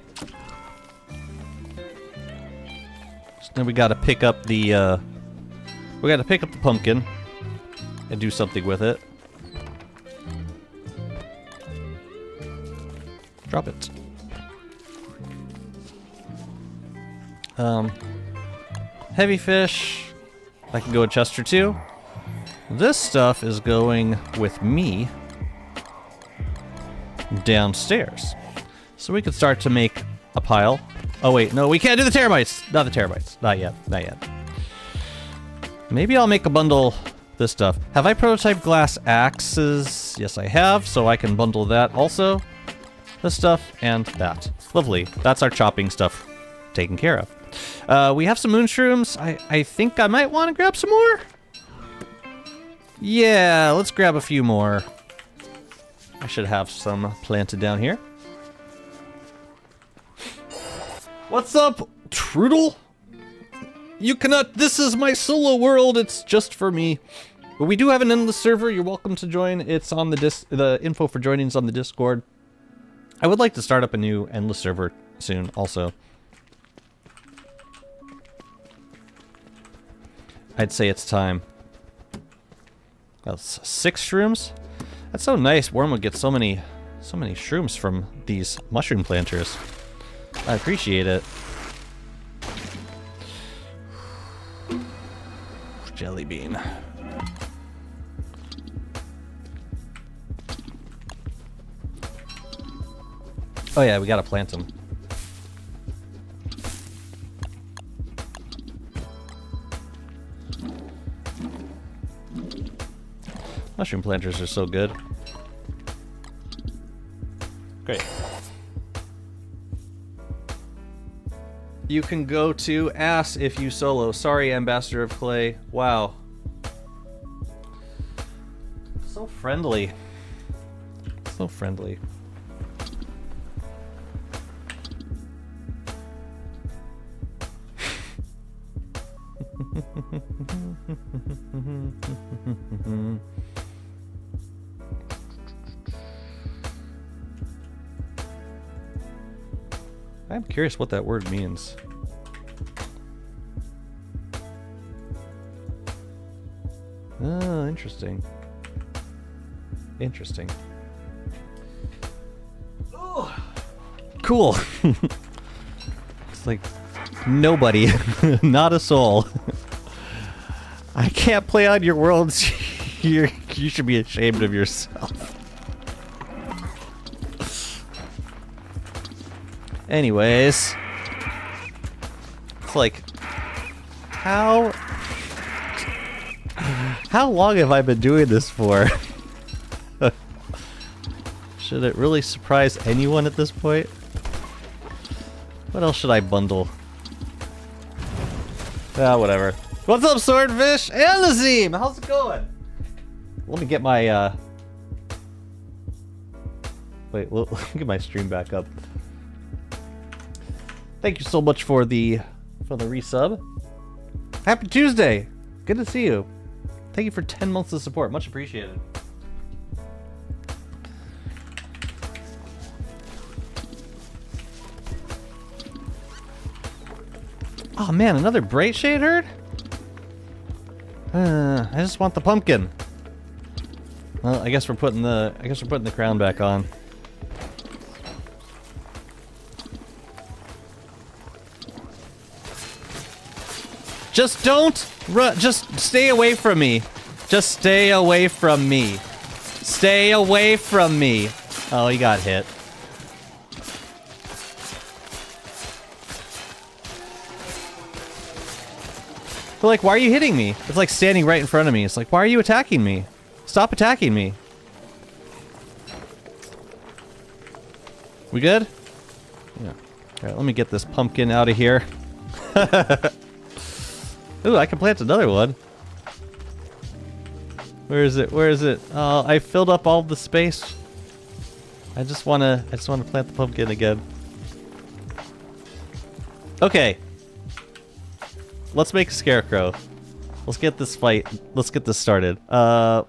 S1: So then we gotta pick up the, pumpkin and do something with it. Drop it. Heavy fish. I can go with Chester too. This stuff is going with me downstairs. So we could start to make a pile. Oh wait, no, we can't do the termites! Not the termites. Not yet. Not yet. Maybe I'll make a bundle this stuff. Have I prototyped glass axes? Yes, I have, so I can bundle that also. This stuff and that. Lovely. That's our chopping stuff taken care of. We have some moonshrooms. I think I might want to grab some more. Yeah, let's grab a few more. I should have some planted down here. What's up, Trudel? You cannot. This is my solo world. It's just for me. But we do have an endless server. You're welcome to join. It's on the info for joining is on the Discord. I would like to start up a new endless server soon, also. I'd say it's time. That's 6 shrooms. That's so nice. Wormwood gets so many shrooms from these mushroom planters. I appreciate it. Jelly bean. Oh yeah, we gotta plant them. Mushroom planters are so good. Great. You can go to ass if you solo. Sorry, Ambassador of Clay. Wow. So friendly. So friendly. I'm curious what that word means. Oh, interesting. Interesting. Oh, cool. It's like nobody, not a soul. I can't play on your worlds. You should be ashamed of yourself. Anyways, it's like, how long have I been doing this for? Should it really surprise anyone at this point? What else should I bundle? Ah, whatever. What's up, Swordfish? And Azim! How's it going? Let me get my, Wait, let me get my stream back up. Thank you so much for the resub. Happy Tuesday! Good to see you. Thank you for 10 months of support. Much appreciated. Oh man, another Bright Shade herd? I just want the pumpkin. Well, I guess we're putting the crown back on. Just don't run. Just stay away from me. Just stay away from me. Stay away from me. Oh, he got hit. But like, why are you hitting me? It's like standing right in front of me. It's like, why are you attacking me? Stop attacking me. We good? Yeah. Alright, let me get this pumpkin out of here. Ooh, I can plant another one. Where is it? Where is it? Oh, I filled up all the space. I just wanna plant the pumpkin again. Okay. Let's make a scarecrow. Let's get this fight. Let's get this started.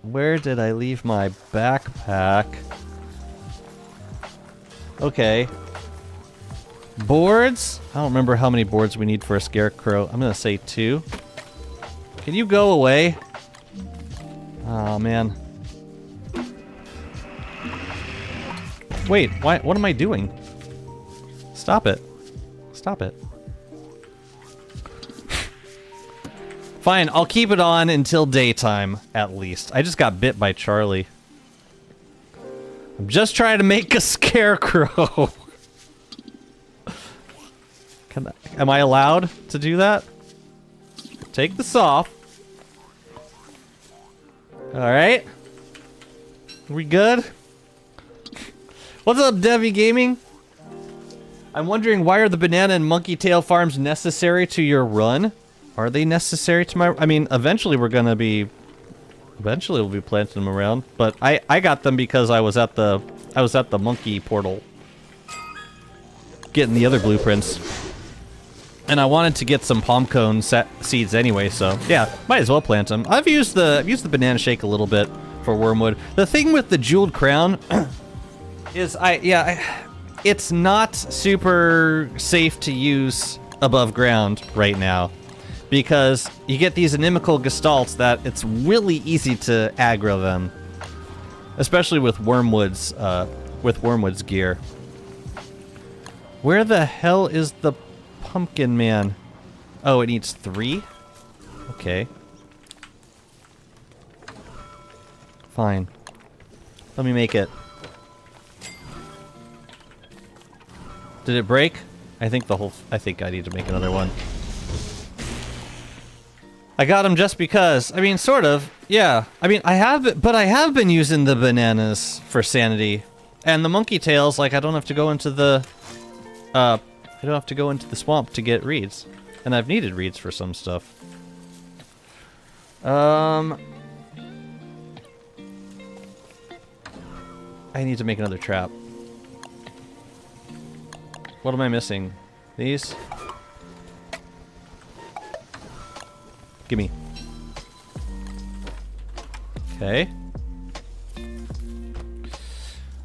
S1: Where did I leave my backpack? Okay. Boards? I don't remember how many boards we need for a scarecrow. I'm gonna say 2. Can you go away? Oh man. Wait, why? What am I doing? Stop it. Stop it. Fine, I'll keep it on until daytime, at least. I just got bit by Charlie. I'm just trying to make a scarecrow. Am I allowed to do that? Take this off. Alright. We good? What's up, Devi Gaming? I'm wondering, why are the banana and monkey tail farms necessary to your run? Are they necessary to my... I mean, eventually we'll be planting them around. But I got them because I was at the monkey portal. Getting the other blueprints. And I wanted to get some palm cone seeds anyway, so yeah, might as well plant them. I've used the banana shake a little bit for Wormwood. The thing with the jeweled crown is it's not super safe to use above ground right now, because you get these inimical gestalts that it's really easy to aggro them, especially with Wormwood's gear. Where the hell is the pumpkin man? Oh, it needs 3? Okay. Fine. Let me make it. Did it break? I think I need to make another one. I got him just because. I mean, sort of. Yeah. I mean, I have been using the bananas for sanity. And the monkey tails, like, I don't have to go into the swamp to get reeds. And I've needed reeds for some stuff. I need to make another trap. What am I missing? These? Gimme. Okay.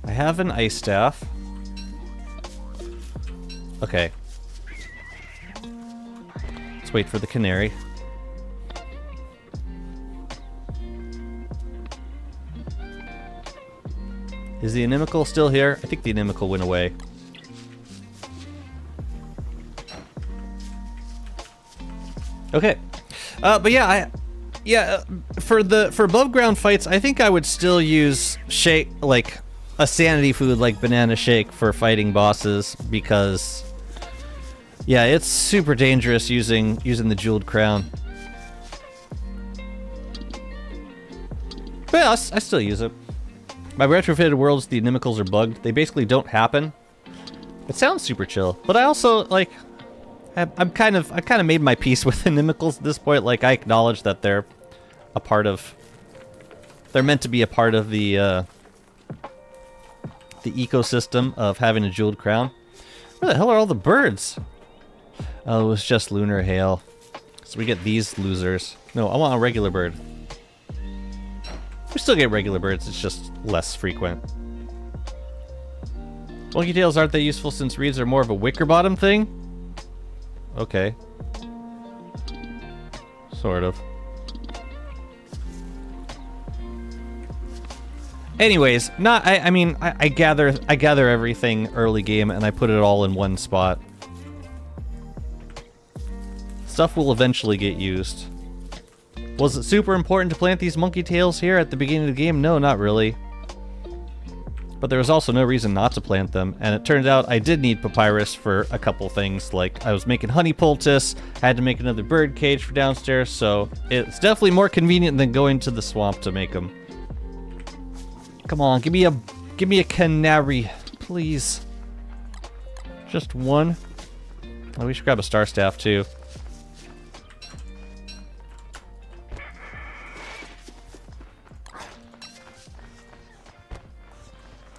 S1: I have an ice staff. Okay. Let's wait for the canary. Is the inimical still here? I think the inimical went away. Okay. But yeah, for above ground fights, I think I would still use shake, like a sanity food like banana shake for fighting bosses, because yeah, it's super dangerous using the jeweled crown. But yeah, I still use it. My retrofitted worlds, the inimicals are bugged. They basically don't happen. It sounds super chill, but I also, like, I'm kind of made my peace with the Nimicles at this point. Like, I acknowledge that they're a part of... They're meant to be a part of the ecosystem of having a jeweled crown. Where the hell are all the birds? Oh, it was just lunar hail. So we get these losers. No, I want a regular bird. We still get regular birds, it's just less frequent. Monkey tails aren't that useful since reeds are more of a wicker bottom thing? Okay. Sort of. Anyways, I mean, I gather everything early game and I put it all in one spot. Stuff will eventually get used. Was it super important to plant these monkey tails here at the beginning of the game? No, not really. But there was also no reason not to plant them, and it turned out I did need papyrus for a couple things, like I was making honey poultice, I had to make another bird cage for downstairs, so it's definitely more convenient than going to the swamp to make them. Come on, give me a canary, please. Just one. Oh, we should grab a star staff too.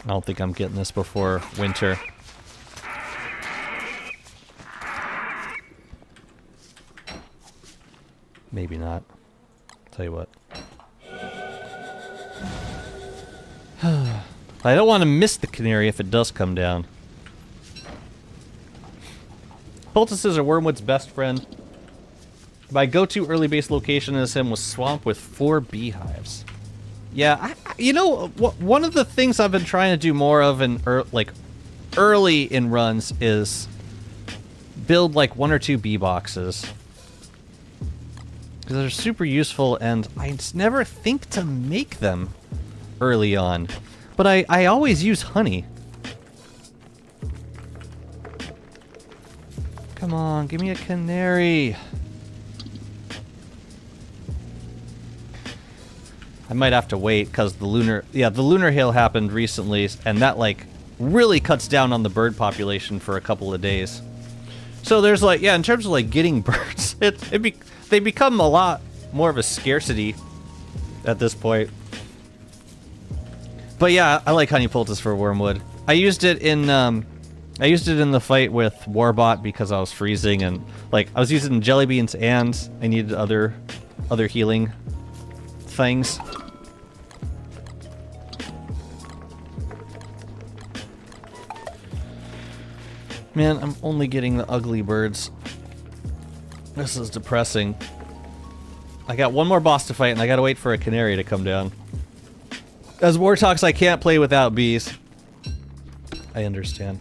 S1: I don't think I'm getting this before winter. Maybe not. Tell you what. I don't want to miss the canary if it does come down. Poultices are Wormwood's best friend. My go-to early base location is him with swamp with 4 beehives. Yeah, you know, one of the things I've been trying to do more of in early in runs is build like 1 or 2 bee boxes. Because they're super useful and I just never think to make them early on. But I always use honey. Come on, give me a canary. I might have to wait because the lunar hail happened recently, and that like really cuts down on the bird population for a couple of days. So there's like, yeah, in terms of like getting birds, they become a lot more of a scarcity at this point. But yeah, I like honey poultice for Wormwood. I used it in the fight with Warbot because I was freezing and like I was using jelly beans and I needed other healing things. Man, I'm only getting the ugly birds. This is depressing. I got one more boss to fight and I gotta wait for a canary to come down. As Wartox, I can't play without bees. I understand.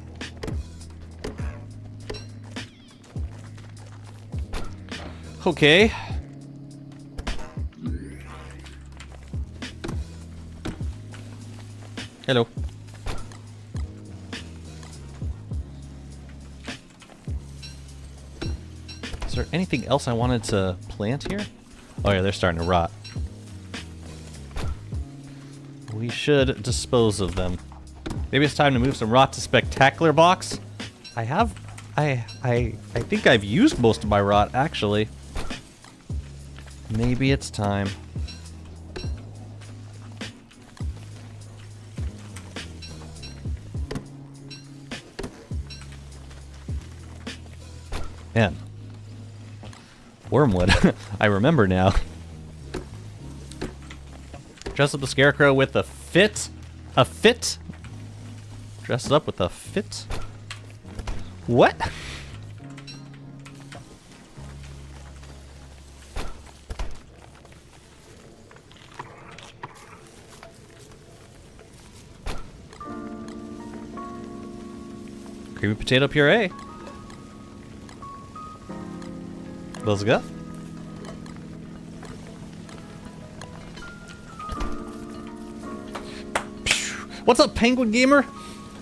S1: Okay. Hello. Is there anything else I wanted to plant here? Oh yeah, they're starting to rot. We should dispose of them. Maybe it's time to move some rot to Spectacular Box. I think I've used most of my rot, actually. Maybe it's time. Man. Wormwood. I remember now. Dress up the scarecrow with a fit? A fit? Dress it up with a fit? What? Creamy potato puree. Let's go. What's up, Penguin Gamer?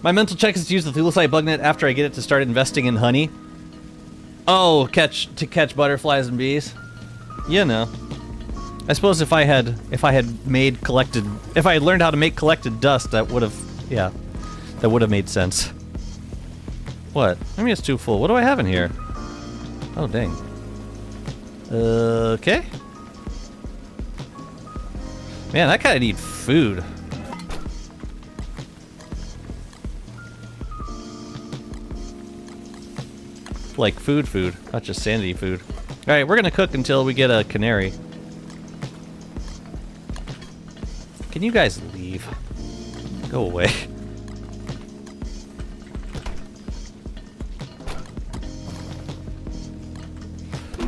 S1: My mental check is to use the Thulecite bugnet after I get it to start investing in honey. Oh, to catch butterflies and bees. You know. I suppose if I had learned how to make collected dust, that would have made sense. What? Maybe it's too full. What do I have in here? Oh, dang. Okay. Man, I kind of need food. Like food, not just sanity food. Alright, we're gonna cook until we get a canary. Can you guys leave? Go away.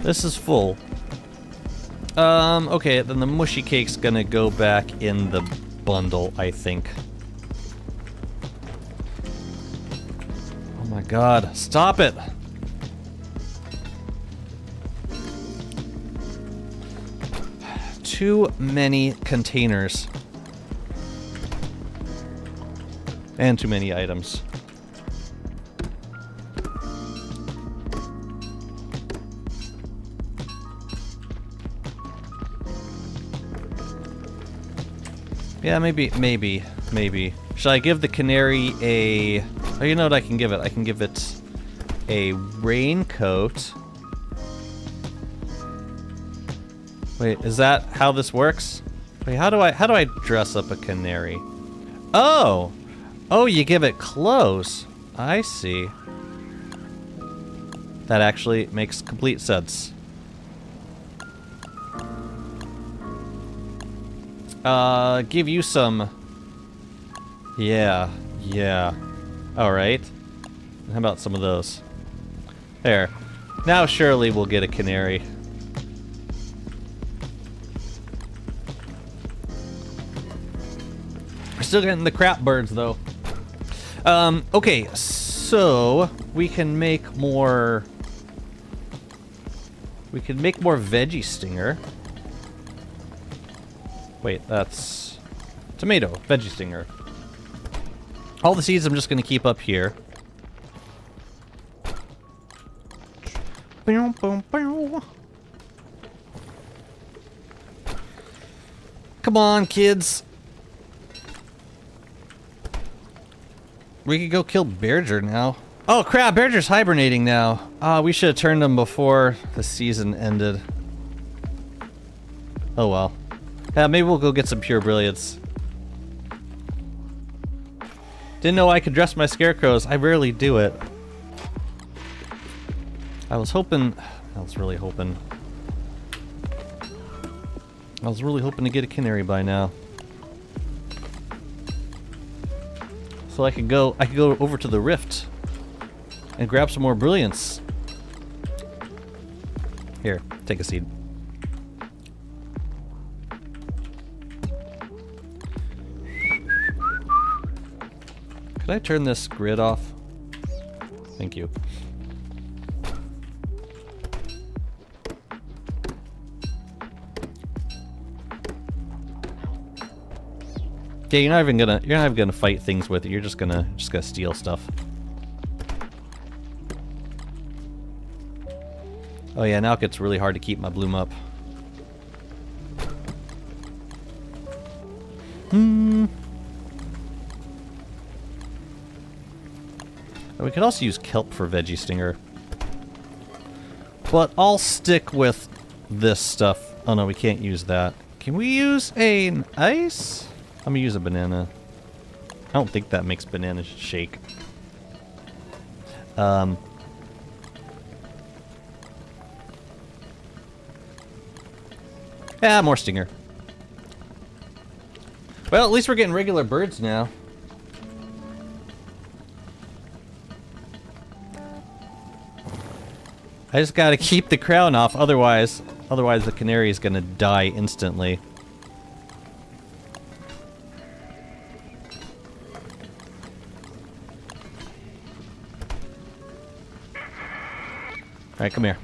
S1: This is full. Okay, then the mushy cake's gonna go back in the bundle, I think. Oh my god, stop it! Too many containers. And too many items. Yeah, maybe. Should I give the canary a... Oh, you know what I can give it? I can give it a raincoat. Wait, is that how this works? Wait, how do I dress up a canary? Oh! Oh, you give it clothes. I see. That actually makes complete sense. Give you some... Yeah. Alright. How about some of those? There. Now surely we'll get a canary. We're still getting the crap birds, though. Okay, so... We can make more... We can make more veggie stinger. Wait, that's... Tomato, veggie stinger. All the seeds I'm just gonna keep up here. Come on, kids. We could go kill Bearger now. Oh crap, Bearger's hibernating now. We should have turned him before the season ended. Oh well. Yeah, maybe we'll go get some pure brilliance. Didn't know I could dress my scarecrows. I rarely do it. I was really hoping to get a canary by now. So I could go over to the rift and grab some more brilliance. Here, take a seed. Could I turn this grid off? Thank you. Yeah, you're not even gonna fight things with it. You're just gonna steal stuff. Oh yeah, now it gets really hard to keep my bloom up. We could also use kelp for veggie stinger. But I'll stick with this stuff. Oh no, we can't use that. Can we use an ice? I'm gonna use a banana. I don't think that makes bananas shake. Yeah, more stinger. Well, at least we're getting regular birds now. I just gotta keep the crown off, otherwise the canary is gonna die instantly. Alright, come here.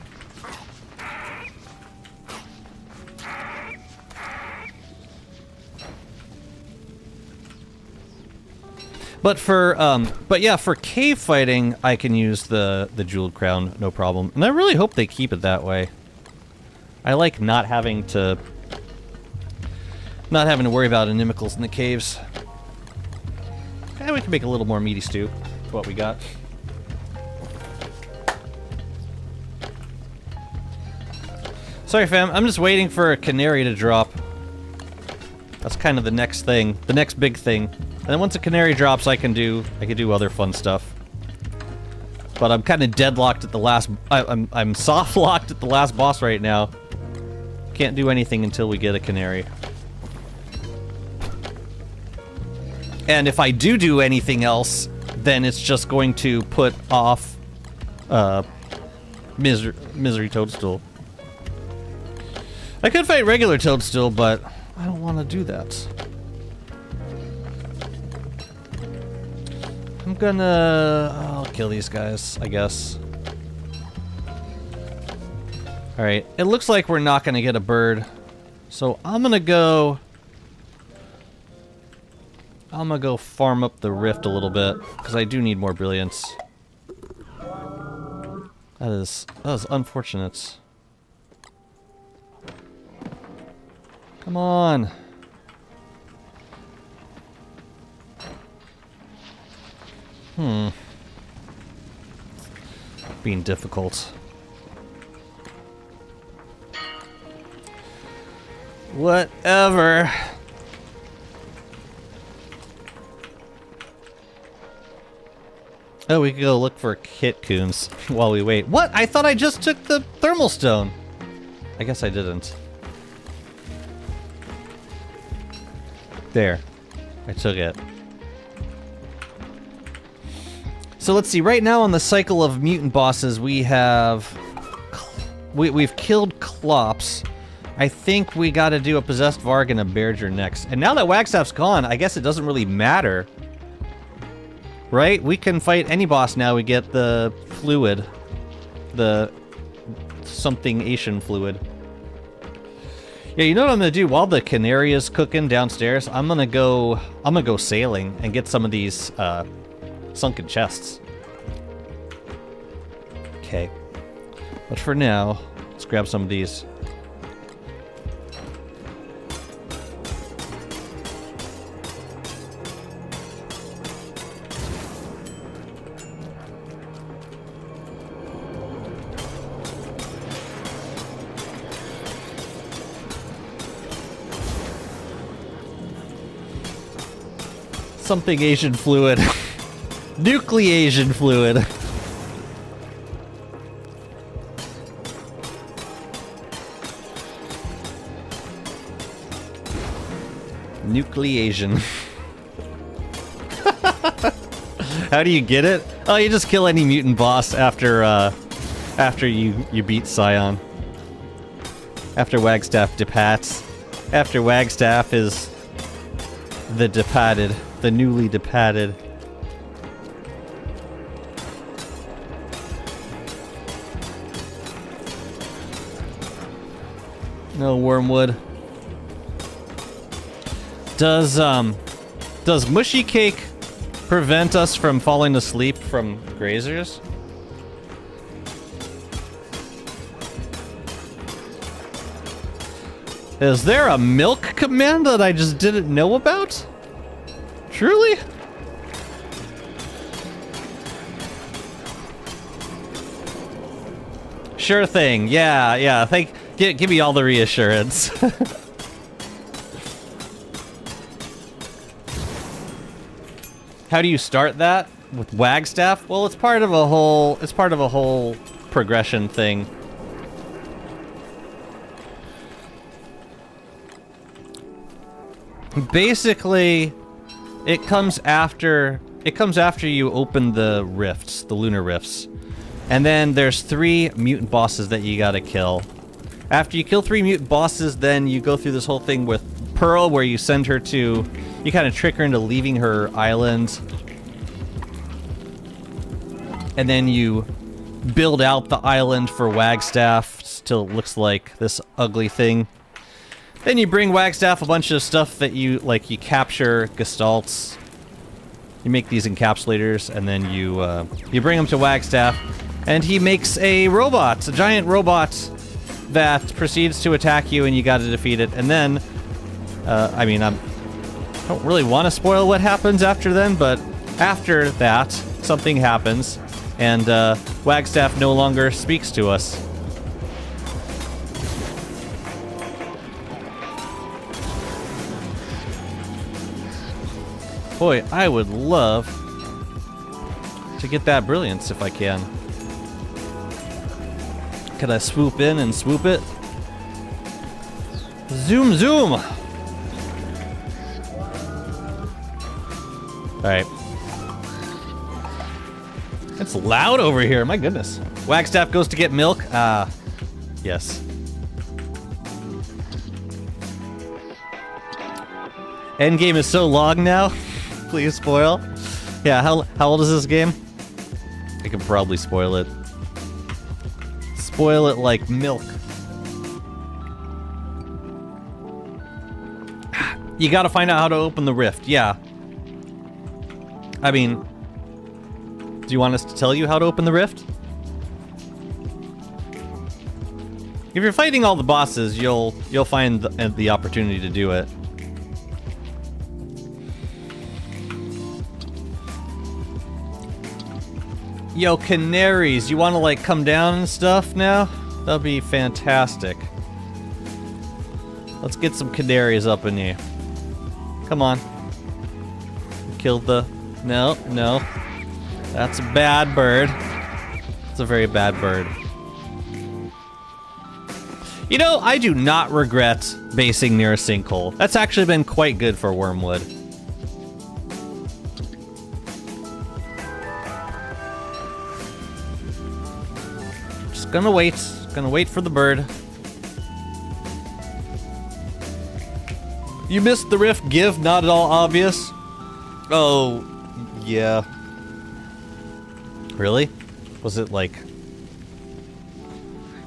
S1: But yeah, for cave fighting, I can use the jeweled crown, no problem. And I really hope they keep it that way. I like not having to worry about inimicals in the caves. And we can make a little more meaty stew. That's what we got. Sorry, fam. I'm just waiting for a canary to drop. That's kind of the next thing, the next big thing. And then once a canary drops, I can do other fun stuff. But I'm kind of deadlocked at the last. I'm soft locked at the last boss right now. Can't do anything until we get a canary. And if I do anything else, then it's just going to put off Misery Toadstool. I could fight regular Toadstool, but I don't want to do that. I'll kill these guys, I guess. Alright, it looks like we're not gonna get a bird. So I'm gonna go farm up the rift a little bit, because I do need more brilliance. That is unfortunate. Come on. Being difficult. Whatever. Oh, we could go look for kit coons while we wait. What? I thought I just took the thermal stone. I guess I didn't. There. I took it. So let's see, right now on the cycle of mutant bosses, we have... We've killed Klops. I think we gotta do a Possessed Varg and a Bearger next. And now that Wagstaff's gone, I guess it doesn't really matter. Right? We can fight any boss now, we get the fluid. The... something Asian fluid. Yeah, you know what I'm gonna do? While the Canary is cooking downstairs, I'm gonna go sailing and get some of these, sunken chests. Okay. But for now, let's grab some of these. Something Asian fluid. Nucleasian fluid. Nucleasian. How do you get it? Oh, you just kill any mutant boss after you beat Scion. After Wagstaff departs. After Wagstaff is the departed, the newly departed. No Wormwood. Does Mushy Cake prevent us from falling asleep from grazers? Is there a milk command that I just didn't know about? Truly? Sure thing. Yeah. Give me all the reassurance. How do you start that with Wagstaff? Well, it's part of a whole progression thing. Basically, it comes after you open the rifts, the lunar rifts. And then there's 3 mutant bosses that you gotta kill. After you kill 3 mutant bosses, then you go through this whole thing with Pearl, where you send her to... You kind of trick her into leaving her island. And then you build out the island for Wagstaff, till it looks like this ugly thing. Then you bring Wagstaff a bunch of stuff that you capture gestalts. You make these encapsulators, and then you bring them to Wagstaff, and he makes a robot, a giant robot that proceeds to attack you, and you gotta defeat it. And then, I don't really want to spoil what happens after then, but after that, something happens, and Wagstaff no longer speaks to us. Boy, I would love to get that brilliance if I can. Could I swoop in and swoop it? Zoom, zoom! Alright. It's loud over here, my goodness. Wagstaff goes to get milk. Ah, yes. Endgame is so long now. Please spoil. Yeah, how old is this game? I could probably spoil it. Spoil it like milk. You gotta find out how to open the rift, yeah. I mean, do you want us to tell you how to open the rift? If you're fighting all the bosses, you'll find the opportunity to do it. Yo, canaries, you want to like come down and stuff now? That'd be fantastic. Let's get some canaries up in here. Come on. Killed the... No, no. That's a bad bird. It's a very bad bird. You know, I do not regret basing near a sinkhole. That's actually been quite good for Wormwood. Just gonna wait for the bird. You missed the rift, give, not at all obvious. Oh, yeah. Really? Was it like...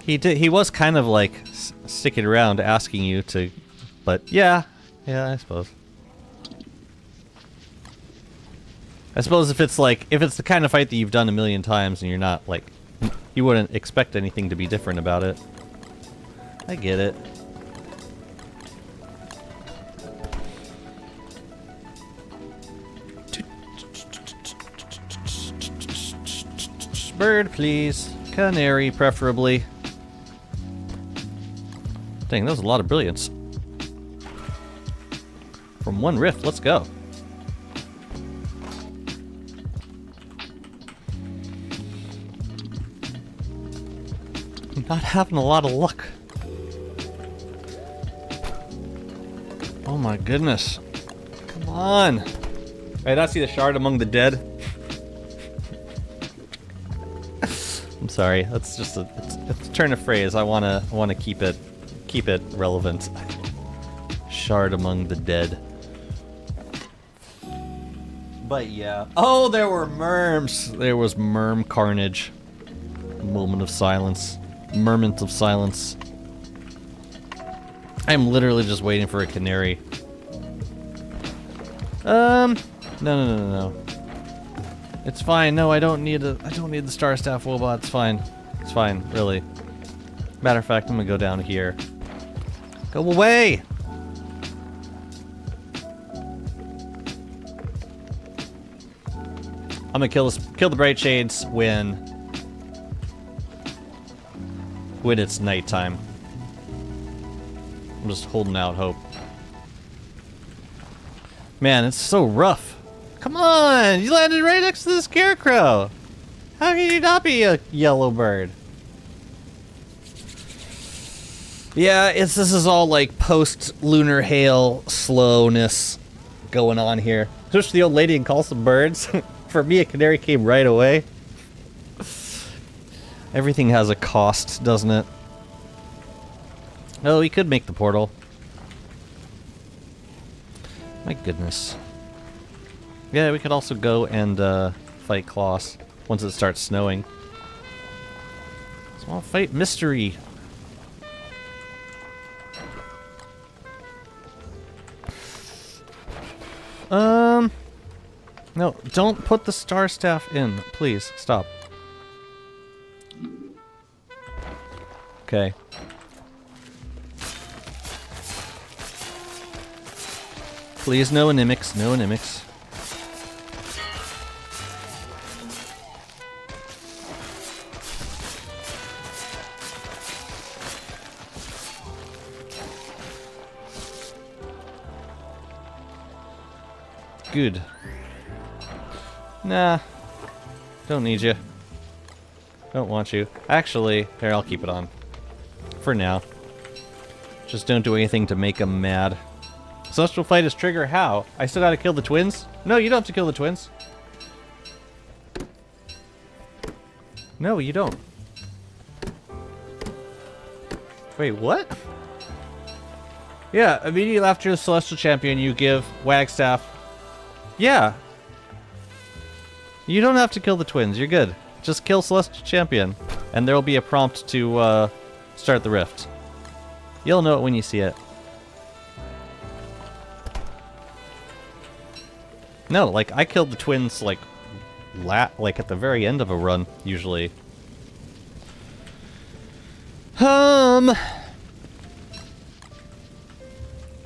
S1: He was kind of like sticking around asking you to... But yeah, I suppose. I suppose if it's the kind of fight that you've done a million times and you're not like... You wouldn't expect anything to be different about it. I get it. Bird, please. Canary, preferably. Dang, that was a lot of brilliance. From one rift, let's go. I'm not having a lot of luck. Oh my goodness. Come on. Right, I see the shard among the dead. I'm sorry. That's just it's a turn of phrase. I wanna keep it relevant. Shard among the dead. But yeah. Oh, there were merms. There was merm carnage. Moment of silence. Merment of silence. I'm literally just waiting for a canary. No. It's fine. No, I don't need the Star Staff Wobot. It's fine. It's fine, really. Matter of fact, I'm gonna go down here. Go away! I'm gonna kill the Bright Shades when it's nighttime. I'm just holding out hope. Man, it's so rough. Come on! You landed right next to the scarecrow! How can you not be a yellow bird? Yeah, this is all like post-lunar hail slowness going on here. Push the old lady and call some birds. For me, a canary came right away. Everything has a cost, doesn't it? Oh, we could make the portal. My goodness. Yeah, we could also go and fight Kloss once it starts snowing. Small fight mystery. No, don't put the Star Staff in. Please, stop. Okay. Please, no animics, no animics. good. Nah. Don't need you. Don't want you. Actually, here, I'll keep it on. For now. Just don't do anything to make them mad. Celestial Fight is trigger how? I still gotta kill the twins? No, you don't have to kill the twins. No, you don't. Wait, what? Yeah, immediately after the Celestial Champion, you give Wagstaff. Yeah. You don't have to kill the twins, you're good. Just kill Celestial Champion, and there will be a prompt to start the rift. You'll know it when you see it. No, like, I killed the twins, like at the very end of a run, usually.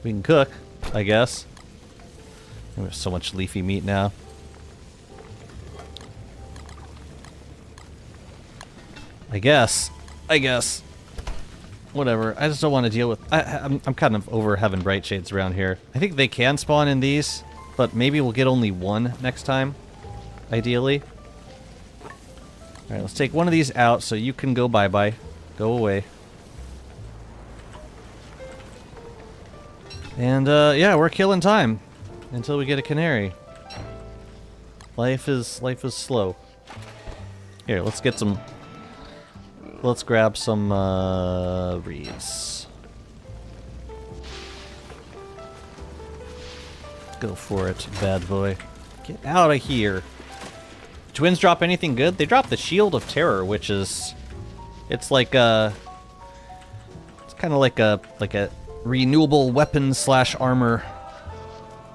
S1: We can cook, I guess. There's so much leafy meat now. I guess. Whatever. I just don't want to deal with... I'm kind of over having bright shades around here. I think they can spawn in these, but maybe we'll get only one next time, ideally. Alright, let's take one of these out so you can go bye-bye. Go away. And, yeah, we're killing time until we get a canary. Life is slow. Here, let's get some... Let's grab some, reeds. Go for it, bad boy. Get out of here. Twins drop anything good? They drop the Shield of Terror, which is... It's like a... It's kind of like a renewable weapon slash armor.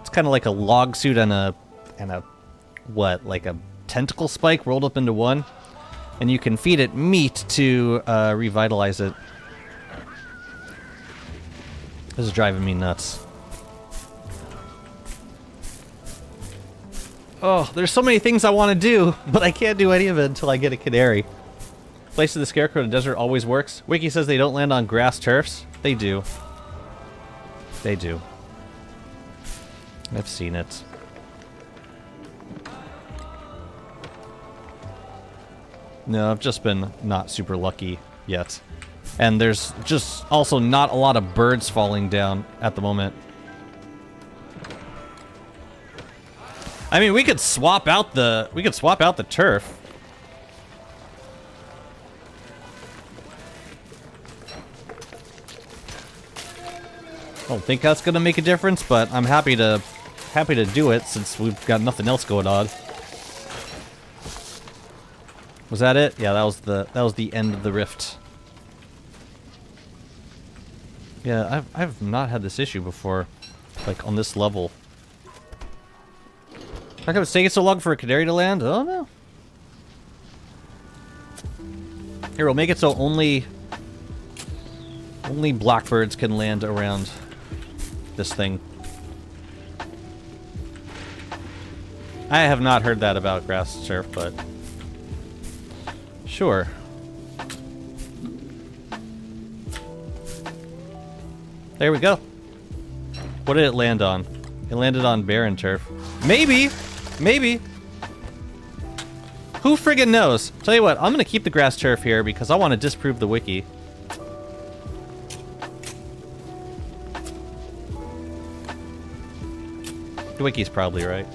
S1: It's kind of like a log suit and a... What? Like a tentacle spike rolled up into one? And you can feed it meat to revitalize it. This is driving me nuts. Oh, there's so many things I want to do, but I can't do any of it until I get a canary. Place of the Scarecrow in the desert always works. Wiki says they don't land on grass turfs. They do. They do. I've seen it. No, I've just been not super lucky yet. And there's just also not a lot of birds falling down at the moment. I mean, we could swap out the turf. I don't think that's gonna make a difference, but I'm happy to do it since we've got nothing else going on. Was that it? Yeah, that was the end of the rift. Yeah, I've not had this issue before, like on this level. How come it's taking so long for a canary to land? I don't know. Here, we'll make it so only blackbirds can land around this thing. I have not heard that about grass surf, but sure. There we go. What did it land on? It landed on barren turf. Maybe! Maybe! Who friggin' knows? Tell you what, I'm gonna keep the grass turf here because I want to disprove the wiki. The wiki's probably right.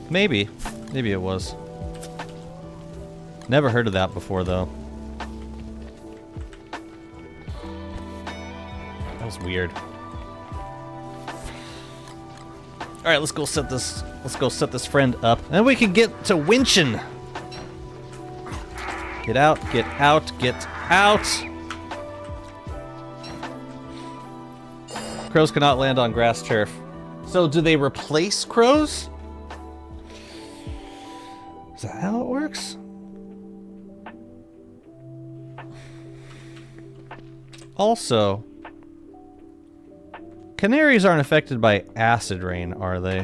S1: Maybe. Maybe it was. Never heard of that before, though. That was weird. All right, let's go set this friend up, and then we can get to winching. Get out! Get out! Get out! Crows cannot land on grass turf. So, do they replace crows? Is that how it works? Also, canaries aren't affected by acid rain, are they?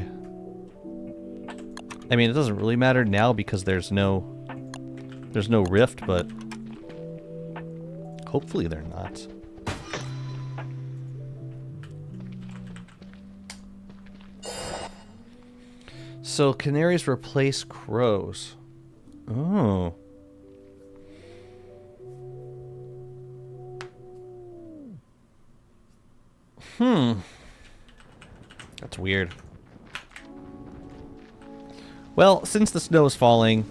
S1: I mean, it doesn't really matter now because there's no rift, but hopefully they're not. So canaries replace crows. Oh. That's weird. Well, since the snow is falling,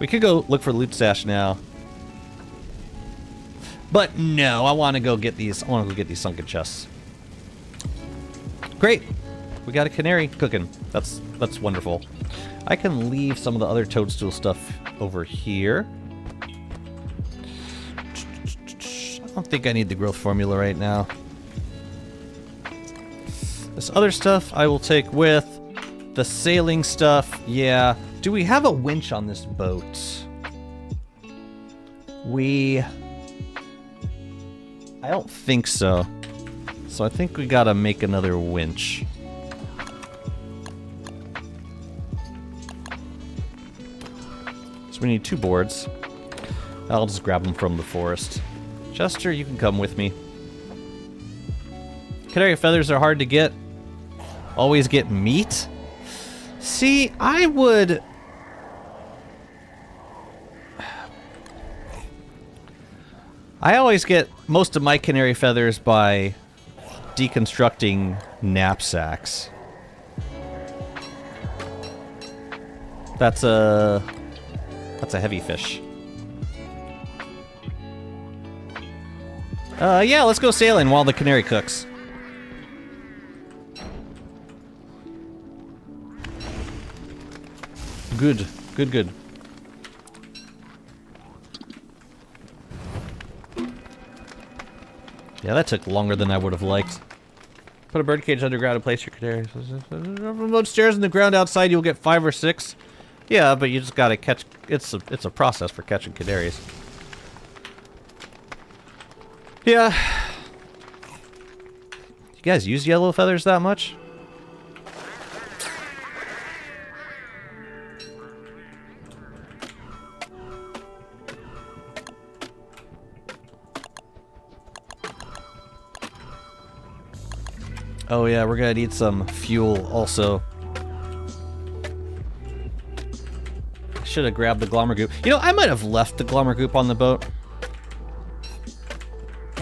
S1: we could go look for loot stash now. But no, I want to go get these. I want to go get these sunken chests. Great, we got a canary cooking. That's wonderful. I can leave some of the other toadstool stuff over here. I don't think I need the growth formula right now. This other stuff I will take with. The sailing stuff, yeah. Do we have a winch on this boat? I don't think so. So I think we gotta make another winch. So we need 2 boards. I'll just grab them from the forest. Chester, you can come with me. Canary feathers are hard to get. Always get meat? See, I always get most of my canary feathers by deconstructing knapsacks. That's a heavy fish. Yeah, let's go sailing while the canary cooks. Good, good, good. Yeah, that took longer than I would have liked. Put a birdcage underground and place your canaries. From upstairs in the ground outside, you'll get 5 or 6. Yeah, but you just gotta catch. It's a process for catching canaries. Yeah. You guys use yellow feathers that much? Oh yeah, we're gonna need some fuel also. I should have grabbed the glommer goop. You know, I might have left the glommer goop on the boat.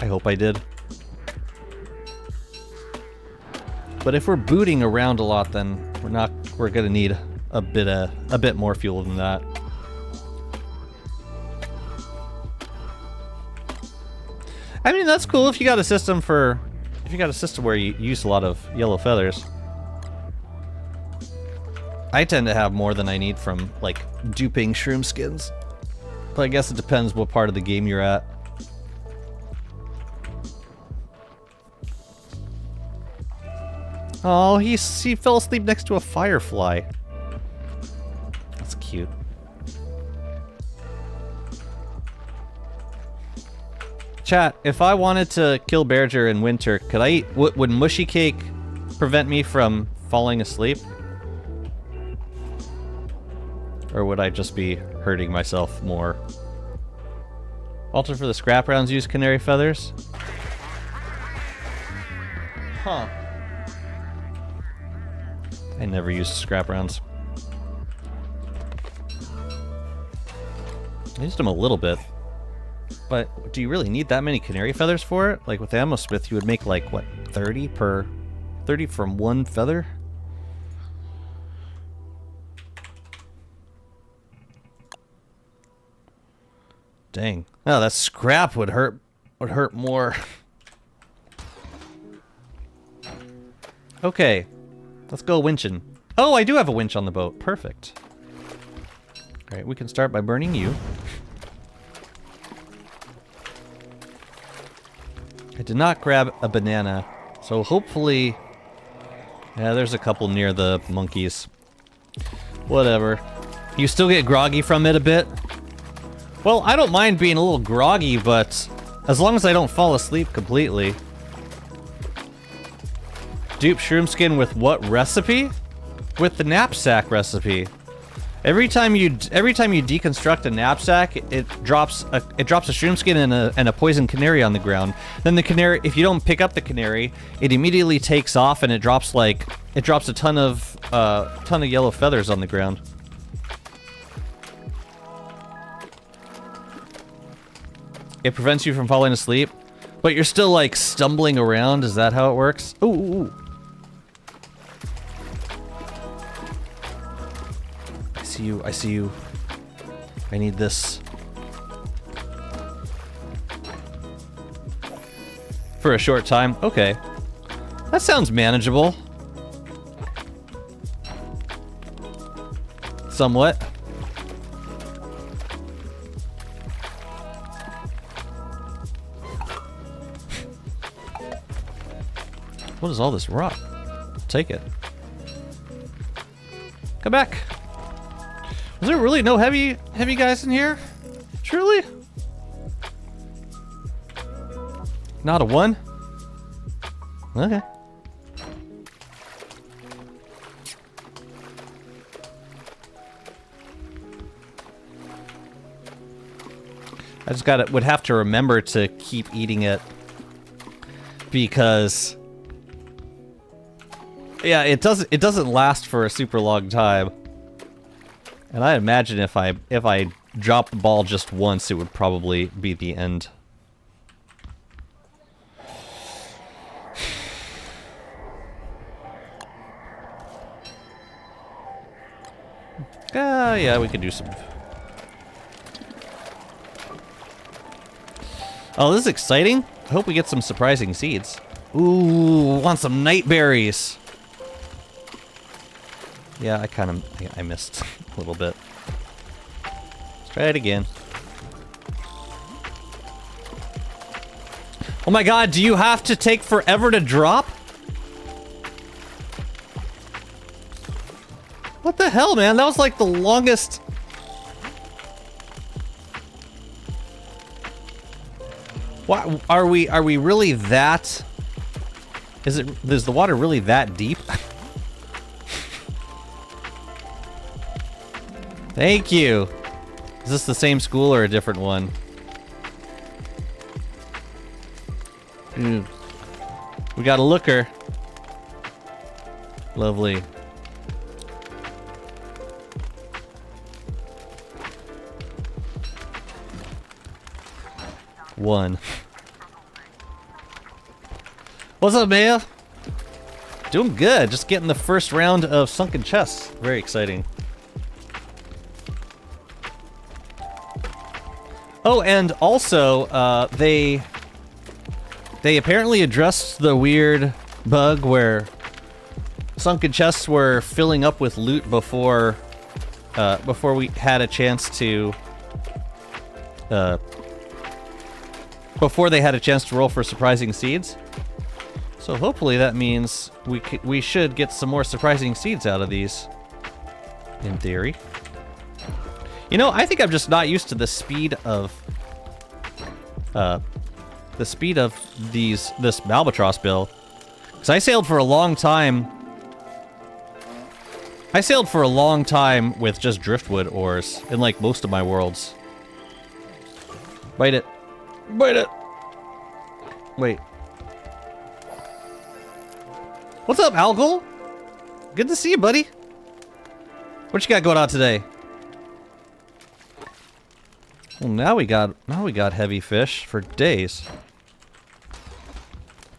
S1: I hope I did. But if we're booting around a lot, then we're gonna need a bit more fuel than that. I mean, that's cool if you got a system for. If you got a system where you use a lot of yellow feathers. I tend to have more than I need from, like, duping shroom skins. But I guess it depends what part of the game you're at. Oh, he fell asleep next to a firefly. That's cute. Chat, if I wanted to kill Bearger in winter, could I eat... Would mushy cake prevent me from falling asleep? Or would I just be hurting myself more? Alter for the scrap rounds use canary feathers? Huh. I never used scrap rounds. I used them a little bit. But do you really need that many canary feathers for it? Like with Ammo Smith, you would make like, what, 30 from one feather? Dang. Oh, that scrap would hurt more. Okay. Let's go winching. Oh, I do have a winch on the boat. Perfect. Alright, we can start by burning you. I did not grab a banana, so hopefully... Yeah, there's a couple near the monkeys. Whatever. You still get groggy from it a bit? Well, I don't mind being a little groggy, but as long as I don't fall asleep completely. Dupe shroom skin with what recipe? With the knapsack recipe. Every time you deconstruct a knapsack, it drops a shroom skin and a poison canary on the ground. Then the canary, if you don't pick up the canary, it immediately takes off and it drops a ton of yellow feathers on the ground. It prevents you from falling asleep, but you're still like stumbling around. Is that how it works? Ooh. Ooh. I see you. I need this. For a short time. Okay. That sounds manageable. Somewhat. What is all this rock? Take it. Come back. Is there really no heavy guys in here? Truly? Not a one? Okay. I just would have to remember to keep eating it because yeah, it doesn't last for a super long time. And I imagine if I dropped the ball just once, it would probably be the end. Yeah, we could do some. Oh, this is exciting. I hope we get some surprising seeds. Ooh, want some night berries. Yeah, I missed a little bit. Let's try it again. Oh my god, do you have to take forever to drop? What the hell, man? That was like the longest... What, are we really that... Is the water really that deep? Thank you. Is this the same school or a different one? We got a looker. Lovely. One. What's up, Maya? Doing good. Just getting the first round of sunken chests. Very exciting. Oh, and also, they apparently addressed the weird bug where sunken chests were filling up with loot before we had a chance to, before they had a chance to roll for surprising seeds. So hopefully that means we should get some more surprising seeds out of these, in theory. You know, I think I'm just not used to the speed of this Malbatross bill. Because I sailed for a long time with just driftwood ores in like most of my worlds. Bite it. Bite it. Wait. What's up, Algol? Good to see you, buddy. What you got going on today? Well, now we got heavy fish for days.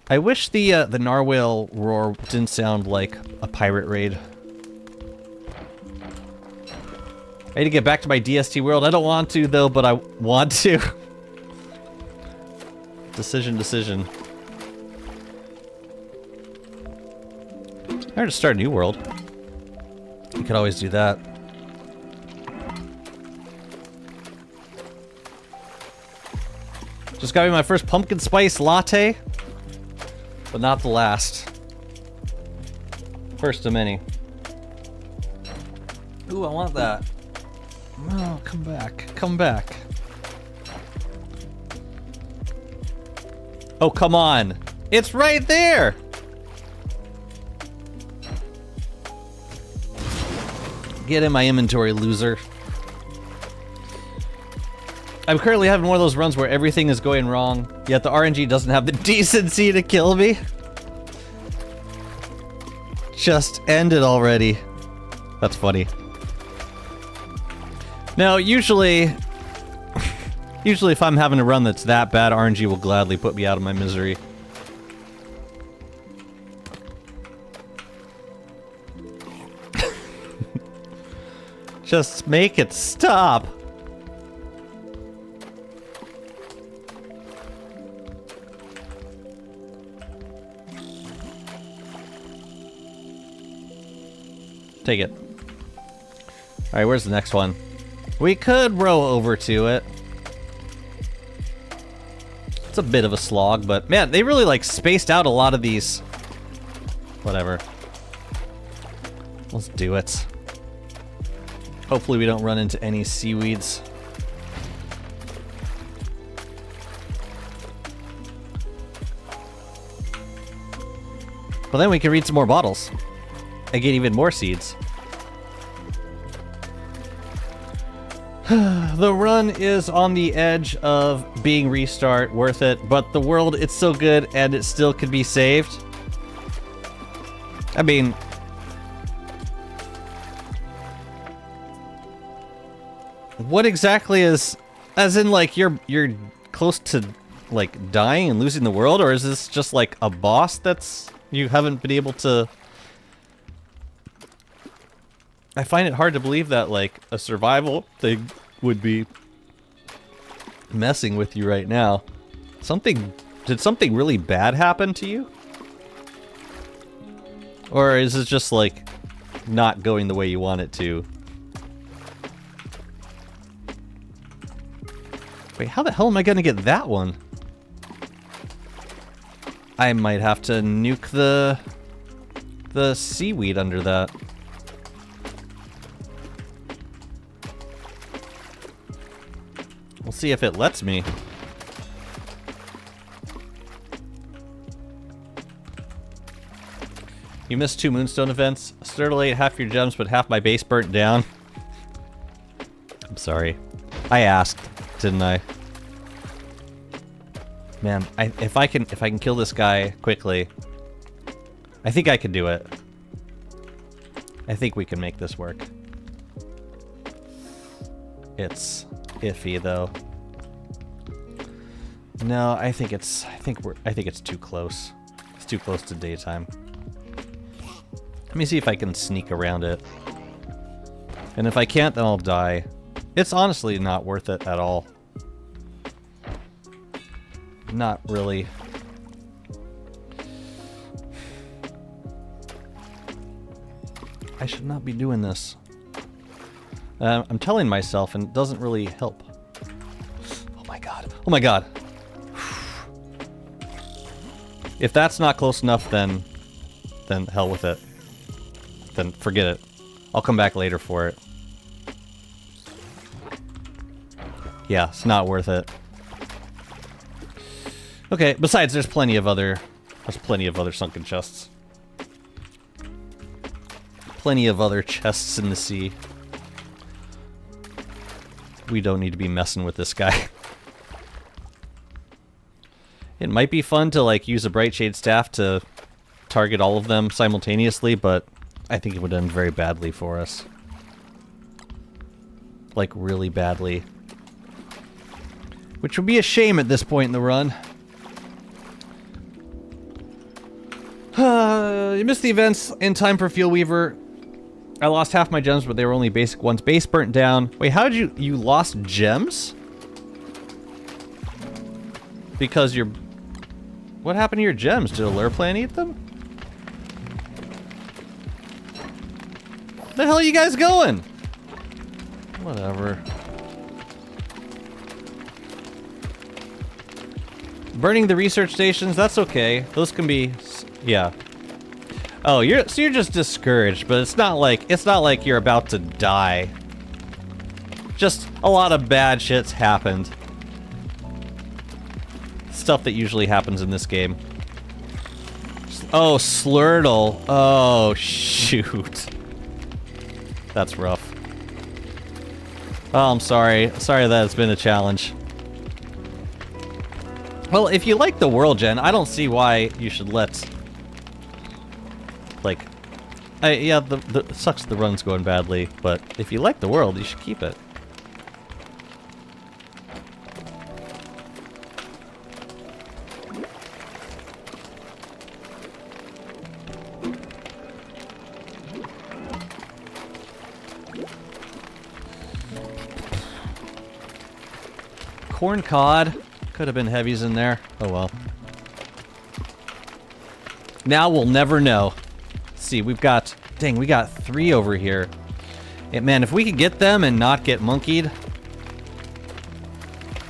S1: I wish the narwhal roar didn't sound like a pirate raid. I need to get back to my DST world. I don't want to though, but I want to. Decision. I heard to start a new world. You could always do that. Just got me my first pumpkin spice latte, but not the last. First of many. Ooh, I want that. Oh, come back. Come back. Oh, come on. It's right there! Get in my inventory, loser. I'm currently having one of those runs where everything is going wrong, yet the RNG doesn't have the decency to kill me. Just end it already. That's funny. Now, usually if I'm having a run that's that bad, RNG will gladly put me out of my misery. Just make it stop. Take it. Alright, where's the next one? We could row over to it. It's a bit of a slog, but man, they really like spaced out a lot of these. Whatever. Let's do it. Hopefully we don't run into any seaweeds. But then we can read some more bottles and get even more seeds. The run is on the edge of being restart, worth it, but the world, it's so good and it still could be saved. I mean, what exactly is, as in like you're close to like dying and losing the world, or is this just like a boss that's you haven't been able to? I find it hard to believe that like a survival thing would be messing with you right now. Did something really bad happen to you? Or is it just like not going the way you want it to? Wait, how the hell am I gonna get that one? I might have to nuke the seaweed under that. We'll see if it lets me. You missed 2 Moonstone events. Sturdily ate half your gems, but half my base burnt down. I'm sorry. I asked, didn't I? Man, if I can kill this guy quickly, I think I can do it. I think we can make this work. It's iffy though. No, I think it's too close. It's too close to daytime. Let me see if I can sneak around it. And if I can't, then I'll die. It's honestly not worth it at all. Not really. I should not be doing this. I'm telling myself, and it doesn't really help. Oh my god. Oh my god. If that's not close enough, then hell with it. Then forget it. I'll come back later for it. Yeah, it's not worth it. Okay, besides, there's plenty of other sunken chests. Plenty of other chests in the sea. We don't need to be messing with this guy. It might be fun to like use a Bright Shade Staff to target all of them simultaneously, but I think it would end very badly for us. Like really badly. Which would be a shame at this point in the run. You missed the events in time for Fuel Weaver. I lost half my gems, but they were only basic ones. Base burnt down. Wait, how did you lost gems? Because you're... What happened to your gems? Did a lure plant eat them? Where the hell are you guys going? Whatever. Burning the research stations, that's okay. Those can be... Yeah. Oh, you're just discouraged, but it's not like you're about to die. Just a lot of bad shit's happened. Stuff that usually happens in this game. Oh, Slurtle. Oh, shoot. That's rough. Oh, I'm sorry. Sorry that it's been a challenge. Well, if you like the world gen, I don't see why you should let... Like... yeah, it sucks the run's going badly, but if you like the world, you should keep it. Corn cod. Could have been heavies in there. Oh well. Now we'll never know. Let's see, we've got... Dang, we got 3 over here. Yeah, man, if we could get them and not get monkeyed,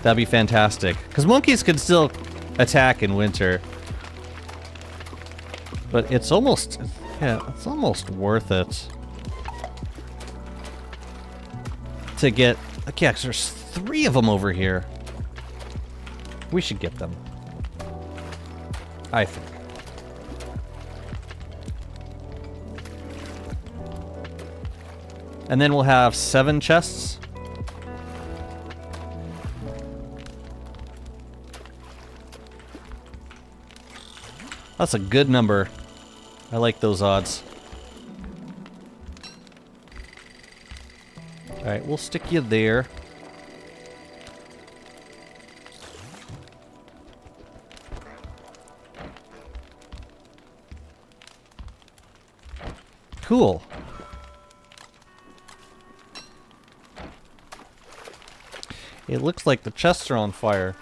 S1: that'd be fantastic. Because monkeys could still attack in winter. But it's almost... Yeah, it's almost worth it. To get... Okay, because there's 3 of them over here. We should get them. I think. And then we'll have 7 chests. That's a good number. I like those odds. Alright, we'll stick you there. Cool. It looks like the chests are on fire.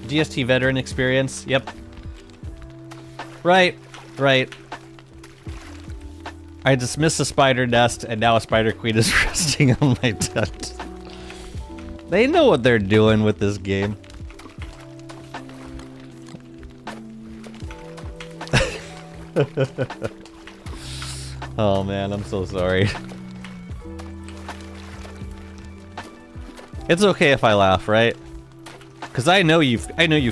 S1: DST veteran experience. Yep. Right. Right. I dismissed a spider nest, and now a spider queen is resting on my tent. They know what they're doing with this game. Oh man, I'm so sorry. It's okay if I laugh, right? Cause I know you've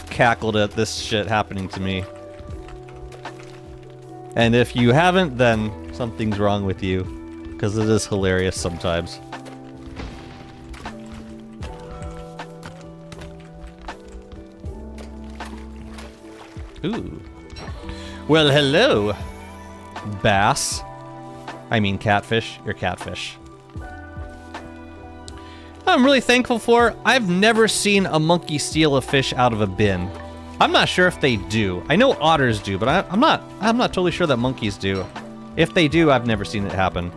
S1: cackled at this shit happening to me. And if you haven't, then something's wrong with you. Cause it is hilarious sometimes. Ooh. Well, hello, bass. I mean catfish. You're catfish. I'm really thankful for, I've never seen a monkey steal a fish out of a bin. I'm not sure if they do. I know otters do, but I'm not totally sure that monkeys do. If they do, I've never seen it happen.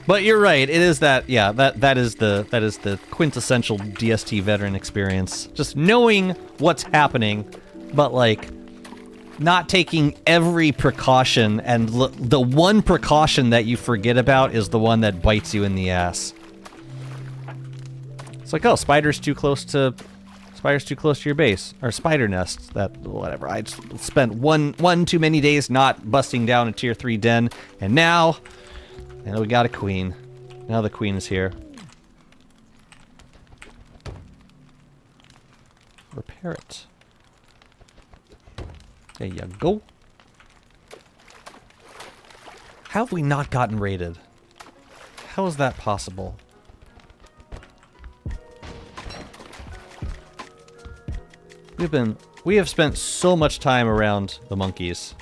S1: But you're right. It is that. Yeah, that is the quintessential DST veteran experience. Just knowing what's happening, but like not taking every precaution, and the one precaution that you forget about is the one that bites you in the ass. It's like, oh, spider's too close to your base, or spider nest. That whatever. I spent one too many days not busting down a tier 3 den, and now we got a queen. Now the queen is here. Repair it. There you go. How have we not gotten raided? How is that possible? We have spent so much time around the monkeys.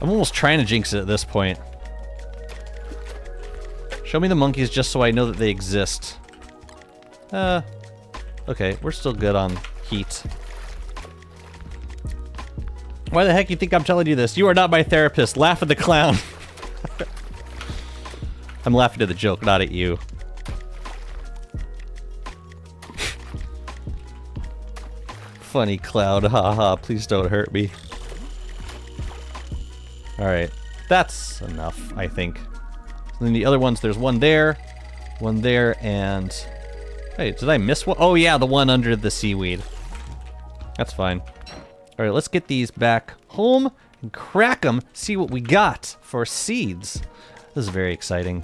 S1: I'm almost trying to jinx it at this point. Show me the monkeys just so I know that they exist. Okay, we're still good on heat. Why the heck you think I'm telling you this? You are not my therapist. Laugh at the clown. I'm laughing at the joke, not at you. Funny clown, haha, please don't hurt me. Alright, that's enough, I think. And then the other ones, there's one there, and... Hey, did I miss one? Oh yeah, the one under the seaweed. That's fine. Alright, let's get these back home and crack them, see what we got for seeds. This is very exciting.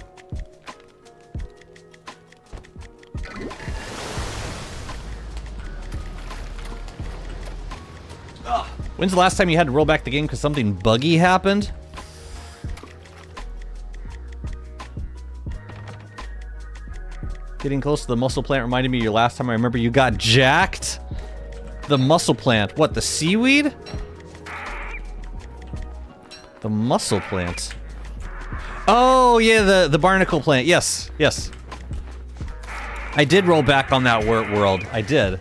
S1: When's the last time you had to roll back the game because something buggy happened? Getting close to the muscle plant reminded me of your last time I remember you got jacked. The muscle plant. What, the seaweed? The muscle plant. Oh, yeah, the barnacle plant. Yes, yes. I did roll back on that world. I did.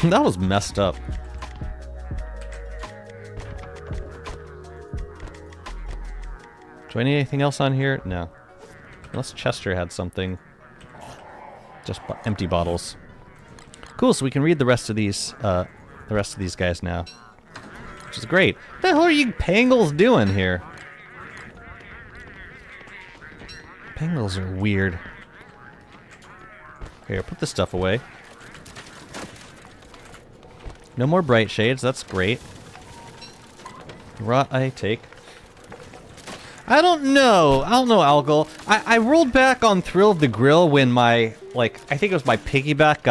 S1: That was messed up. Do I need anything else on here? No. Unless Chester had something. Just empty bottles. Cool, so we can read the rest of these guys now. Which is great. What the hell are you Pangles doing here? Pangles are weird. Here, put this stuff away. No more bright shades, that's great. Rot I take. I don't know, Algol. I rolled back on Thrill of the Grill when my, like, I think it was my piggyback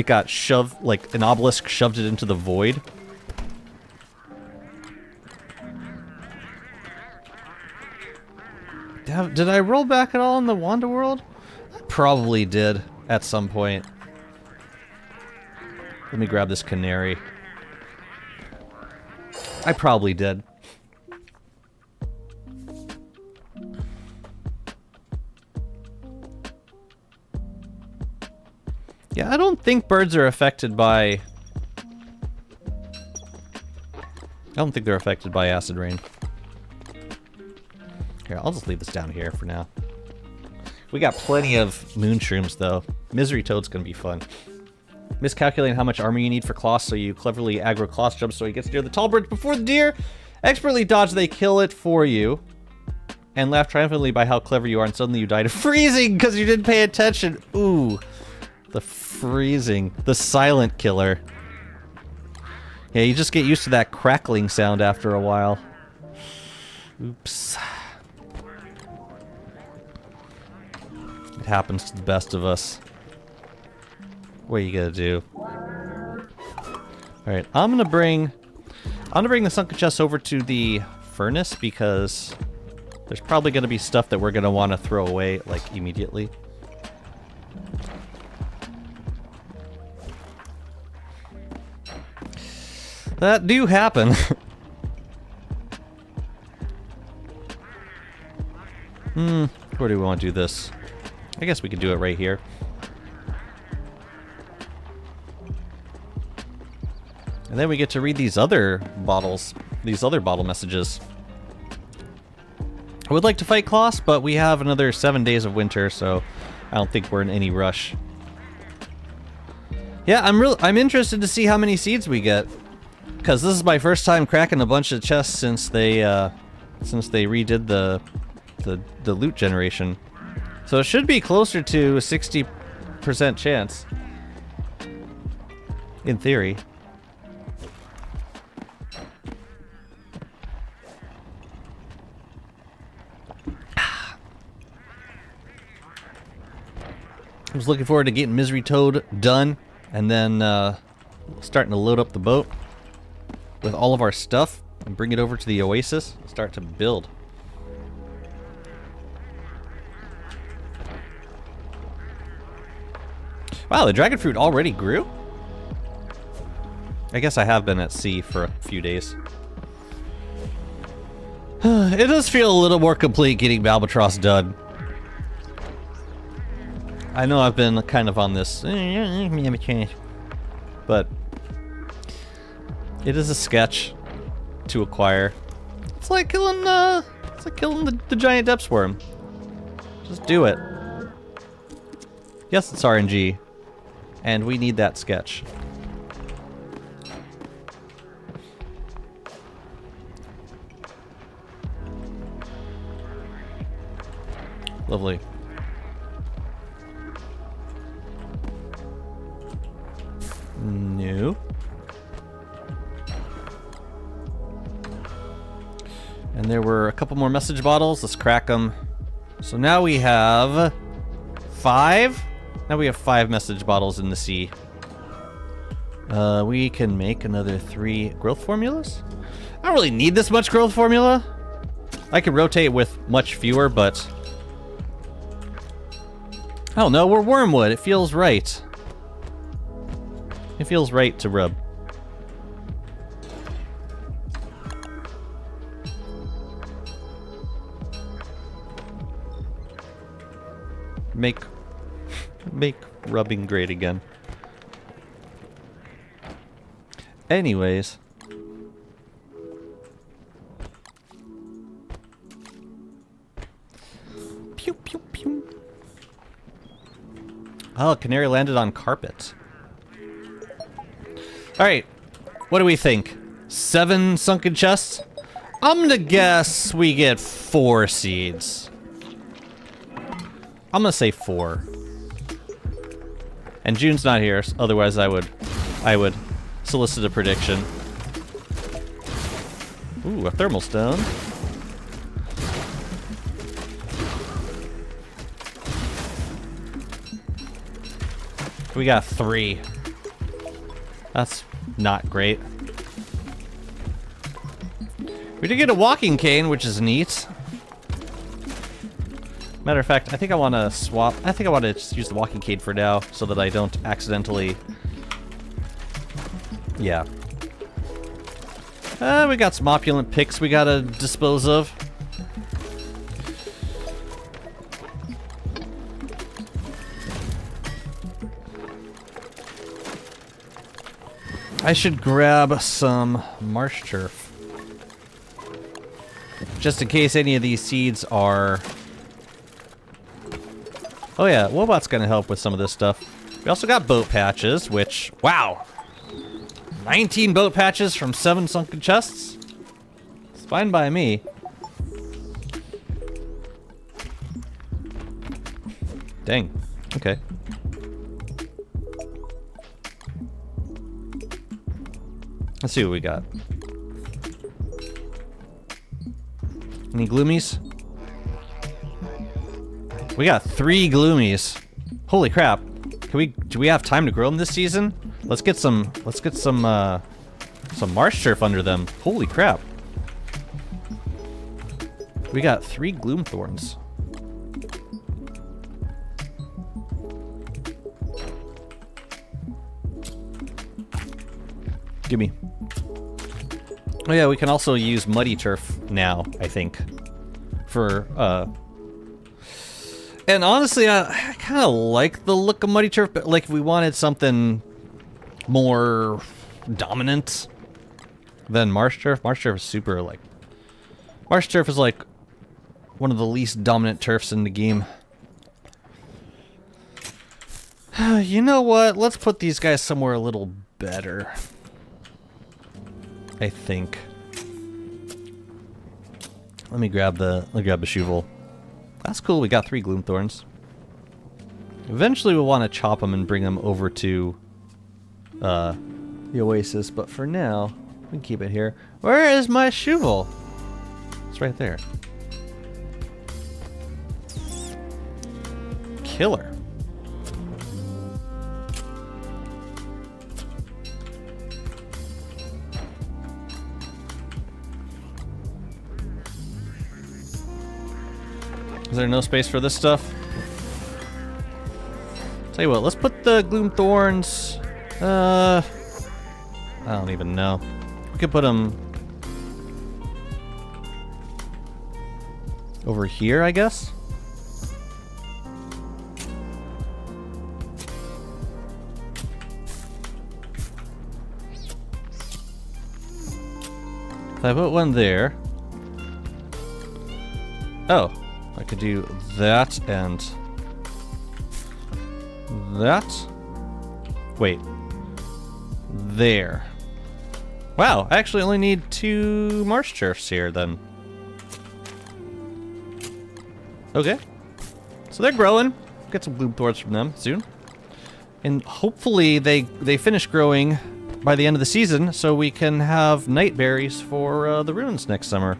S1: got shoved, like, an obelisk shoved it into the void. Did I roll back at all in the Wanda world? I probably did at some point. Let me grab this Canary. I probably did. Yeah, I don't think birds are affected by... I don't think they're affected by acid rain. Here, I'll just leave this down here for now. We got plenty of moon shrooms, though. Misery Toad's gonna be fun. Miscalculating how much armor you need for Kloss, so you cleverly aggro Kloss jump so he gets near the tall birds before the deer. Expertly dodge, they kill it for you. And laugh triumphantly by how clever you are, and suddenly you die to freezing because you didn't pay attention. Ooh. The freezing. The silent killer. Yeah, you just get used to that crackling sound after a while. Oops. It happens to the best of us. What are you gonna do? Alright, I'm gonna bring the sunken chest over to the furnace because there's probably gonna be stuff that we're gonna want to throw away, like, immediately. That do happen. Where do we want to do this? I guess we could do it right here. And then we get to read these other bottles, these other bottle messages. I would like to fight Kloss, but we have another 7 days of winter, so I don't think we're in any rush. Yeah, I'm interested to see how many seeds we get, because this is my first time cracking a bunch of chests since they redid the loot generation. So it should be closer to a 60% chance, in theory. I was looking forward to getting Misery Toad done, and then starting to load up the boat with all of our stuff and bring it over to the Oasis and start to build. Wow, the dragon fruit already grew? I guess I have been at sea for a few days. It does feel a little more complete getting Malbatross done. I know I've been kind of on this, but it is a sketch to acquire. It's like killing the giant depth worm. Just do it. Yes, it's RNG, and we need that sketch. Lovely. No. And there were a couple more message bottles. Let's crack them. So now we have 5. Now we have 5 message bottles in the sea. We can make another 3 growth formulas. I don't really need this much growth formula. I could rotate with much fewer, but I don't know. We're Wormwood. It feels right. It feels right to rub. Make rubbing great again. Anyways. Pew, pew, pew. Oh, Canary landed on carpet. Alright. What do we think? 7 sunken chests? I'm gonna guess we get 4 seeds. I'm gonna say 4. And June's not here, otherwise I would solicit a prediction. Ooh, a thermal stone. We got 3. That's not great. We did get a walking cane, which is neat. Matter of fact, I think I want to swap. I think I want to just use the walking cane for now, so that I don't accidentally. Yeah. We got some opulent picks we gotta dispose of. I should grab some marsh turf. Just in case any of these seeds are... Oh yeah, Wobot's gonna help with some of this stuff. We also got boat patches, which... Wow! 19 boat patches from 7 sunken chests? It's fine by me. Dang. Okay. Let's see what we got. Any gloomies? We got 3 gloomies. Holy crap. Do we have time to grow them this season? Let's get some marsh turf under them. Holy crap. We got 3 gloom thorns. Gimme. Oh yeah, we can also use muddy turf now, I think. For, And honestly, I kind of like the look of muddy turf, but like if we wanted something more dominant than marsh turf is super, like... Marsh turf is like one of the least dominant turfs in the game. You know what? Let's put these guys somewhere a little better. I think. Let me grab the shovel. That's cool. We got 3 gloom thorns. Eventually, we'll want to chop them and bring them over to the oasis. But for now, we can keep it here. Where is my shovel? It's right there. Killer. Is there no space for this stuff? Tell you what, let's put the gloom thorns. I don't even know. We could put them over here, I guess. If I put one there. Oh. I could do that and that. Wait. There. Wow, I actually only need 2 marsh turfs here then. Okay. So they're growing. Get some gloom thorns from them soon. And hopefully they finish growing by the end of the season so we can have night berries for the ruins next summer.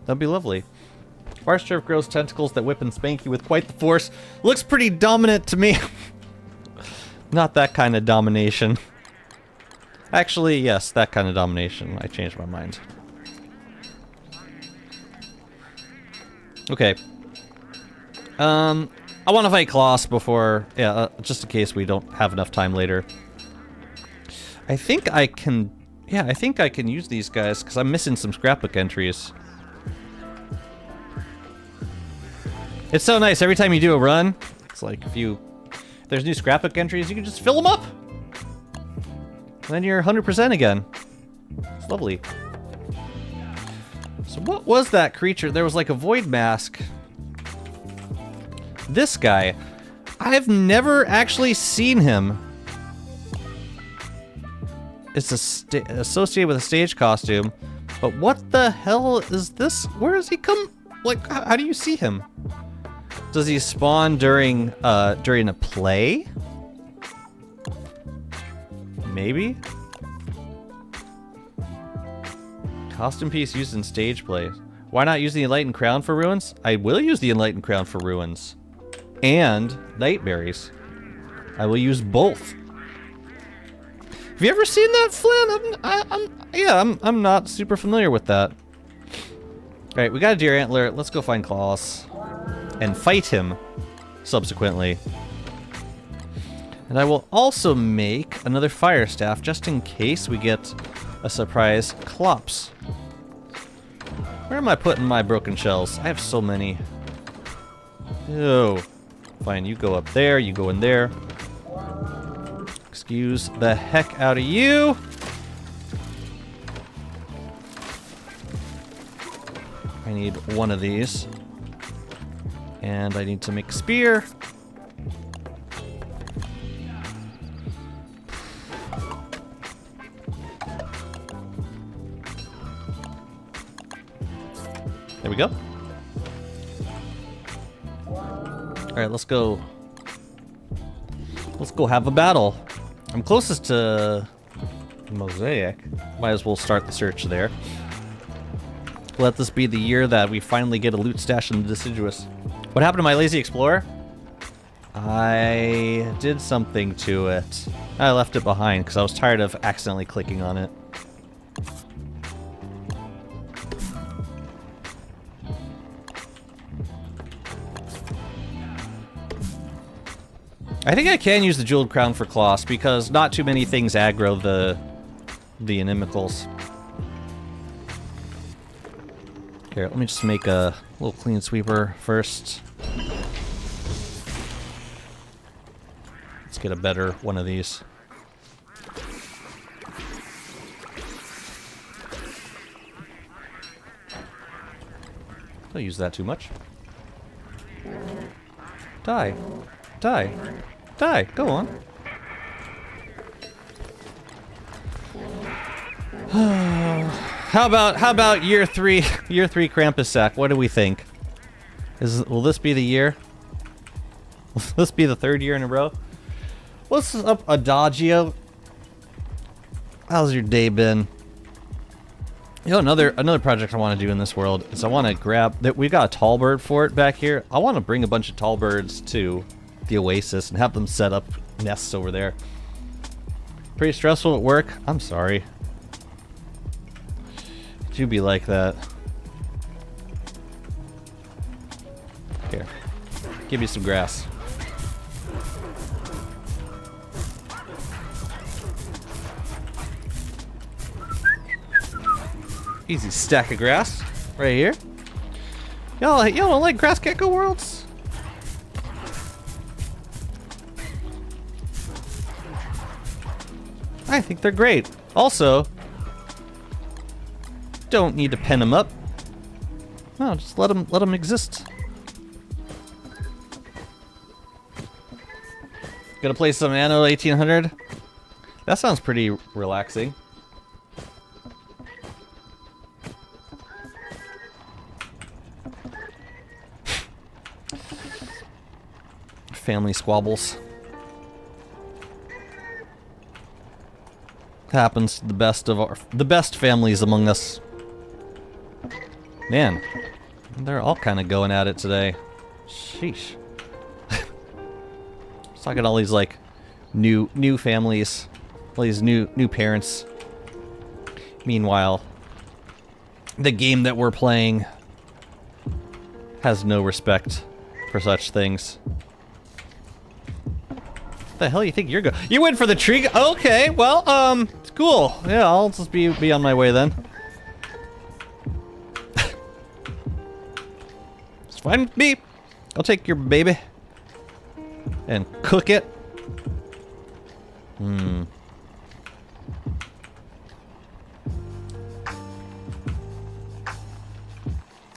S1: That'd be lovely. Farstrip grows tentacles that whip and spank you with quite the force. Looks pretty dominant to me. Not that kind of domination. Actually, yes, that kind of domination. I changed my mind. Okay. I want to fight Kloss before... Yeah, just in case we don't have enough time later. I think I can... Yeah, I think I can use these guys, because I'm missing some scrapbook entries. It's so nice, every time you do a run, it's like if there's new scrapbook entries, you can just fill them up! And then you're 100% again. It's lovely. So what was that creature? There was like a void mask. This guy. I've never actually seen him. It's associated with a stage costume. But what the hell is this? Where does he come? Like, how do you see him? Does he spawn during a play? Maybe? Costume piece used in stage plays. Why not use the Enlightened Crown for ruins? I will use the Enlightened Crown for ruins. And Nightberries. I will use both. Have you ever seen that, Flynn? I'm not super familiar with that. Alright, we got a deer antler. Let's go find Kloss. And fight him subsequently. And I will also make another fire staff just in case we get a surprise Klops. Where am I putting my broken shells? I have so many. Oh. Fine, you go up there, you go in there. Excuse the heck out of you. I need one of these. And I need to make a spear. There we go. Alright, let's go. Let's go have a battle. I'm closest to Mosaic. Might as well start the search there. Let this be the year that we finally get a loot stash in the Deciduous. What happened to my Lazy Explorer? I did something to it. I left it behind because I was tired of accidentally clicking on it. I think I can use the Jeweled Crown for Kloss because not too many things aggro the inimicals. Here, let me just make a little clean sweeper first. Let's get a better one of these. Don't use that too much. Die. Die. Die. Go on. How about year three Krampus sack? What do we think? Will this be the year? Will this be the third year in a row? What's up, Adagio? How's your day been? You know, another project I want to do in this world is I want to grab that. We got a tall bird fort back here. I want to bring a bunch of tall birds to the Oasis and have them set up nests over there. Pretty stressful at work. I'm sorry. Could you be like that? Here, give me some grass. Easy stack of grass right here. Y'all don't like Grass Gecko Worlds? I think they're great. Also, don't need to pen them up. No, just let them exist. Gonna play some Anno 1800. That sounds pretty relaxing. Family squabbles. Happens to the best families among us. Man, they're all kind of going at it today. Sheesh. Just talking all these like new families, all these new parents. Meanwhile, the game that we're playing has no respect for such things. What the hell you think you're going? You went for the tree? Okay, well, cool. Yeah, I'll just be on my way then. It's fine with me. I'll take your baby and cook it.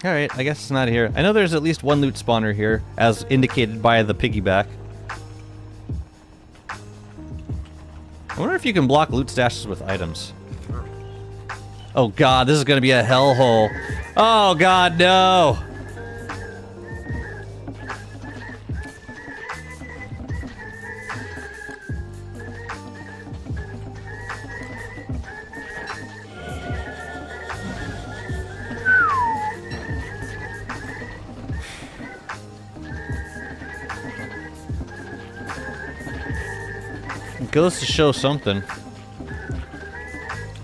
S1: Alright, I guess it's not here. I know there's at least one loot spawner here, as indicated by the piggyback. I wonder if you can block loot stashes with items. Oh god, this is gonna be a hellhole. Oh god, no! It goes to show something.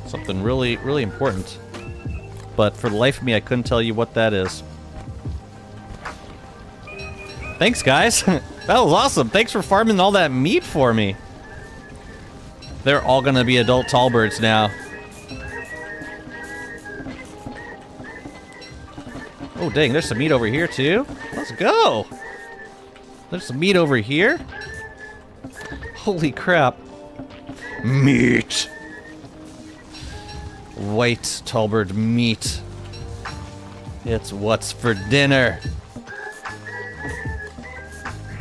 S1: Something really, really important. But for the life of me, I couldn't tell you what that is. Thanks, guys. That was awesome. Thanks for farming all that meat for me. They're all gonna be adult tall birds now. Oh, dang, there's some meat over here, too. Let's go. There's some meat over here. Holy crap. Meat. White tallbird meat. It's what's for dinner.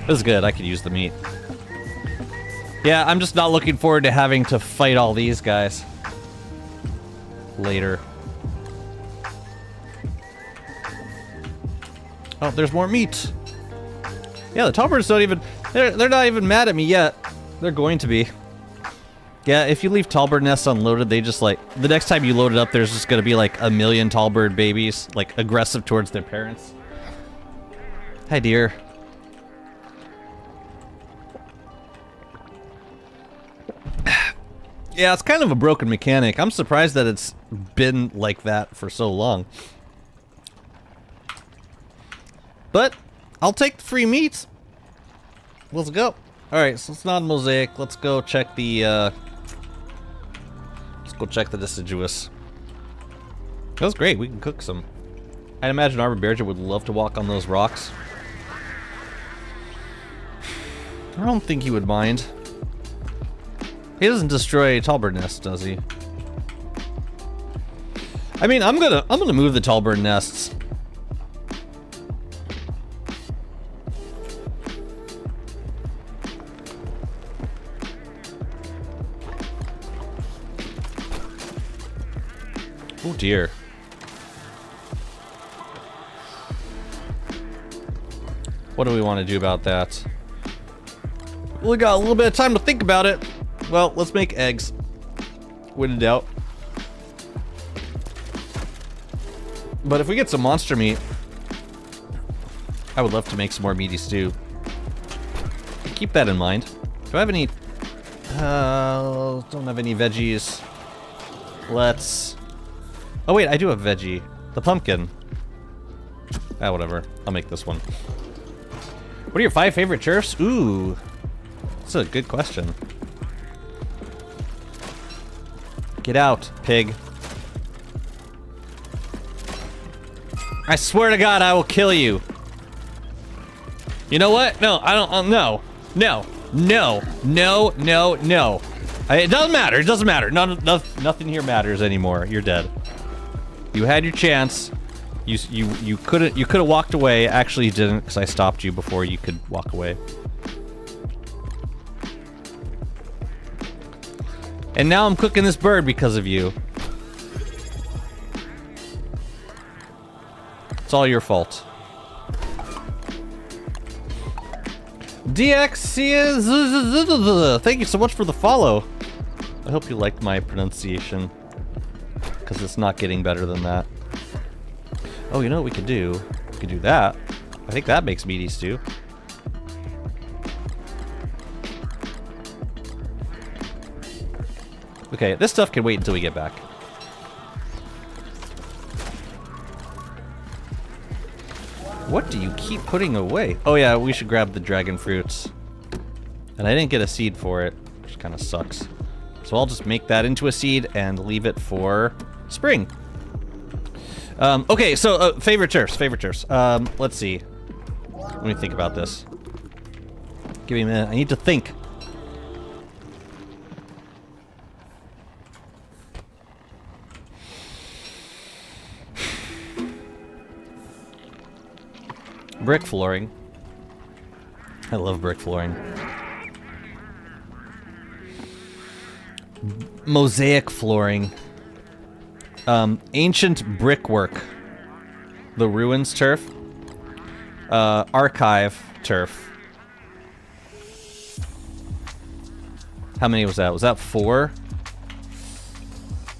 S1: This is good. I could use the meat. Yeah, I'm just not looking forward to having to fight all these guys later. Oh, there's more meat. Yeah, the tallbirds don't even... They're not even mad at me yet. They're going to be. Yeah, if you leave tallbird nests unloaded, they just like... The next time you load it up, there's just gonna be like a million tallbird babies, like aggressive towards their parents. Hi, dear. Yeah, it's kind of a broken mechanic. I'm surprised that it's been like that for so long. But I'll take the free meat. Let's go. Alright, so it's not mosaic. Let's go check the, let's go check the deciduous. That was great. We can cook some. I'd imagine Arbor Bearja would love to walk on those rocks. I don't think he would mind. He doesn't destroy tallbird nests, does he? I mean, I'm gonna move the tallbird nests. Oh dear. What do we want to do about that? We got a little bit of time to think about it. Well, let's make eggs. When in doubt. But if we get some monster meat, I would love to make some more meaty stew. Keep that in mind. Do I have any... don't have any veggies. Let's... Oh wait, I do have veggie. The pumpkin. Ah, whatever. I'll make this one. What are your 5 favorite turfs? Ooh. That's a good question. Get out, pig. I swear to God, I will kill you. You know what? No, I don't, no. No. No. No, no, no. It doesn't matter, it doesn't matter. Nothing here matters anymore. You're dead. You had your chance. You could have walked away. Actually, you didn't, because I stopped you before you could walk away. And now I'm cooking this bird because of you. It's all your fault. DX, thank you so much for the follow. I hope you liked my pronunciation, because it's not getting better than that. Oh, you know what we could do? We could do that. I think that makes meaty stew. Okay, this stuff can wait until we get back. What do you keep putting away? Oh yeah, we should grab the dragon fruits. And I didn't get a seed for it, which kind of sucks. So I'll just make that into a seed and leave it for spring. Okay, so favorite turfs. Let's see. Let me think about this. Give me a minute. I need to think. Brick flooring. I love brick flooring. Mosaic flooring. Ancient brickwork. The ruins turf. Archive turf. How many was that? Was that 4?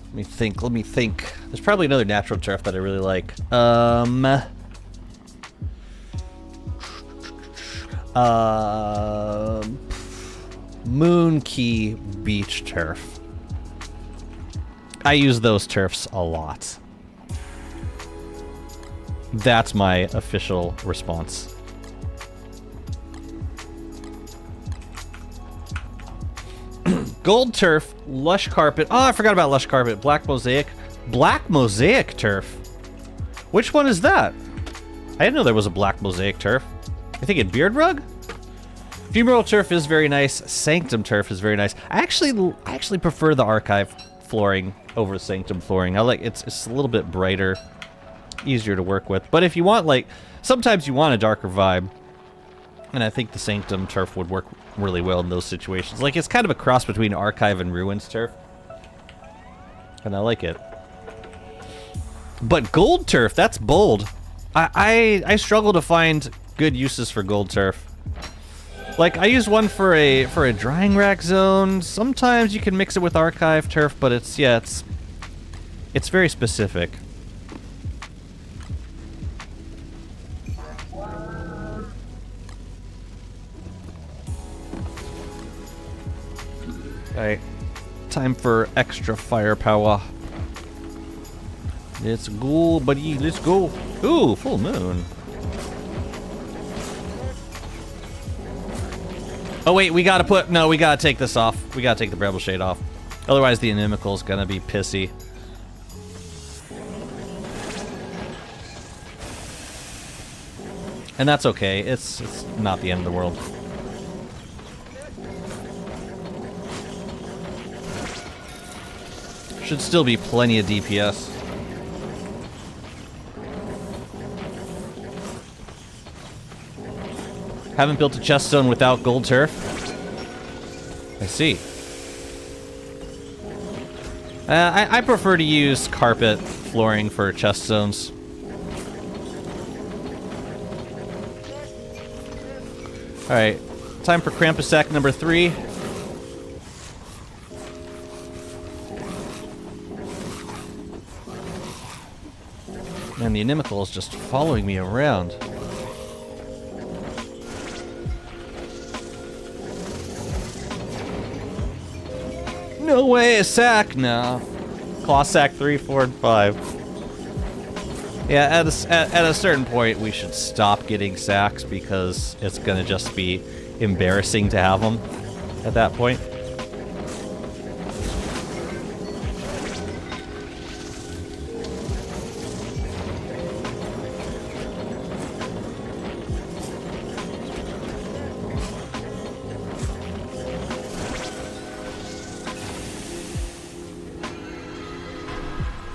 S1: Let me think. There's probably another natural turf that I really like. Moon Key beach turf. I use those turfs a lot. That's my official response. Gold turf, lush carpet. Oh, I forgot about lush carpet. Black mosaic. Black mosaic turf. Which one is that? I didn't know there was a black mosaic turf. I think a beard rug? Funeral turf is very nice. Sanctum turf is very nice. I actually prefer the archive flooring over sanctum flooring. I like it's a little bit brighter, easier to work with. But if you want, like, sometimes you want a darker vibe, and I think the sanctum turf would work really well in those situations. Like, it's kind of a cross between archive and ruins turf, and I like it. But gold turf, that's bold. I struggle to find good uses for gold turf. Like, I use one for a drying rack zone. Sometimes you can mix it with archive turf, but it's very specific. Alright, time for extra firepower. Let's go, buddy, let's go. Ooh, full moon. Oh wait, we gotta take this off. We gotta take the Bramble Shade off. Otherwise the Inimical's gonna be pissy. And that's okay, it's not the end of the world. Should still be plenty of DPS. Haven't built a chest zone without gold turf. I see. I prefer to use carpet flooring for chest zones. Alright, time for Krampus sack number 3. And the Inimical is just following me around. No way, a sack? No. Claw sack 3, 4, and 5. Yeah, at a certain point, we should stop getting sacks because it's gonna just be embarrassing to have them at that point.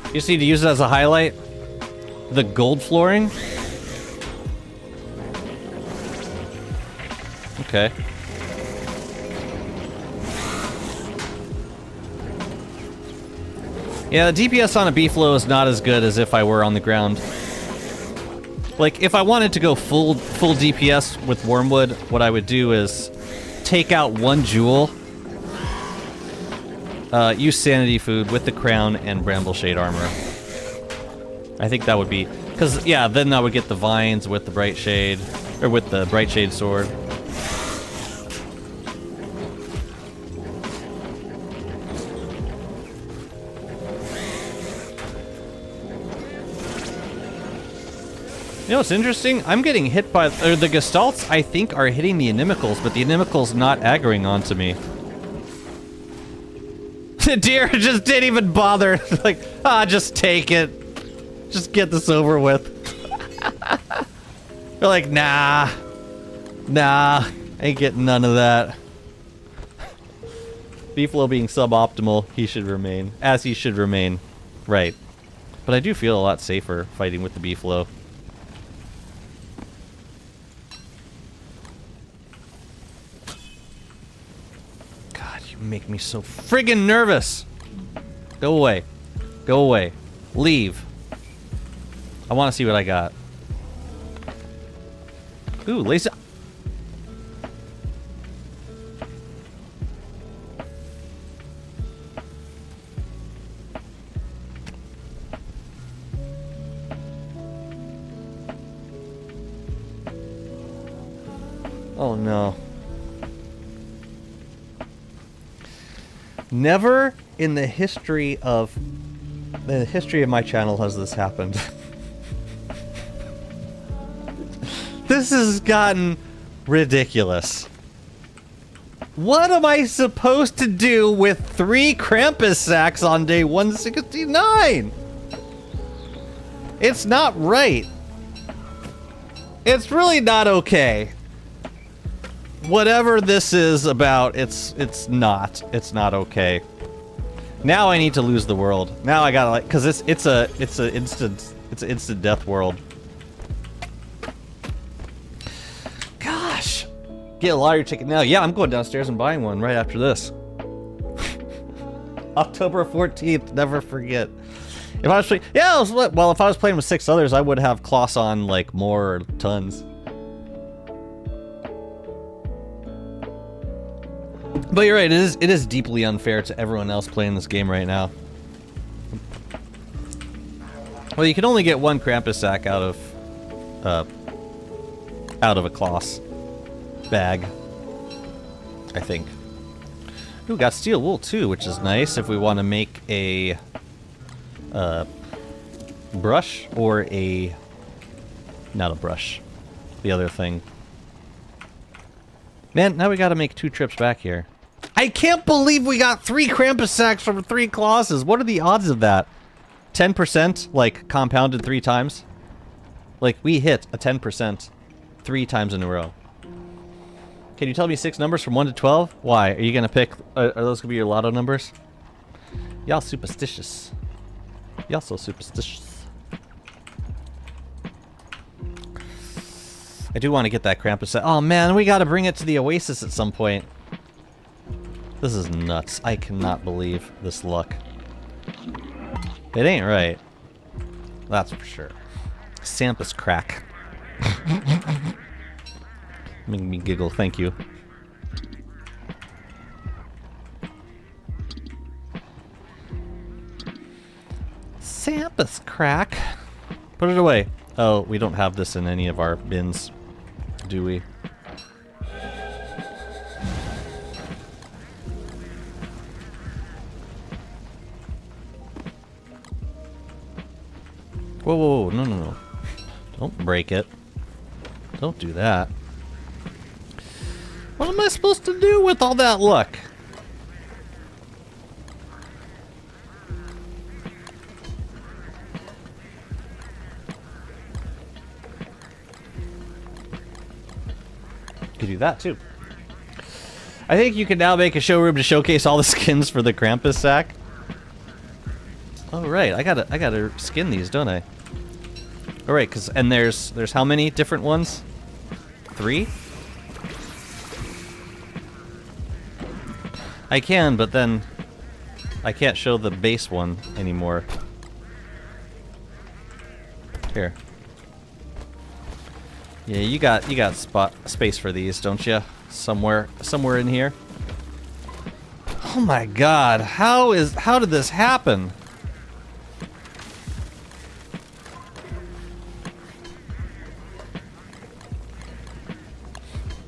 S1: You just need to use it as a highlight. The gold flooring. Okay. Yeah, the DPS on a B-flow is not as good as if I were on the ground. Like, if I wanted to go full DPS with Wormwood, what I would do is take out 1 jewel, use sanity food with the crown and bramble shade armor. I think that would be Because, yeah, then I would get the vines with the bright shade, or with the bright shade sword. You know what's interesting? I'm getting hit by, or the Gestalts, I think, are hitting the Inimicals, but the Inimicals not aggroing onto me. The deer just didn't even bother. Like, just take it. Just get this over with. They're like, nah, ain't getting none of that. Beefalo being suboptimal, he should remain, as he should remain, right. But I do feel a lot safer fighting with the Beefalo. God, you make me so friggin' nervous. Go away. Go away. Leave. I want to see what I got. Ooh, laser. Oh no. Never in the history of my channel has this happened. This has gotten ridiculous. What am I supposed to do with 3 Krampus sacks on day 169? It's not right. It's really not okay. Whatever this is about, it's not okay. Now I need to lose the world. Now I gotta, like, cause it's an instant death world. Gosh, get a lottery ticket now. Yeah, I'm going downstairs and buying one right after this. October 14th, never forget. If I was playing, yeah, well, if I was playing with 6 others, I would have Kloss on like more tons. But you're right, it is deeply unfair to everyone else playing this game right now. Well, you can only get 1 Krampus sack out of a Kloss bag, I think. Ooh, got steel wool too, which is nice if we want to make a brush or a, not a brush, the other thing. Man, now we gotta make 2 trips back here. I can't believe we got 3 Krampus sacks from 3 Klosses. What are the odds of that? 10%, like, compounded 3 times? Like, we hit a 10% 3 times in a row. Can you tell me 6 numbers from 1 to 12? Why? Are you gonna pick, are those gonna be your lotto numbers? Y'all superstitious. Y'all so superstitious. I do want to get that Krampus sack. Oh man, we gotta bring it to the Oasis at some point. This is nuts. I cannot believe this luck. It ain't right. That's for sure. Sampus crack. Making me giggle, thank you. Sampus crack. Put it away. Oh, we don't have this in any of our bins, do we? Whoa, whoa, whoa, no, no, no. Don't break it. Don't do that. What am I supposed to do with all that luck? You could do that too. I think you can now make a showroom to showcase all the skins for the Krampus sack. Oh right, I gotta skin these, don't I? All right, and there's how many different ones? 3? I can, but then I can't show the base one anymore. Here. Yeah, you got space for these, don't you? Somewhere in here. Oh my God! How did this happen?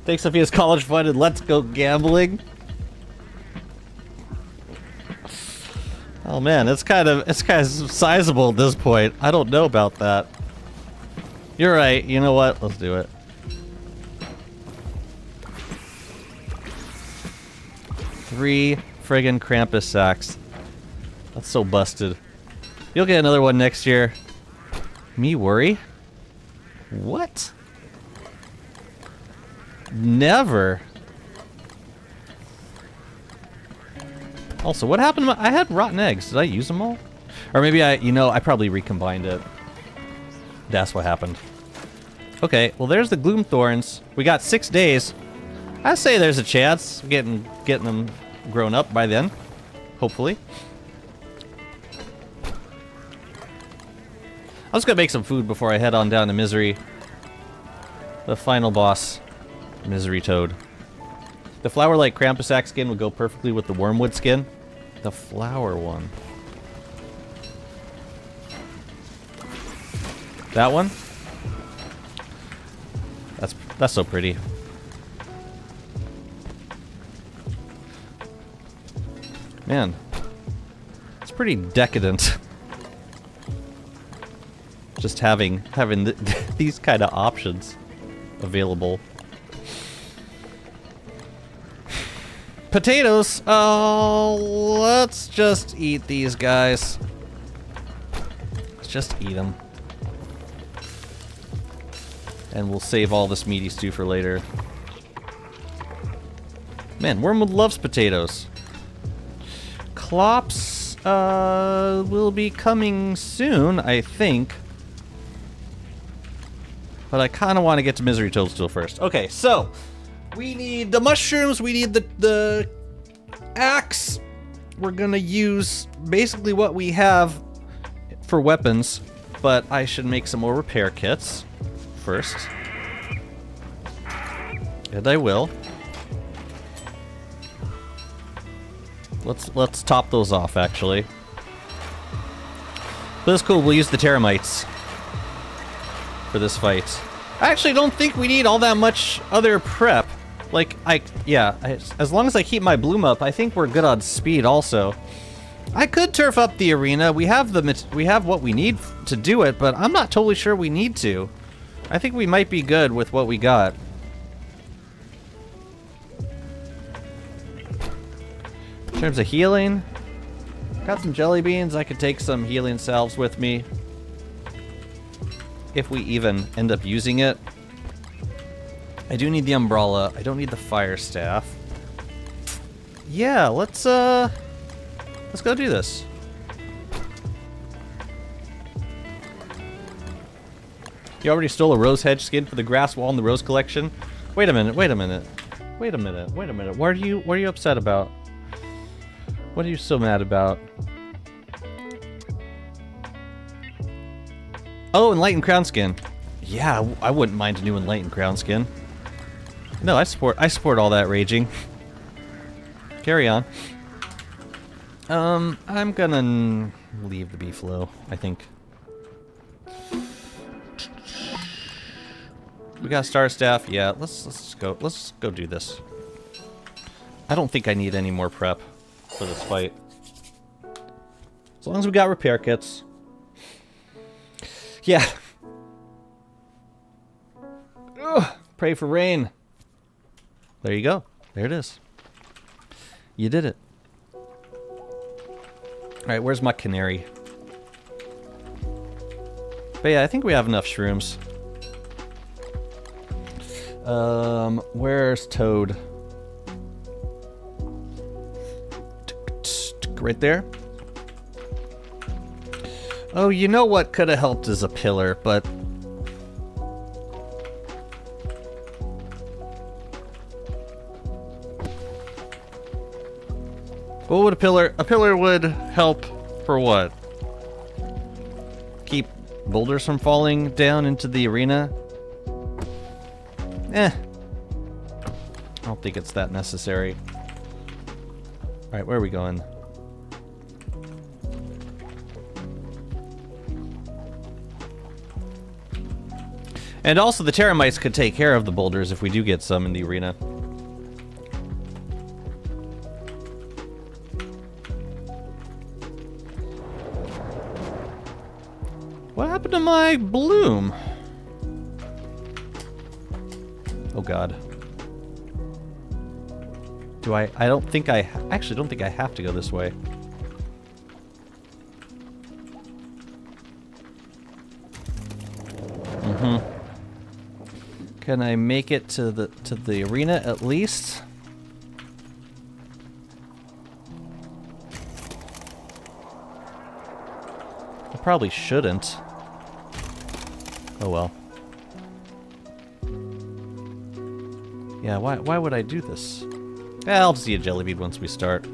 S1: Takes Sophia's college fund and let's go gambling. Oh man, it's kind of sizable at this point. I don't know about that. You're right. You know what? Let's do it. Three friggin' Krampus sacks. That's so busted. You'll get another one next year. Me worry? What? Never. Also, what happened to my... I had rotten eggs. Did I use them all? Or maybe I probably recombined it. That's what happened. Okay, well there's the Gloom Thorns. We got 6 days. I say there's a chance of getting them grown up by then. Hopefully. I'm just gonna make some food before I head on down to Misery. The final boss. Misery Toad. The flower-like Krampus sack skin would go perfectly with the Wormwood skin. The flower one. That one? That's so pretty. Man. It's pretty decadent. Just having these kind of options available. Potatoes! Oh, let's just eat these guys. Let's just eat them. And we'll save all this meaty stew for later. Man, Wormwood loves potatoes. Clops will be coming soon, I think. But I kind of want to get to Misery Toadstool first. Okay, so we need the mushrooms, we need the axe. We're gonna use basically what we have for weapons, but I should make some more repair kits first. And I will. Let's top those off, actually. But that's cool, we'll use the teramites for this fight. I actually don't think we need all that much other prep. Like, as long as I keep my bloom up, I think we're good on speed also. I could turf up the arena. We have what we need to do it, but I'm not totally sure we need to. I think we might be good with what we got. In terms of healing, got some jelly beans. I could take some healing salves with me. If we even end up using it. I do need the umbrella. I don't need the fire staff. Yeah, let's go do this. You already stole a rose hedge skin for the grass wall in the rose collection? Wait a minute, wait a minute. Wait a minute, wait a minute. What are you upset about? What are you so mad about? Oh, Enlightened Crown Skin. Yeah, I wouldn't mind a new Enlightened Crown Skin. No, I support all that raging. Carry on. I'm gonna leave the beef low, I think. We got Star Staff. Yeah, let's go do this. I don't think I need any more prep for this fight. As long as we got repair kits. Yeah. Ugh, pray for rain. There you go. There it is. You did it. Alright, where's my Canary? But yeah, I think we have enough shrooms. Where's Toad? Right there? Oh, you know what could have helped as a pillar, but... What would a pillar... A pillar would help for what? Keep boulders from falling down into the arena? Eh. I don't think it's that necessary. Alright, where are we going? And also the termites could take care of the boulders if we do get some in the arena. What happened to my bloom? Oh god. Do I don't think I actually don't think I have to go this way. Can I make it to the arena at least? I probably shouldn't. Oh well. Yeah, why would I do this? I'll just eat a jelly bean once we start.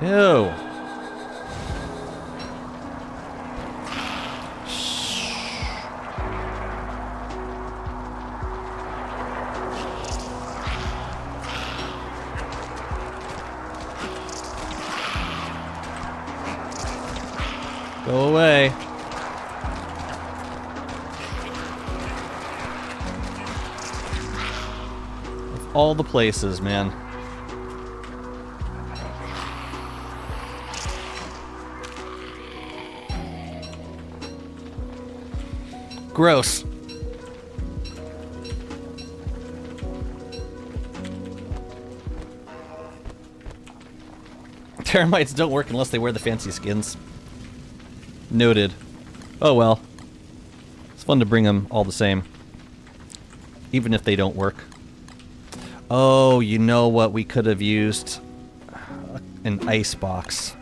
S1: Ew. Go away. Of all the places, man. Gross. Termites don't work unless they wear the fancy skins. Noted. Oh well. It's fun to bring them all the same. Even if they don't work. Oh, you know what we could have used? An ice box.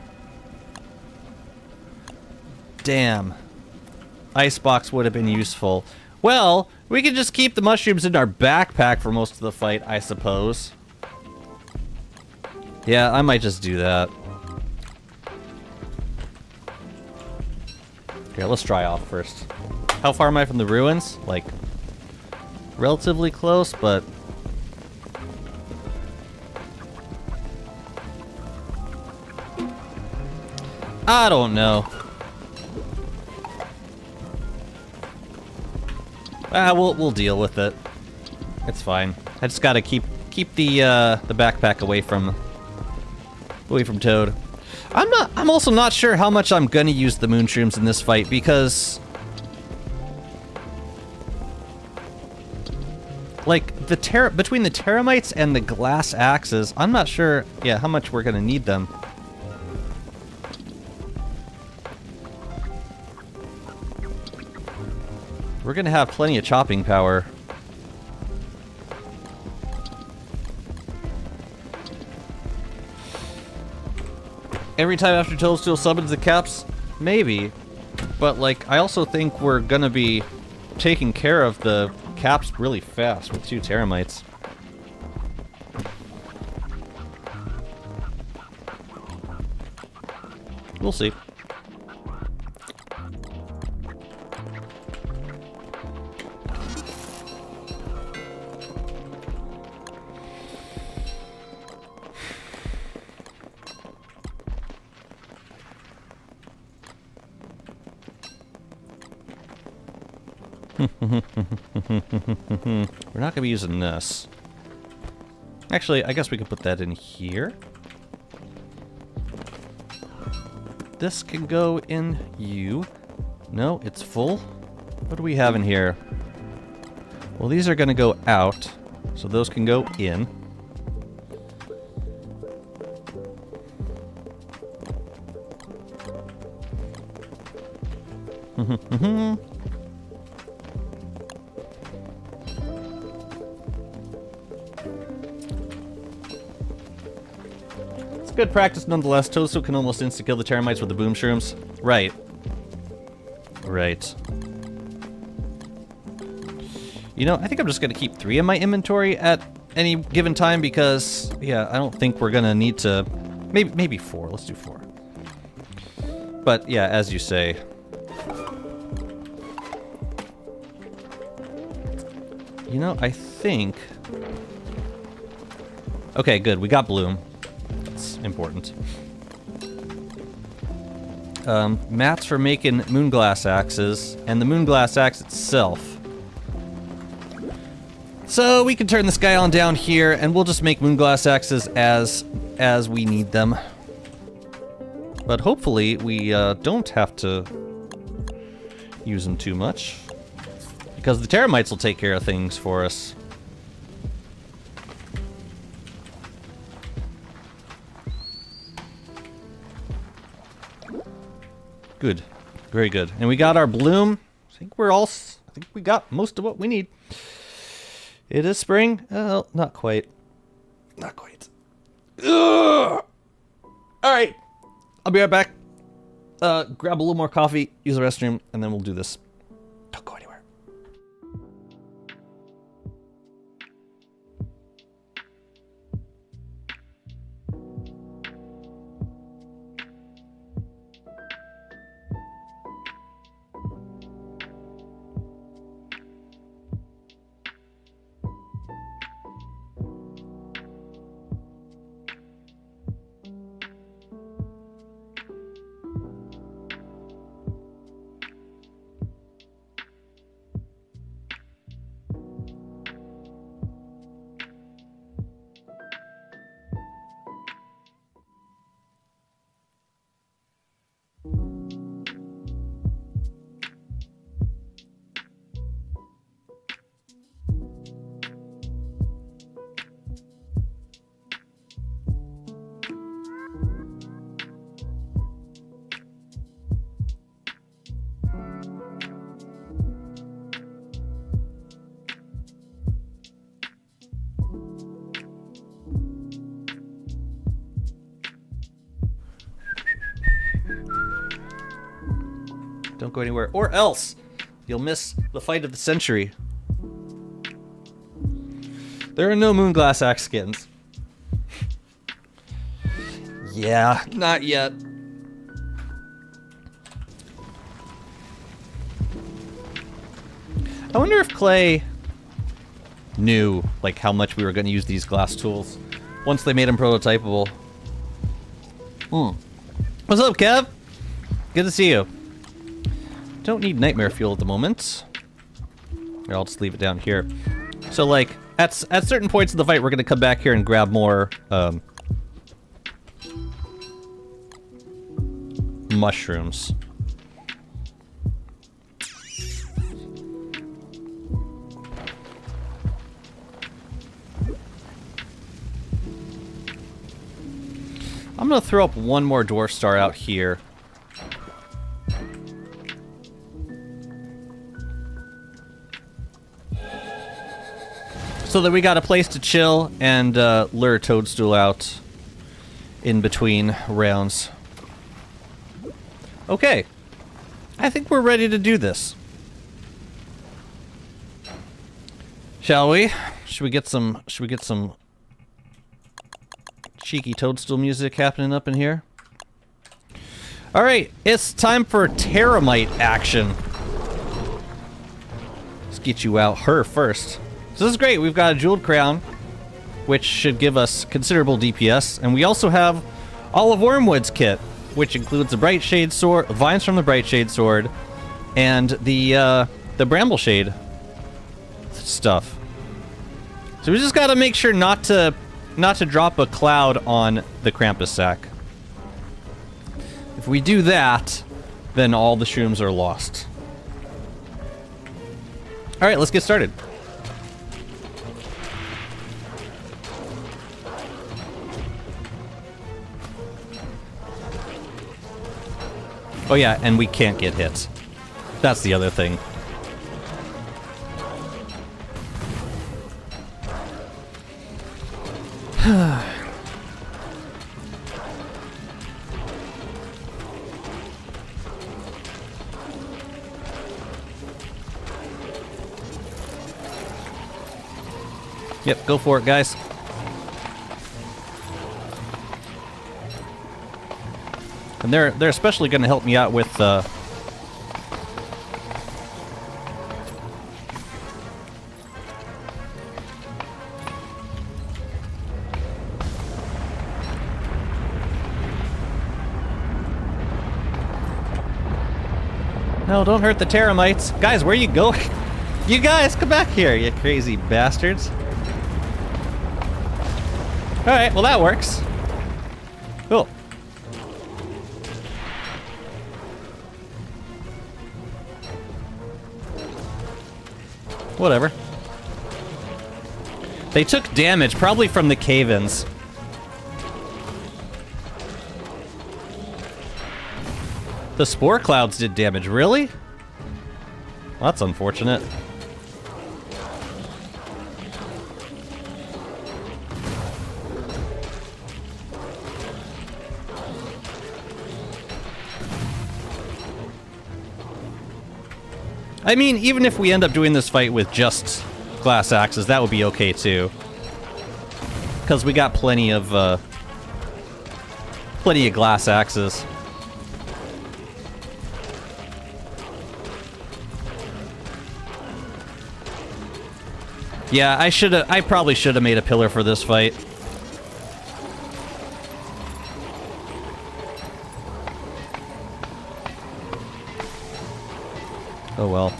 S1: Damn. Icebox would have been useful. Well, we could just keep the mushrooms in our backpack for most of the fight, I suppose. Yeah, I might just do that. Here, let's dry off first. How far am I from the ruins? Like, relatively close, but... I don't know. We'll deal with it. It's fine. I just gotta keep the backpack away from Toad. I'm also not sure how much I'm gonna use the moonshrooms in this fight because, like, between the termites and the glass axes, I'm not sure, yeah, how much we're gonna need them. We're gonna have plenty of chopping power. Every time after Toadstool summons the caps? Maybe. But, like, I also think we're gonna be taking care of the caps really fast with 2 termites. We'll see. We're not gonna be using this. Actually, I guess we could put that in here. This can go in you. No, it's full. What do we have in here? Well, these are gonna go out, so those can go in. It's good practice nonetheless. Toadstool can almost insta-kill the termites with the boom shrooms. Right. Right. You know, I think I'm just gonna keep 3 in my inventory at any given time because, yeah, I don't think we're gonna need to... Maybe 4. Let's do 4. But, yeah, as you say... You know, I think... Okay, good. We got bloom. That's important. mats for making moonglass axes, and the moonglass axe itself. So we can turn this guy on down here, and we'll just make moonglass axes as we need them. But hopefully we don't have to use them too much, because the termites will take care of things for us. Good. Very good. And we got our bloom. I think we got most of what we need. It is spring. Oh, not quite. Not quite. Ugh! All right. I'll be right back. Grab a little more coffee, use the restroom, and then we'll do this. Don't go anywhere. Don't go anywhere, or else you'll miss the fight of the century. There are no moonglass axe skins. Yeah, not yet. I wonder if Clay knew, like, how much we were going to use these glass tools once they made them prototypable. What's up, Kev? Good to see you. Don't need nightmare fuel at the moment. Here, I'll just leave it down here. So, like, at certain points of the fight, we're going to come back here and grab more mushrooms. I'm going to throw up one more dwarf star out here. So that we got a place to chill and lure Toadstool out in between rounds. Okay. I think we're ready to do this. Shall we? Should we get some cheeky Toadstool music happening up in here? Alright, it's time for Terramite action. Let's get you out her first. So this is great. We've got a jeweled crown, which should give us considerable DPS, and we also have all of Wormwood's kit, which includes the Bright Shade sword, vines from the Bright Shade sword, and the Bramble Shade stuff. So we just got to make sure not to drop a cloud on the Krampus sack. If we do that, then all the shrooms are lost. All right, let's get started. Oh yeah, and we can't get hit. That's the other thing. Yep, go for it, guys. And they're especially going to help me out with No, don't hurt the termites. Guys, where you going? You guys, come back here, you crazy bastards. Alright, well that works. Cool. Whatever. They took damage, probably from the cave-ins. The spore clouds did damage, really? Well, that's unfortunate. I mean, even if we end up doing this fight with just glass axes, that would be okay too. Because we got plenty of glass axes. Yeah, I probably should have made a pillar for this fight. Oh well.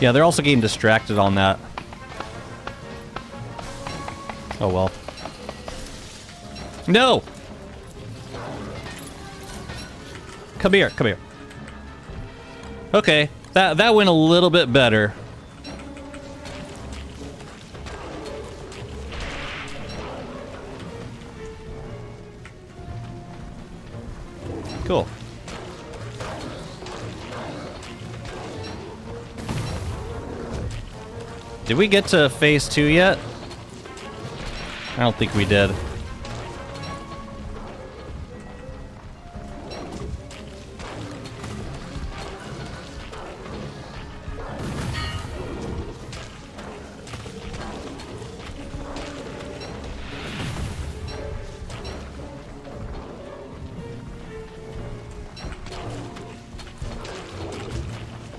S1: Yeah, they're also getting distracted on that. Oh well. No! Come here, come here. Okay, that went a little bit better. Cool. Did we get to phase 2 yet? I don't think we did.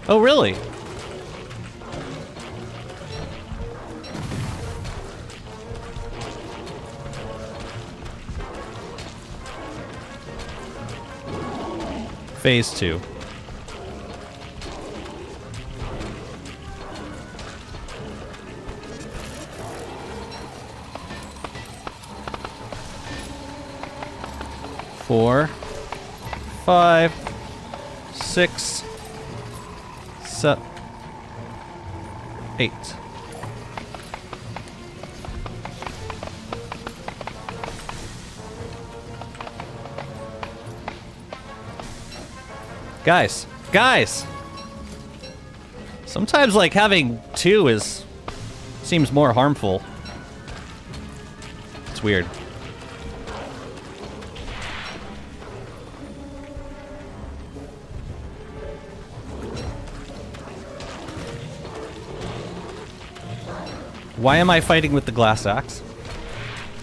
S1: Oh, really? Phase 2. Four, 5, 6, 7, 8. Guys! Sometimes, like, having 2 seems more harmful. It's weird. Why am I fighting with the glass axe?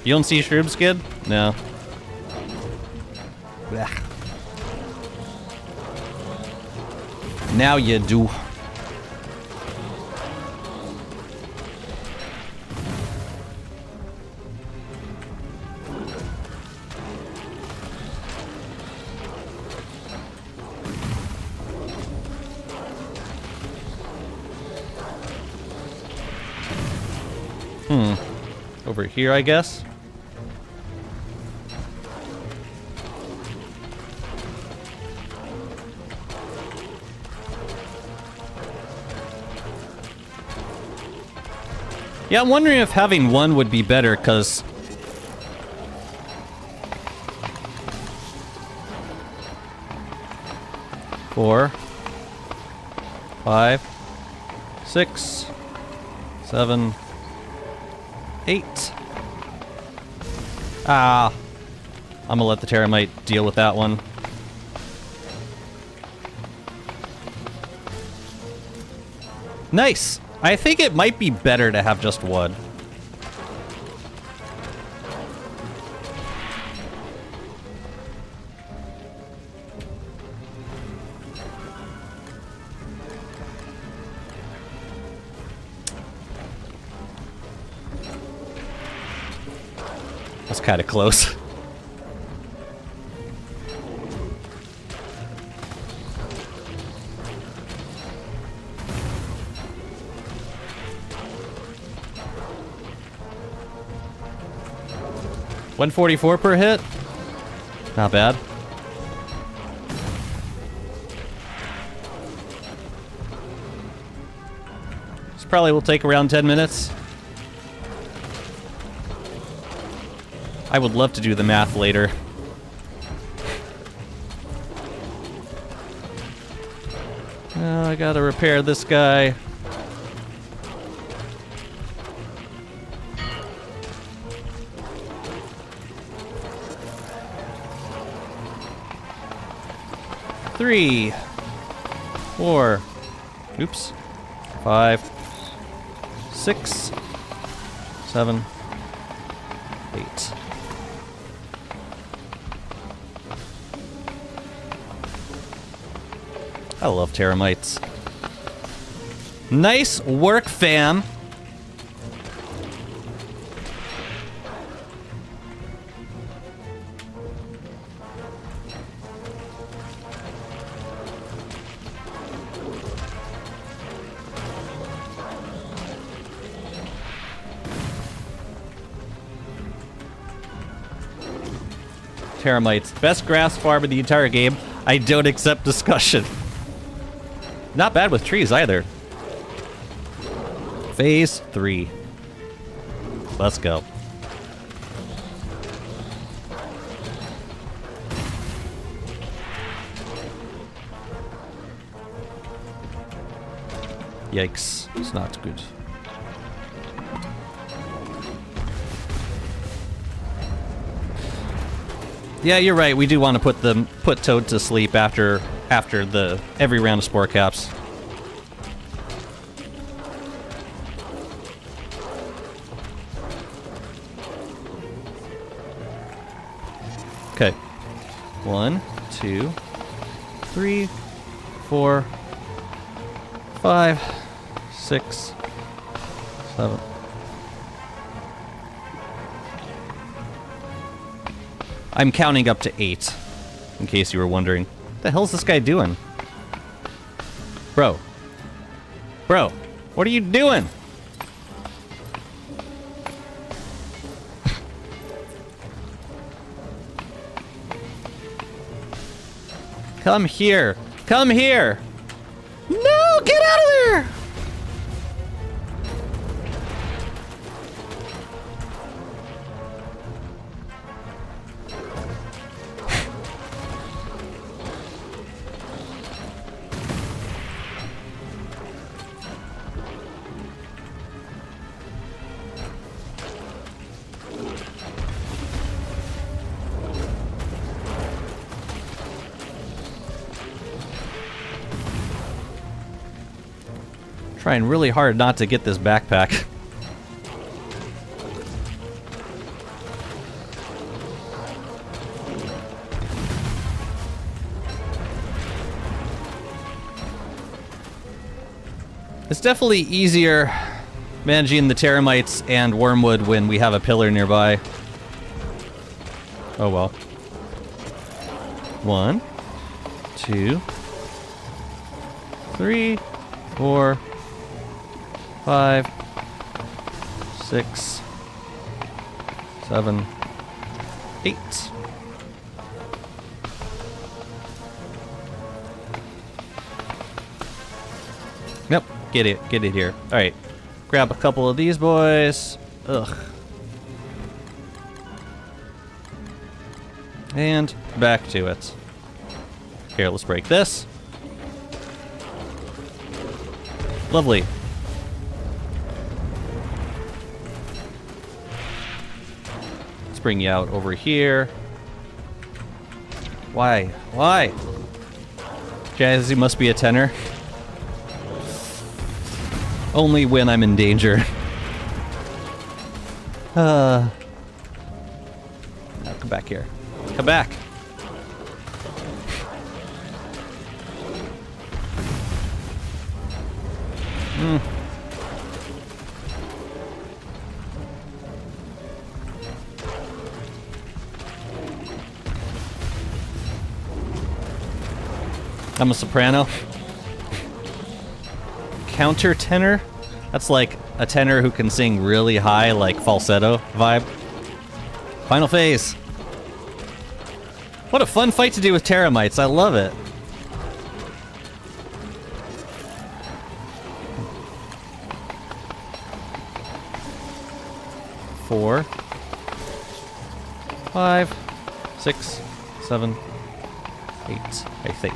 S1: You don't see Shroom Skid? No. Blech. Now you do. Over here, I guess. Yeah, I'm wondering if having 1 would be better, because... Four, 5, 6, 7, 8. Ah. I'm gonna let the Terramite deal with that one. Nice! I think it might be better to have just 1. That's kind of close. $144 per hit? Not bad. This probably will take around 10 minutes. I would love to do the math later. Oh, I gotta repair this guy. Three, 4, oops, 5, 6, 7, 8. I love termites. Nice work, fam. Termites. Best grass farm in the entire game. I don't accept discussion. Not bad with trees either. Phase 3. Let's go. Yikes. It's not good. Yeah, you're right. We do want to put Toad to sleep after every round of spore caps. Okay. 1, 2, 3, 4, 5, 6, 7. I'm counting up to 8, in case you were wondering. What the hell's this guy doing? Bro. Bro, what are you doing? Come here. Come here. No, get out of there. Trying really hard not to get this backpack. It's definitely easier managing the termites and wormwood when we have a pillar nearby. Oh well. 1, 2, 3, 4, 5, 6, 7, 8. Nope, get it here. All right, grab a couple of these boys. Ugh. And back to it. Here, let's break this. Lovely. Bring you out over here. Why? Why? Jazzy must be a tenor. Only when I'm in danger. Now come back here. Come back. I'm a soprano. Counter tenor? That's like a tenor who can sing really high, like falsetto vibe. Final phase. What a fun fight to do with teramites. I love it. Four, 5, 6, 7, 8, I think.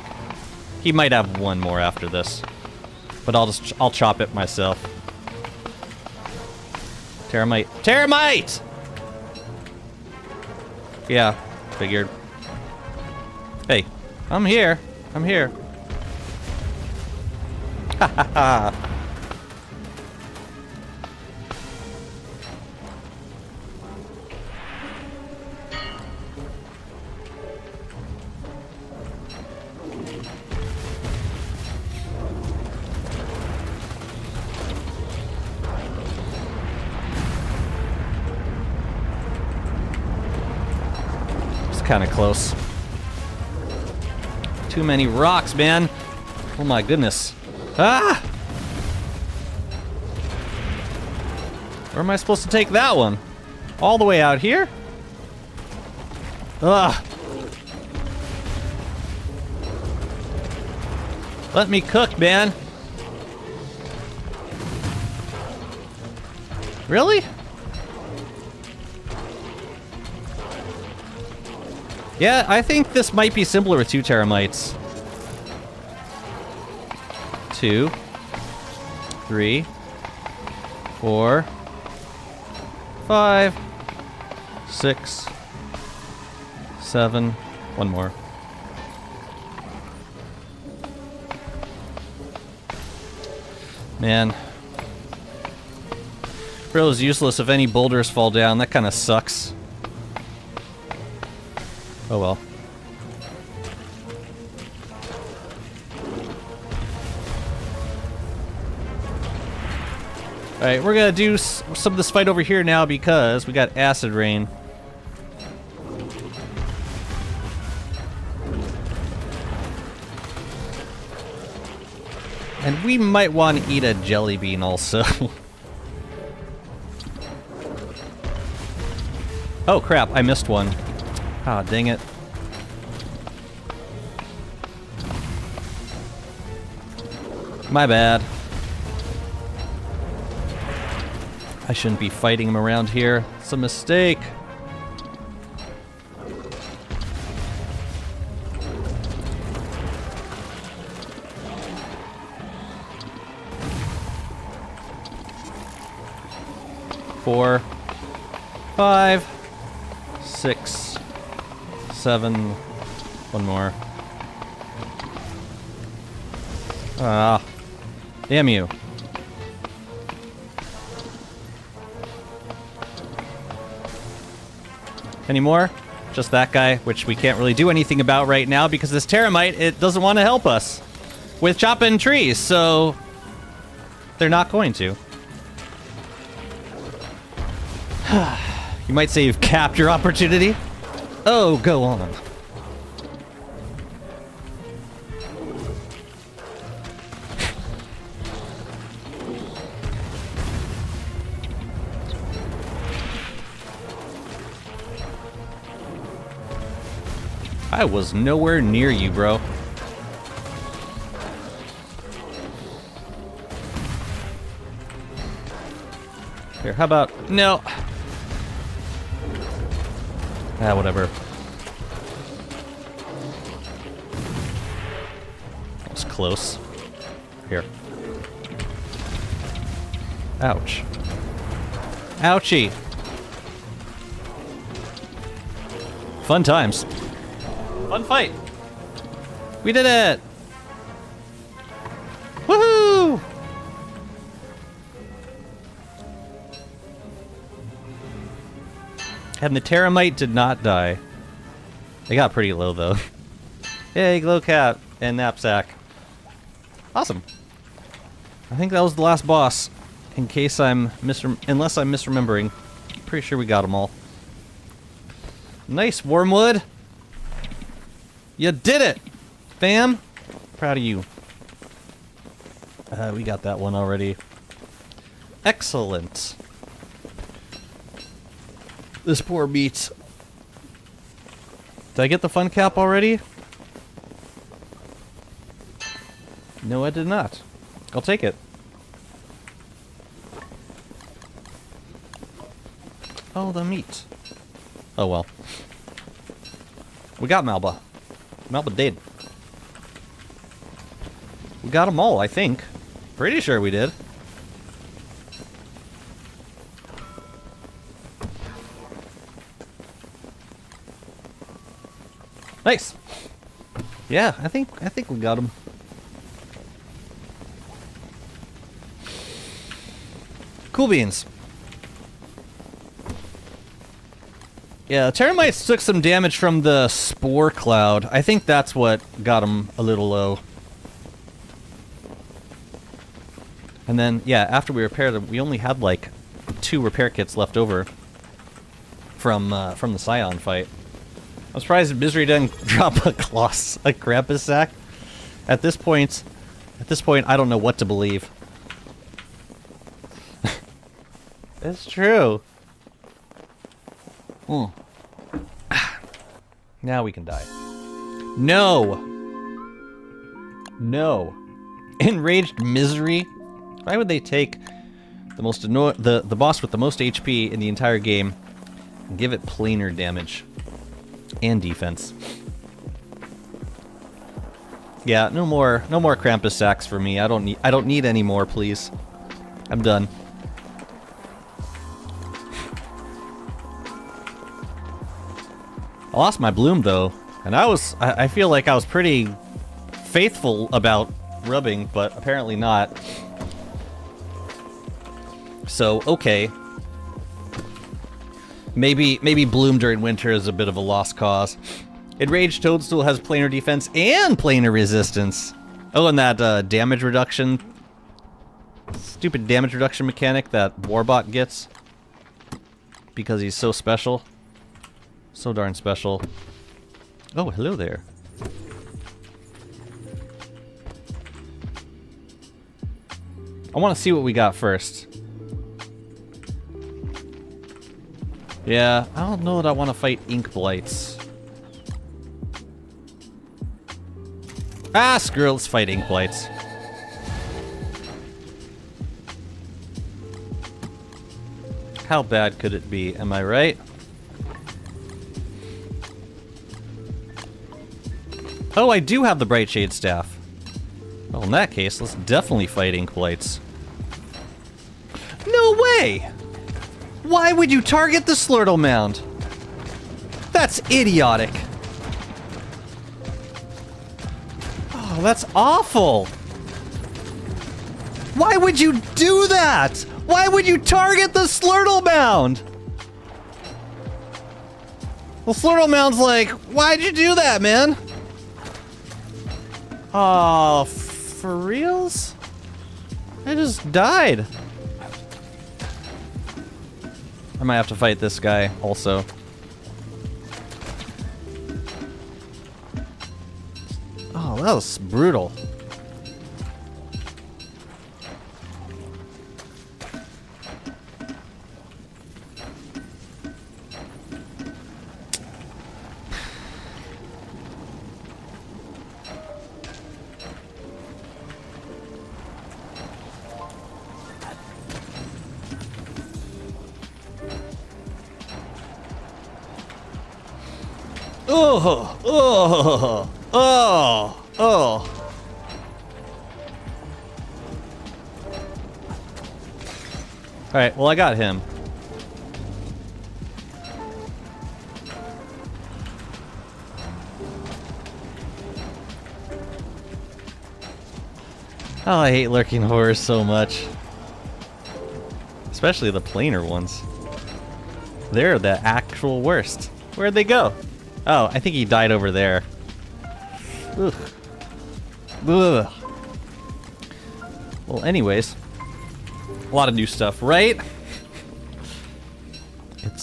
S1: He might have one more after this. But I'll chop it myself. Termite. Termite! Yeah, figured. Hey, I'm here. I'm here. Ha ha ha. Kind of close. Too many rocks, man. Oh my goodness. Ah! Where am I supposed to take that one? All the way out here? Ugh. Let me cook, man. Really? Yeah, I think this might be simpler with 2 teramites. 2, 3, 4, 5, 6, 7, one more. Man. Bro is useless if any boulders fall down. That kind of sucks. Oh well. Alright, we're gonna do some of this fight over here now because we got acid rain. And we might want to eat a jelly bean also. Oh crap, I missed one. Ah, dang it. My bad. I shouldn't be fighting him around here. It's a mistake. Four, 5, 6, 7, one more. Ah, damn you. Any more? Just that guy, which we can't really do anything about right now because this termite, it doesn't want to help us with chopping trees, so they're not going to. You might say you've capped your opportunity. Oh, go on. I was nowhere near you, bro. Here, how about... No. Ah, whatever. That was close. Here. Ouch. Ouchie. Fun times. Fun fight. We did it. Woohoo! And the termite did not die. They got pretty low though. Yay, glow cat and knapsack. Awesome. I think that was the last boss. In case I'm unless I'm misremembering. Pretty sure we got them all. Nice, Wormwood. You did it, fam. Proud of you. We got that one already. Excellent. This poor beat. Did I get the fun cap already? No, I did not. I'll take it. Oh, the meat. Oh well. We got Malba. Malba did. We got them all, I think. Pretty sure we did. Nice. Yeah, I think we got them. Cool beans. Yeah, termites took some damage from the spore cloud. I think that's what got them a little low. And then, yeah, after we repaired them, we only had like 2 repair kits left over from the Scion fight. I'm surprised Misery didn't drop a Krampus sack. At this point, I don't know what to believe. It's true. Now we can die. No! No. Enraged Misery? Why would they take the boss with the most HP in the entire game and give it planar damage and defense? Yeah, no more Krampus sacks for me. I don't need any more, please. I'm done. I lost my bloom though, and I feel like I was pretty faithful about rubbing, but apparently not. So, okay. Maybe bloom during winter is a bit of a lost cause. Enraged Toadstool has planar defense and planar resistance. Oh, and that damage reduction. Stupid damage reduction mechanic that Warbot gets. Because he's so special. So darn special. Oh, hello there. I want to see what we got first. Yeah, I don't know that I want to fight ink blights. Ah, screw it, let's fight ink blights. How bad could it be, am I right? Oh, I do have the Bright Shade Staff. Well, in that case, let's definitely fight ink blights. No way! Why would you target the Slurtle Mound? That's idiotic. Oh, that's awful. Why would you do that? Why would you target the Slurtle Mound? Well, Slurtle Mound's like, why'd you do that, man? Oh, for reals? I just died. I might have to fight this guy also. Oh, that was brutal. Oh, oh, oh, oh. Alright, well I got him. Oh, I hate lurking horrors so much. Especially the planar ones. They're the actual worst. Where'd they go? Oh, I think he died over there. Ugh. Ugh. Well, anyways. A lot of new stuff, right?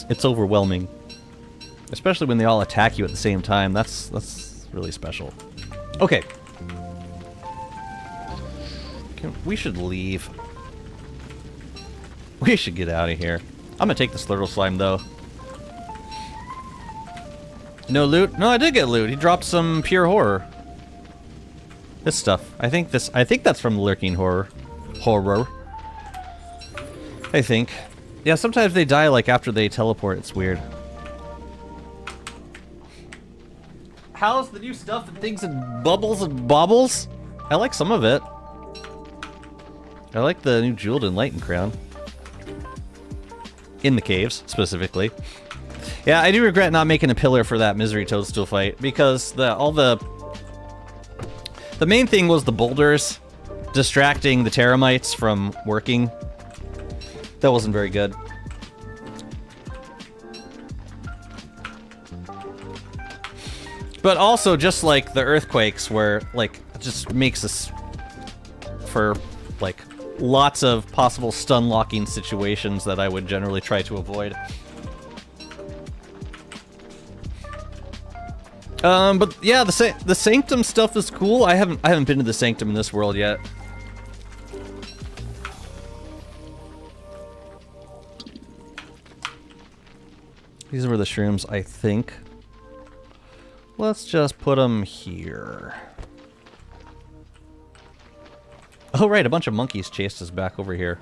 S1: It's overwhelming. Especially when they all attack you at the same time. That's really special. Okay. We should leave. We should get out of here. I'm gonna take the Slurtle Slime, though. No loot? No, I did get loot. He dropped some pure horror. This stuff. I think that's from the Lurking Horror. I think. Yeah, sometimes they die, like, after they teleport. It's weird. How's the new stuff and things and bubbles and baubles? I like some of it. I like the new Jeweled Enlightened Crown. In the caves, specifically. Yeah, I do regret not making a pillar for that Misery Toadstool fight, because the main thing was the boulders distracting the teramites from working. That wasn't very good. But also, just like the earthquakes, where, like, it just makes us for, like, lots of possible stun-locking situations that I would generally try to avoid. But yeah, the Sanctum stuff is cool. I haven't been to the Sanctum in this world yet. These were the shrooms, I think. Let's just put them here. Oh, right, a bunch of monkeys chased us back over here.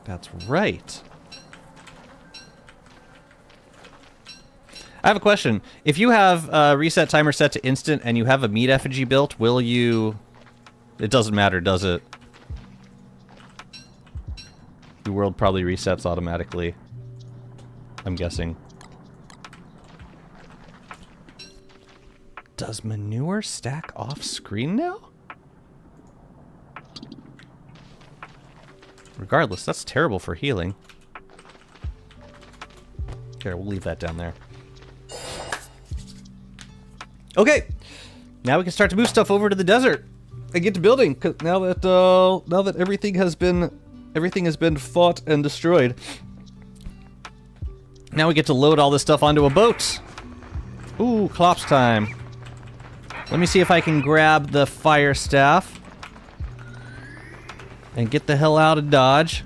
S1: That's right. I have a question. If you have a reset timer set to instant and you have a meat effigy built, will you... It doesn't matter, does it? The world probably resets automatically. I'm guessing. Does manure stack off screen now? Regardless, that's terrible for healing. Here, we'll leave that down there. Okay, now we can start to move stuff over to the desert and get to building. 'Cause now that everything has been fought and destroyed, now we get to load all this stuff onto a boat. Ooh, Clops time. Let me see if I can grab the fire staff and get the hell out of Dodge.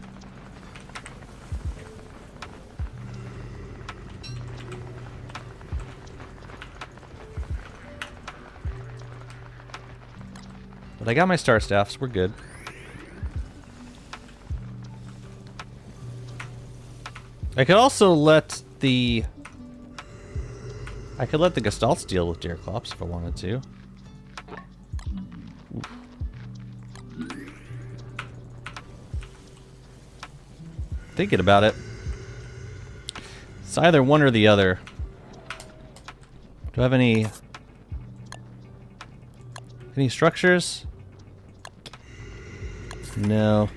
S1: But I got my star staffs, we're good. I could also let the... I could let the Gestalts deal with Deerclops if I wanted to. Oof. Thinking about it. It's either one or the other. Do I have any structures? No.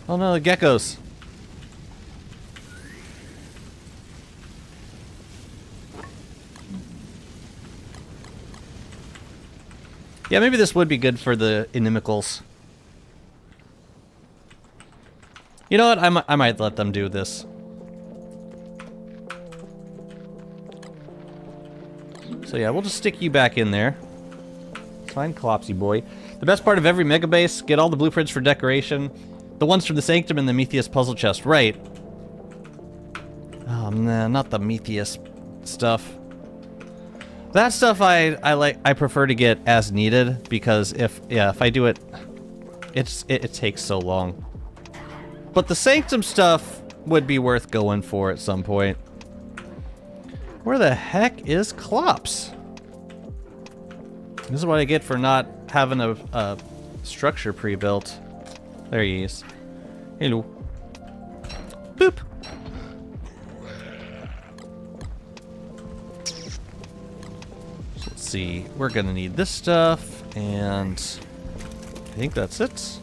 S1: Oh no, the geckos. Yeah, maybe this would be good for the inimicals. You know what? I might let them do this. So yeah, we'll just stick you back in there. Fine, Clopsy boy. The best part of every mega base, get all the blueprints for decoration. The ones from the Sanctum and the Metheus puzzle chest, right. Oh man, not the Metheus stuff. That stuff I prefer to get as needed, because if I do it, it takes so long. But the Sanctum stuff would be worth going for at some point. Where the heck is Clops? This is what I get for not having a structure pre-built. There he is. Hello. Boop. So let's see. We're gonna need this stuff, and I think that's it.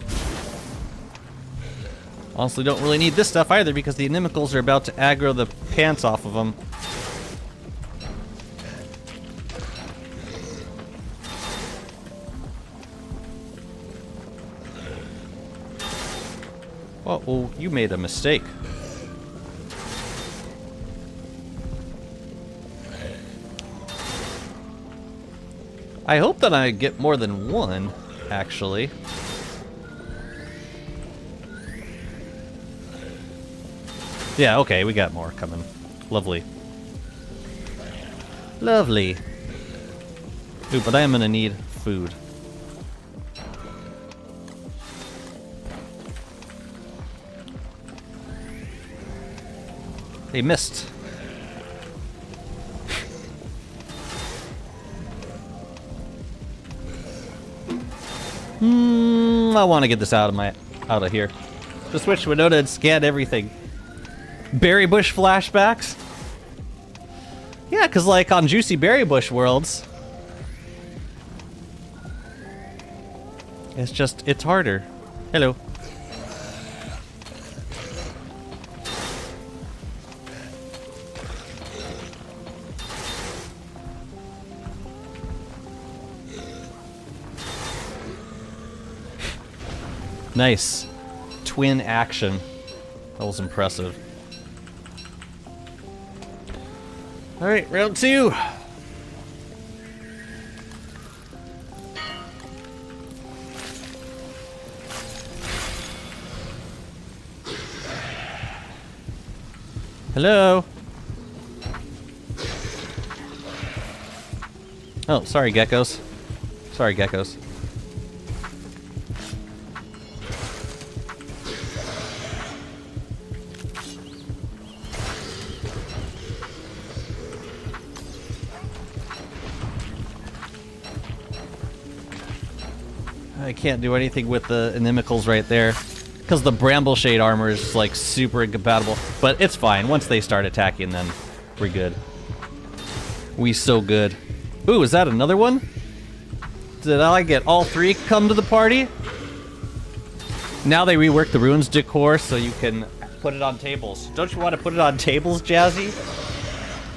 S1: Honestly, don't really need this stuff either, because the inimicals are about to aggro the pants off of them. Uh-oh, you made a mistake. I hope that I get more than one, actually. Yeah, okay, we got more coming. Lovely. Lovely. Ooh, but I am gonna need food. They missed. I want to get this out of here. Just switch Winota and scan everything. Berry Bush flashbacks? Yeah, because like on Juicy Berry Bush Worlds, it's harder. Hello. Nice. Twin action. That was impressive. Alright, round 2. Hello? Oh, sorry, geckos. Sorry, geckos. I can't do anything with the inimicals right there because the bramble shade armor is like super incompatible, but it's fine. Once they start attacking, then we're good. We so good. Ooh, is that another one? Did I get all 3 come to the party? Now they rework the ruins decor so you can put it on tables. Don't you want to put it on tables, Jazzy?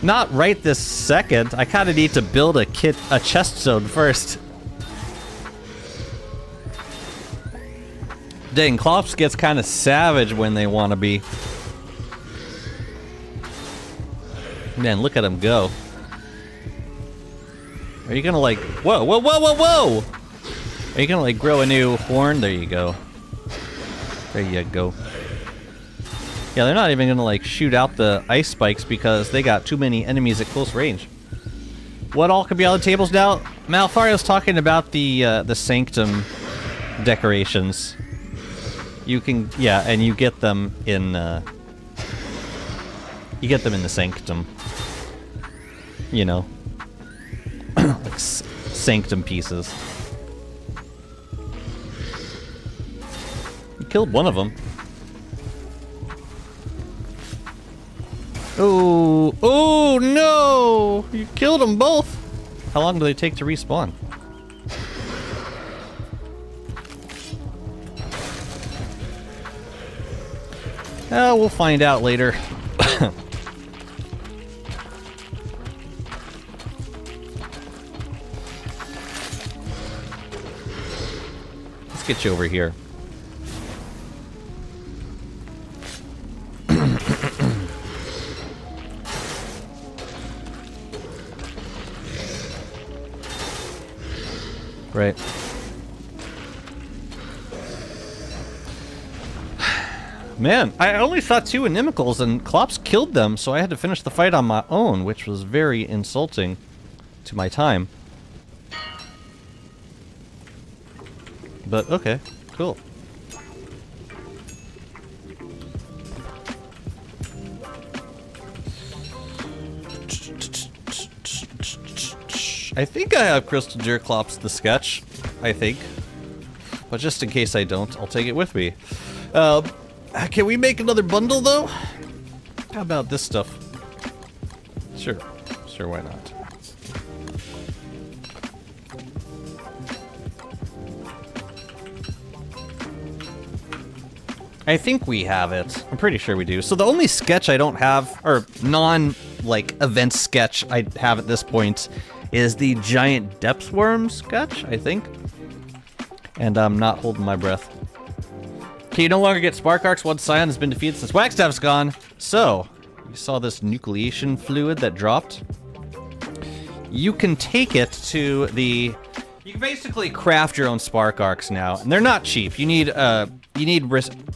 S1: Not right this second. I kind of need to build a chest zone first. Dang, Klops gets kind of savage when they want to be. Man, look at him go. Are you gonna like... Whoa, whoa, whoa, whoa, whoa! Are you gonna like grow a new horn? There you go. There you go. Yeah, they're not even gonna like shoot out the ice spikes because they got too many enemies at close range. What all could be on the tables now? Malfario's talking about the Sanctum decorations. You can, yeah, and you get them in, the Sanctum. You know. Like Sanctum pieces. You killed one of them. Oh, oh no! You killed them both! How long do they take to respawn? We'll find out later. Let's get you over here. Right. Man, I only saw 2 inimicals and Klops killed them, so I had to finish the fight on my own, which was very insulting to my time. But okay, cool. I think I have Crystal Deer Klops the sketch, I think. But just in case I don't, I'll take it with me. Can we make another bundle, though? How about this stuff? Sure. Sure, why not? I think we have it. I'm pretty sure we do. So the only sketch I don't have, or non-like, event sketch I have at this point is the giant depth worm sketch, I think. And I'm not holding my breath. Okay, you no longer get spark arcs once Scion has been defeated since Wagstaff's gone. So, you saw this nucleation fluid that dropped. you can take it to the... You can basically craft your own spark arcs now, and they're not cheap. You need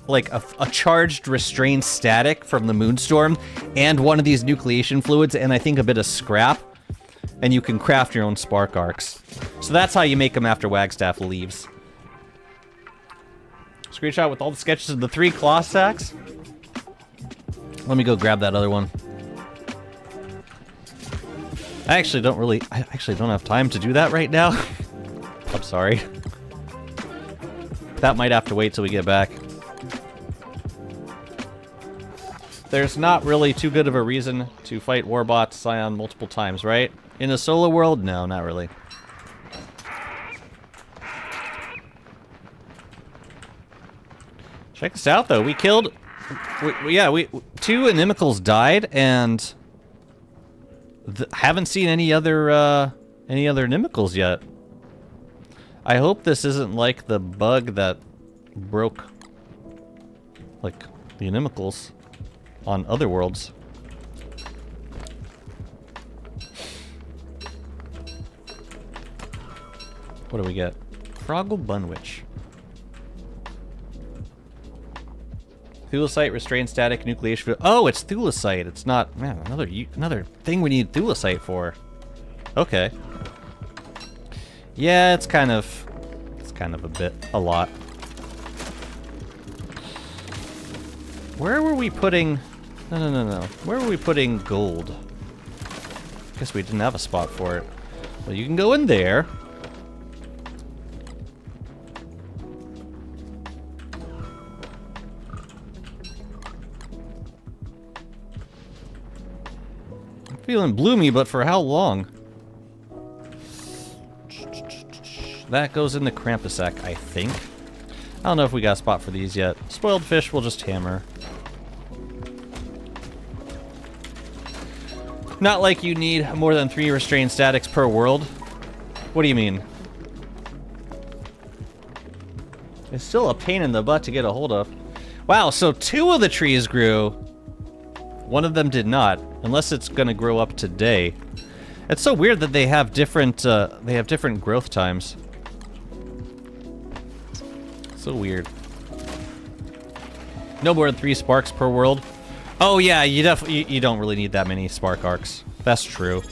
S1: like a charged restrained static from the Moonstorm, and one of these nucleation fluids, and I think a bit of scrap, and you can craft your own spark arcs. So that's how you make them after Wagstaff leaves. Screenshot with all the sketches of the 3 claw sacks. Let me go grab that other one. I actually don't have time to do that right now. I'm sorry. That might have to wait till we get back. There's not really too good of a reason to fight Warbot Scion multiple times, right? In a solo world? No, not really. Check this out, though. We killed... two Inimicals died, and... haven't seen any other Inimicals yet. I hope this isn't like the bug that broke, like, the Inimicals on other worlds. What do we get? Froggle Bunwitch. Thulecite, restrained static, nucleation. Oh, it's Thulecite. It's not... Man, another thing we need Thulecite for. Okay. Yeah, it's kind of a lot. Where were we putting... No. Where were we putting gold? Guess we didn't have a spot for it. Well, you can go in there. I'm feeling bloomy, but for how long? That goes in the Krampus sack, I think. I don't know if we got a spot for these yet. Spoiled fish, we'll just hammer. Not like you need more than 3 restrained statics per world. What do you mean? It's still a pain in the butt to get a hold of. Wow, so 2 of the trees grew. 1 of them did not, unless it's gonna grow up today. It's so weird that they have different growth times. So weird. No more than 3 sparks per world. Oh yeah, you don't really need that many spark arcs. That's true.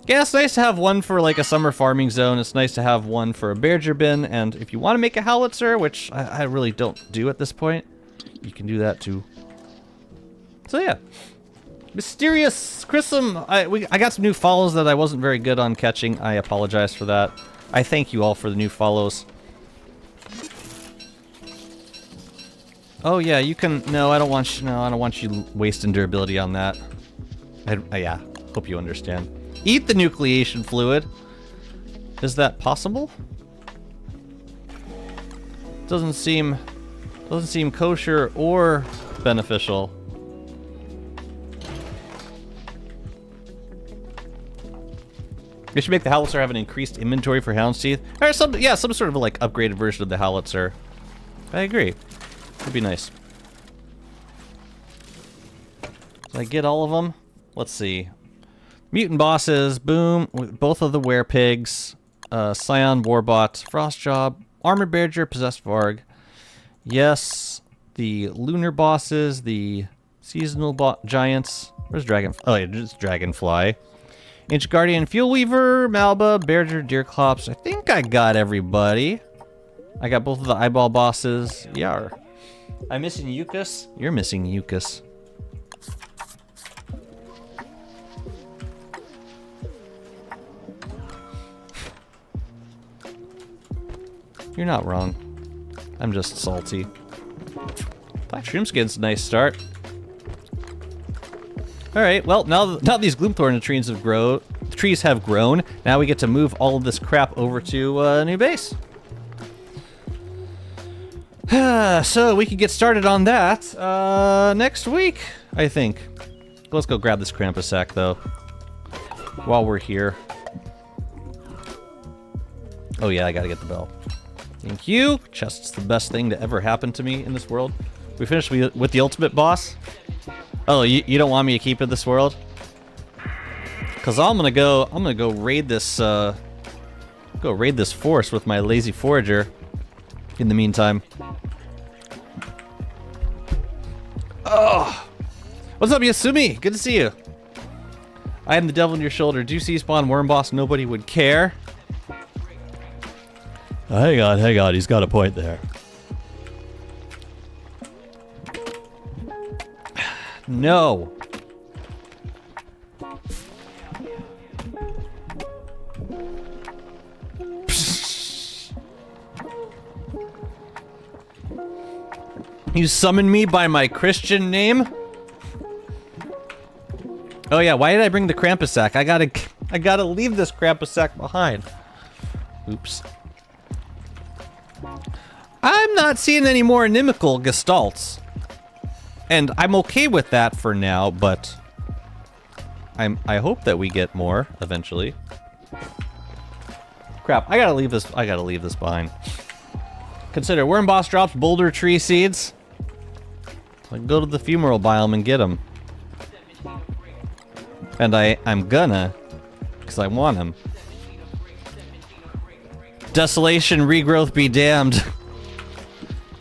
S1: Yeah, it's nice to have one for like a summer farming zone. It's nice to have one for a Berger bin, and if you want to make a howitzer, which I really don't do at this point, you can do that too. So yeah. Mysterious Chrism, I got some new follows that I wasn't very good on catching. I apologize for that. I thank you all for the new follows. Oh yeah, you can. No, I don't want you wasting durability on that. Yeah, hope you understand. Eat the nucleation fluid. Is that possible? Doesn't seem kosher or beneficial. You should make the howitzer have an increased inventory for hound's teeth, or some sort of like upgraded version of the howitzer. I agree. Would be nice. Did I get all of them? Let's see. Mutant bosses, boom. Both of the werepigs. Scion, Warbot, Frostjob, Armored Berger, Possessed Varg. Yes. The lunar bosses, the seasonal giants. Where's Dragon? Oh yeah, just Dragonfly. Ancient Guardian, Fuel Weaver, Malba, Berger, Deerclops. I think I got everybody. I got both of the eyeball bosses. Yar. I'm missing Eucus. You're missing Eucus. You're not wrong. I'm just salty. Black Shroom Skin's a nice start. Alright, well, now these Gloomthorn trees have grown, now we get to move all of this crap over to a new base. So we can get started on that next week, I think. Let's go grab this Krampus sack, though, while we're here. Oh yeah, I gotta get the bell. Thank you. Chest's the best thing to ever happen to me in this world. We finished with the ultimate boss. Oh, you don't want me to keep in this world? Cause I'm gonna go raid this forest with my lazy forager. In the meantime. Oh, what's up, Yasumi? Good to see you. I am the devil on your shoulder. Do you see spawn worm boss? Nobody would care. Hang on. He's got a point there. No. You summoned me by my Christian name? Oh yeah, why did I bring the Krampus sack? I gotta leave this Krampus sack behind. Oops. I'm not seeing any more inimical gestalts. And I'm okay with that for now, but I hope that we get more eventually. Crap, I gotta leave this behind. Consider worm boss drops boulder tree seeds. Like, go to the fumarole biome and get them. And I'm gonna, because I want them. Desolation regrowth be damned.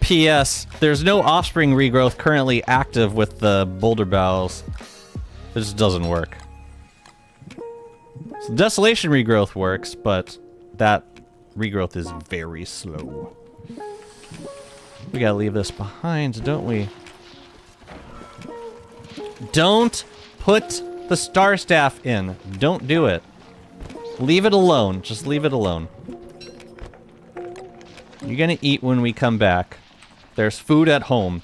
S1: P.S. There's no offspring regrowth currently active with the boulder bowels. It just doesn't work. So desolation regrowth works, but that regrowth is very slow. We gotta leave this behind, don't we? Don't put the star staff in. Don't do it. Leave it alone. Just leave it alone. You're gonna eat when we come back. There's food at home.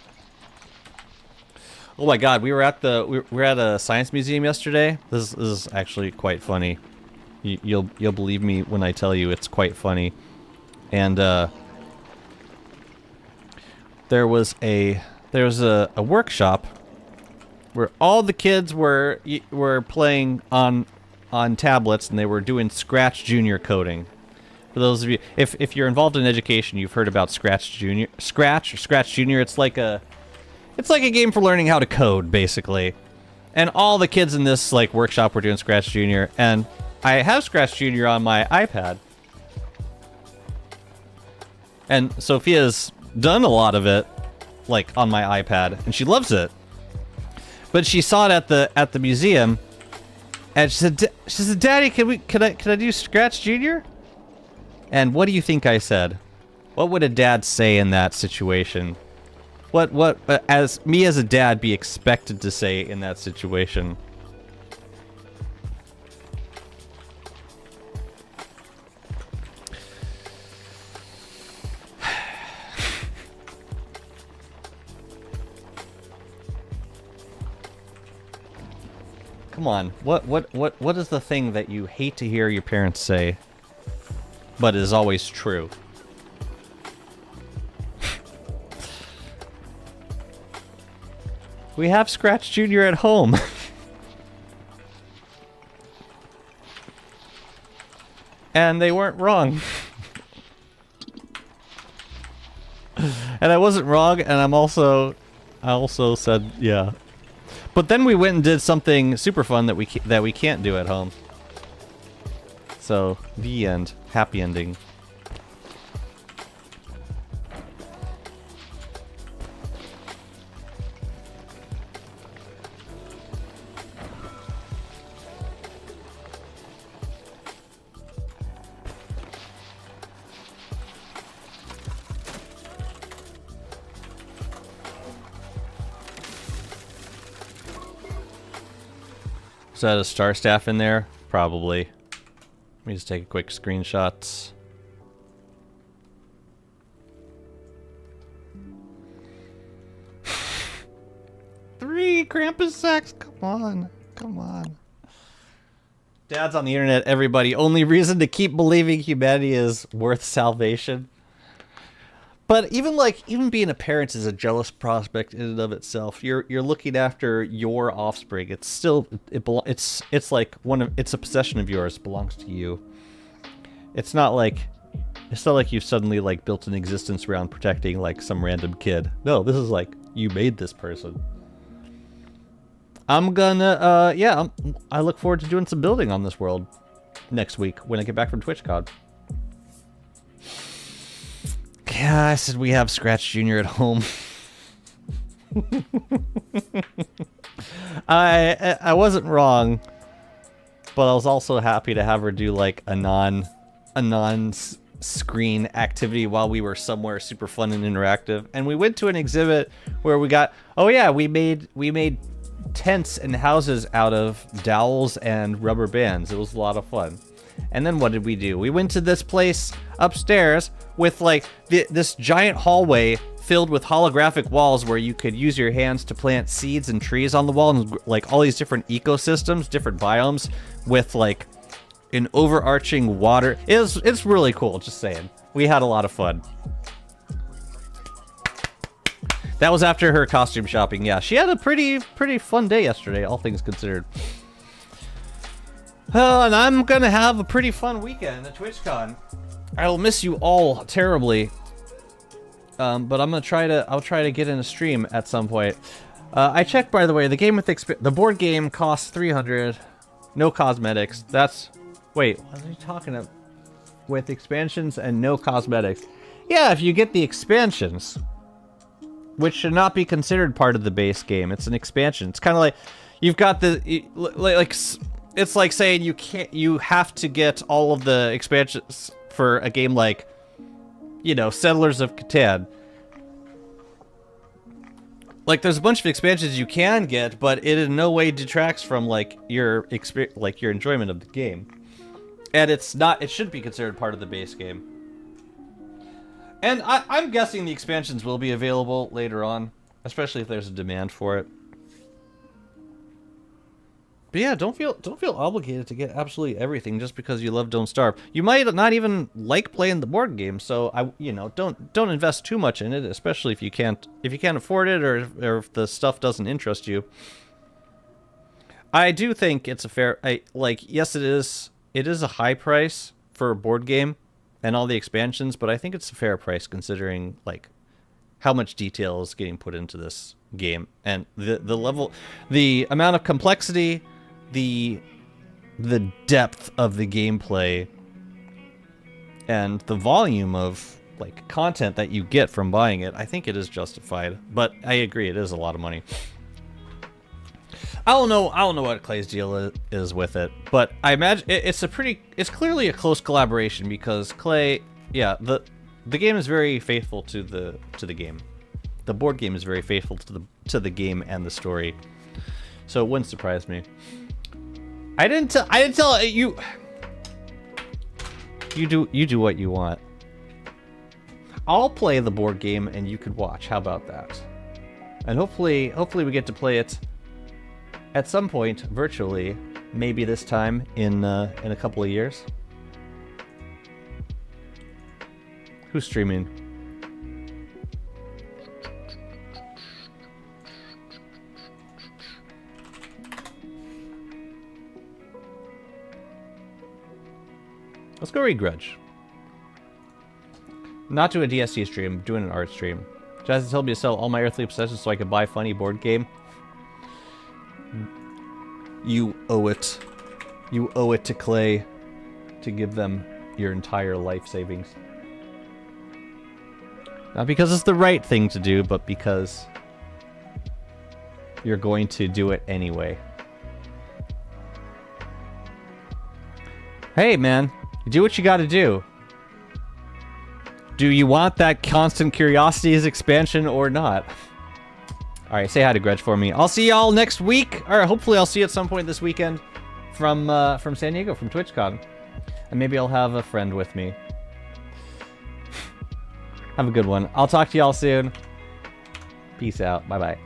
S1: Oh my god, we were at a science museum yesterday. This is actually quite funny. You'll believe me when I tell you it's quite funny. And there was a workshop where all the kids were playing on tablets, and they were doing Scratch Junior coding. For those of you, if you're involved in education, you've heard about Scratch Junior. It's like a game for learning how to code, basically. And all the kids in this like workshop were doing Scratch Junior, and I have Scratch Junior on my iPad. And Sophia's done a lot of it, like on my iPad, and she loves it. But she saw it at the museum, and she said, "Daddy, could I do Scratch Junior?" And what do you think I said? What would a dad say in that situation? What as a dad be expected to say in that situation? Come on, what is the thing that you hate to hear your parents say, but is always true? We have Scratch Junior at home. And they weren't wrong. And I wasn't wrong, and I also said, yeah. But then we went and did something super fun that we can't do at home. So, the end. Happy ending. Is that a star staff in there? Probably. Let me just take a quick screenshot. Three Krampus sacks. Come on. Dad's on the internet, everybody. Only reason to keep believing humanity is worth salvation. But even being a parent is a jealous prospect in and of itself. You're looking after your offspring. It's still it's like it's a possession of yours. It belongs to you. It's not like you've suddenly like built an existence around protecting like some random kid. No, this is like you made this person. I'm gonna, yeah, I look forward to doing some building on this world next week when I get back from TwitchCon. Yeah, I said we have Scratch Jr. at home. I wasn't wrong, but I was also happy to have her do like a non-screen activity while we were somewhere super fun and interactive. And we went to an exhibit where we got, oh yeah, we made tents and houses out of dowels and rubber bands. It was a lot of fun. And then what did we do? We went to this place upstairs with like this giant hallway filled with holographic walls where you could use your hands to plant seeds and trees on the wall, and like all these different ecosystems, different biomes with like an overarching water. It's really cool, just saying. We had a lot of fun. That was after her costume shopping. Yeah, she had a pretty fun day yesterday, all things considered. And I'm gonna have a pretty fun weekend at TwitchCon. I will miss you all terribly. But I'll try to get in a stream at some point. I checked, by the way, the game with the board game costs $300, no cosmetics. That's, wait, what are you talking about? With expansions and no cosmetics. Yeah, if you get the expansions, which should not be considered part of the base game. It's an expansion. It's kind of like you've got the like it's like saying you have to get all of the expansions for a game like, you know, Settlers of Catan. Like, there's a bunch of expansions you can get, but it in no way detracts from like your enjoyment of the game. And it shouldn't be considered part of the base game. And I'm guessing the expansions will be available later on, especially if there's a demand for it. But yeah, don't feel obligated to get absolutely everything just because you love Don't Starve. You might not even like playing the board game, so don't invest too much in it, especially if you can't afford it or if the stuff doesn't interest you. I do think it's a fair, yes, it is a high price for a board game and all the expansions, but I think it's a fair price considering like how much detail is getting put into this game and the level, the amount of complexity, the depth of the gameplay, and the volume of like content that you get from buying it. I think it is justified, but I agree it is a lot of money. I don't know what Clay's deal is with it, but I imagine it's clearly a close collaboration because Clay, yeah, the game is very faithful to the game. The board game is very faithful to the game and the story, so it wouldn't surprise me. I didn't tell you. You do what you want. I'll play the board game and you could watch. How about that? And hopefully we get to play it at some point virtually. Maybe this time in a couple of years. Who's streaming? Let's go read Grudge. Not doing a DST stream, doing an art stream. Jazzy told me to sell all my earthly possessions so I could buy a funny board game. You owe it. You owe it to Clay to give them your entire life savings. Not because it's the right thing to do, but because you're going to do it anyway. Hey, man. Do what you gotta do. Do you want that constant curiosity's expansion or not? Alright, say hi to Grudge for me. I'll see y'all next week. Or hopefully I'll see you at some point this weekend from San Diego, from TwitchCon. And maybe I'll have a friend with me. Have a good one. I'll talk to y'all soon. Peace out. Bye-bye.